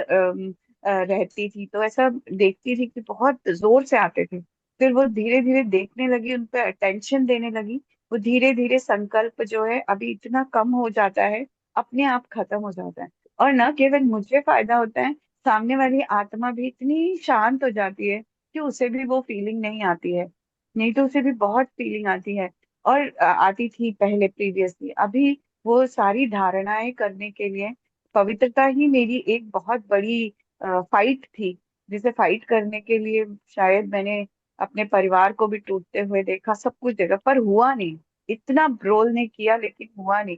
रहती थी, तो ऐसा देखती थी कि बहुत जोर से आते थे। फिर वो धीरे धीरे देखने लगी, उन पर अटेंशन देने लगी, वो धीरे धीरे संकल्प जो है अभी इतना कम हो जाता है, अपने आप खत्म हो जाता है। और न केवल मुझे फायदा होता है, सामने वाली आत्मा भी इतनी शांत हो जाती है कि उसे भी वो फीलिंग नहीं आती है। नहीं तो उसे भी बहुत फीलिंग आती है, और आती थी पहले प्रीवियसली। अभी वो सारी धारणाएं करने के लिए पवित्रता ही मेरी एक बहुत बड़ी फाइट थी, जिसे फाइट करने के लिए शायद मैंने अपने परिवार को भी टूटते हुए देखा, सब कुछ देखा, पर हुआ नहीं। इतना ब्रोल ने किया लेकिन हुआ नहीं।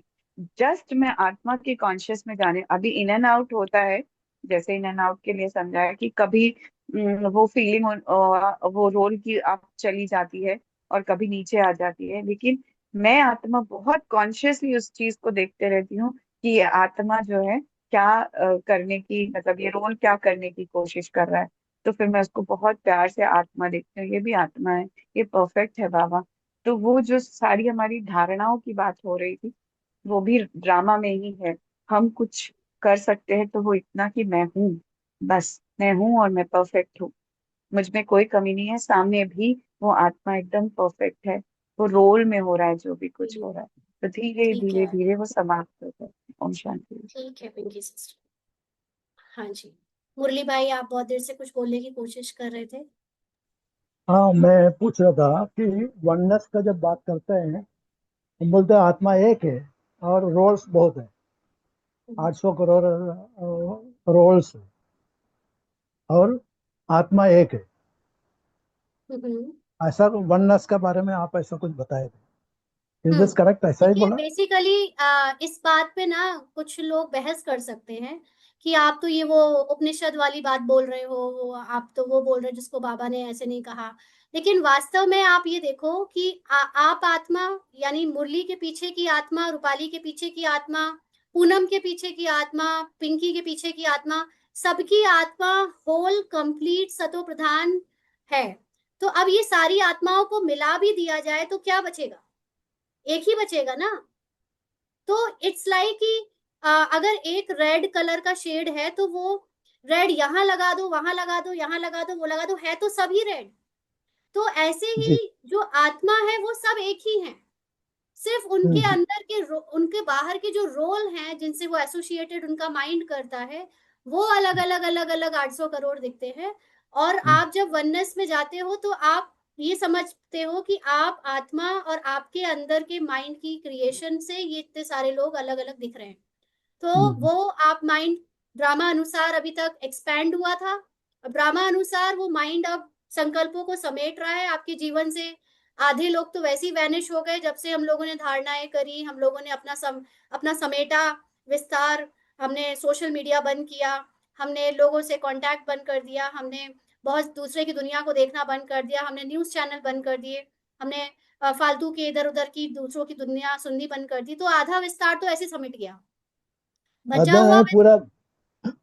जस्ट मैं आत्मा की कॉन्शियस में जाने, अभी इन एंड आउट होता है। जैसे इन एंड आउट के लिए समझाया कि कभी वो फीलिंग वो रोल की आप चली जाती है, और कभी नीचे आ जाती है, लेकिन मैं आत्मा बहुत कॉन्शियसली उस चीज को देखते रहती हूँ कि ये आत्मा जो है क्या करने की, मतलब ये रोल क्या करने की कोशिश कर रहा है। तो फिर मैं उसको बहुत प्यार से आत्मा देखती हूँ, ये भी आत्मा है, ये परफेक्ट है बाबा। तो वो जो सारी हमारी धारणाओं की बात हो रही थी, वो भी ड्रामा में ही है। हम कुछ कर सकते हैं तो वो इतना कि मैं हूँ, बस मैं हूँ और मैं परफेक्ट हूँ, मुझ में कोई कमी नहीं है, सामने भी वो आत्मा एकदम परफेक्ट है, वो रोल में हो रहा है जो भी कुछ हो रहा है। तो धीरे ठीक धीरे है। धीरे वो समाप्त होता है। ओम शांति। ठीक है पिंकी सिस्टर। हाँ जी, मुरली भाई आप बहुत देर से कुछ बोलने की कोशिश कर रहे थे। हाँ, मैं पूछ रहा था कि वननेस का जब बात करते हैं, हम बोलते हैं आत्मा एक है और रोल्स बहुत है, 800 करोड़ रोल्स है, और आत्मा एक है। हम्म। ऐसा वननेस के बारे में आप ऐसा कुछ बताए थे, इज हम्म। This correct? ऐसा ही देखिए बोला? बेसिकली इस बात पे ना कुछ लोग बहस कर सकते हैं कि आप तो ये वो उपनिषद वाली बात बोल रहे हो, वो आप तो वो बोल रहे हो जिसको बाबा ने ऐसे नहीं कहा। लेकिन वास्तव में आप ये देखो कि आप आत्मा, यानी मुरली के पीछे की आत्मा, रूपाली के पीछे की आत्मा, पूनम के पीछे की आत्मा, पिंकी के पीछे की आत्मा, सबकी आत्मा होल कंप्लीट सतो प्रधान है। तो अब ये सारी आत्माओं को मिला भी दिया जाए तो क्या बचेगा? एक ही बचेगा ना। तो इट्स लाइक कि अगर एक रेड कलर का शेड है तो वो रेड यहाँ लगा दो, वहां लगा दो, यहाँ लगा दो, वो लगा दो, है तो सभी रेड। तो ऐसे जी। ही जो आत्मा है वो सब एक ही है, सिर्फ उनके हम्म। अंदर के उनके बाहर के जो रोल हैं जिनसे वो एसोसिएटेड उनका माइंड करता है, वो अलग अलग अलग अलग 800 करोड़ दिखते हैं। और हम्म। आप जब वननेस में जाते हो तो आप ये समझते हो कि आप आत्मा और आपके अंदर के माइंड की क्रिएशन से ये इतने सारे लोग अलग अलग दिख रहे हैं। तो हम्म। वो आप माइंड ड्रामा अनुसार अभी तक एक्सपैंड हुआ था, अब ड्रामा अनुसार वो माइंड अब संकल्पों को समेट रहा है आपके जीवन से। आधे लोग तो वैसे ही वैनिश हो गए जब से हम लोगों ने धारणाएं करी, हम लोगों ने अपना समेटा विस्तार, हमने सोशल मीडिया बंद किया, हमने लोगों से कांटेक्ट बंद कर दिया, हमने बहुत दूसरे की दुनिया को देखना बंद कर दिया, हमने न्यूज चैनल बंद कर दिए, हमने फालतू के इधर उधर की दूसरों की दुनिया सुननी बंद कर दी। तो आधा विस्तार तो ऐसे समिट गया, बचा आधा हुआ है, पूरा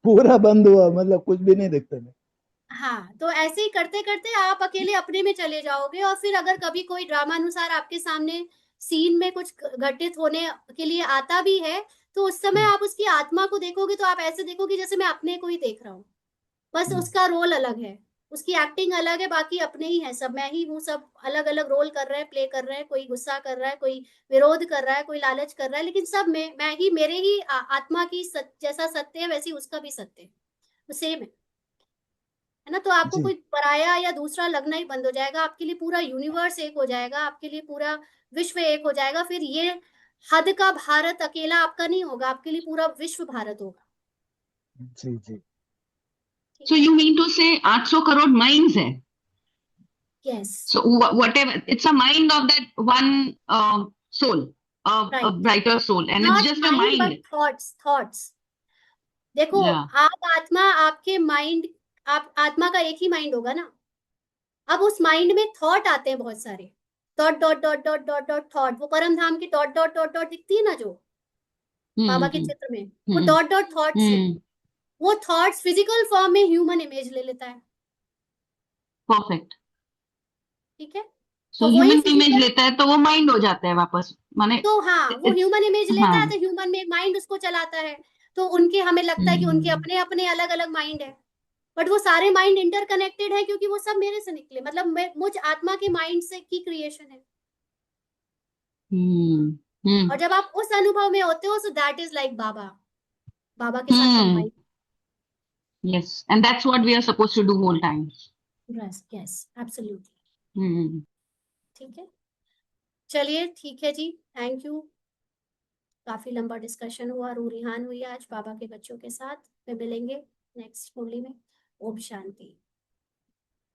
पूरा बंद हुआ, मतलब कुछ भी नहीं दिखता नहीं। हाँ, तो ऐसे ही करते करते आप अकेले अपने में चले जाओगे। और फिर अगर कभी कोई ड्रामा अनुसार आपके सामने सीन में कुछ घटित होने के लिए आता भी है, तो उस समय हम्म। आप उसकी आत्मा को देखोगे तो आप ऐसे देखोगे जैसे मैं अपने को ही देख रहा हूँ, बस हम्म। उसका रोल अलग है, उसकी एक्टिंग अलग है, बाकी अपने ही है, सब मैं ही हूँ, सब अलग अलग रोल कर रहे हैं, प्ले कर रहे हैं, कोई गुस्सा कर रहा है, कोई विरोध कर रहा है, कोई लालच कर रहा है, लेकिन सब मैं ही, मेरे ही आत्मा की जैसा सत्य है वैसे ही उसका भी सत्य है, वो सेम है ना। तो आपको जी। कोई पराया या दूसरा लगना ही बंद हो जाएगा, आपके लिए पूरा यूनिवर्स एक हो जाएगा, आपके लिए पूरा विश्व एक हो जाएगा। फिर ये हद का भारत अकेला आपका नहीं होगा, आपके लिए पूरा विश्व भारत होगा। जी। जी। ठीक So है। you mean to say 800 crore minds hai? Yes. So whatever, it's a mind of that one soul, a right. brighter soul, and it's not just a mind but mind. Thoughts. देखो, Yeah. आप आत्मा, आपके mind, आप आत्मा का एक ही mind होगा ना। अब उस माइंड में थॉट आते हैं बहुत सारे, dot dot dot dot dot dot thought, वो परम धाम की डॉट डॉट डॉट डॉट दिखती है ना जो बाबा के Hmm. चित्र में, वो Hmm. डॉट डॉट थॉट्स है। Hmm. वो थॉट्स फिजिकल फॉर्म में ह्यूमन इमेज ले लेता है। Perfect. ठीक है। So तो वही human image फिजिकल, लेता है तो वो mind हो जाता है वापस, माने तो हाँ वो it's ह्यूमन इमेज लेता है हाँ. तो ह्यूमन में माइंड उसको चलाता है। तो उनके, हमें लगता है कि उनके Hmm. अपने अपने अलग अलग माइंड है, बट वो सारे माइंड इंटरकनेक्टेड है क्योंकि वो सब मेरे से निकले, मतलब मुझ आत्मा के माइंड से की क्रिएशन है। Hmm. Hmm. और जब आप उस अनुभव में होते हो, सो दैट इज लाइक बाबा, बाबा के साथ Hmm. Combine. Yes, and that's what we are supposed to do whole time. Yes yes absolutely. Hmm. ठीक है, चलिए ठीक है जी, थैंक यू। काफी लंबा डिस्कशन हुआ, रूरिहान हुई आज बाबा के बच्चों के साथ। फिर मिलेंगे नेक्स्ट मुरली में। ओम शांति।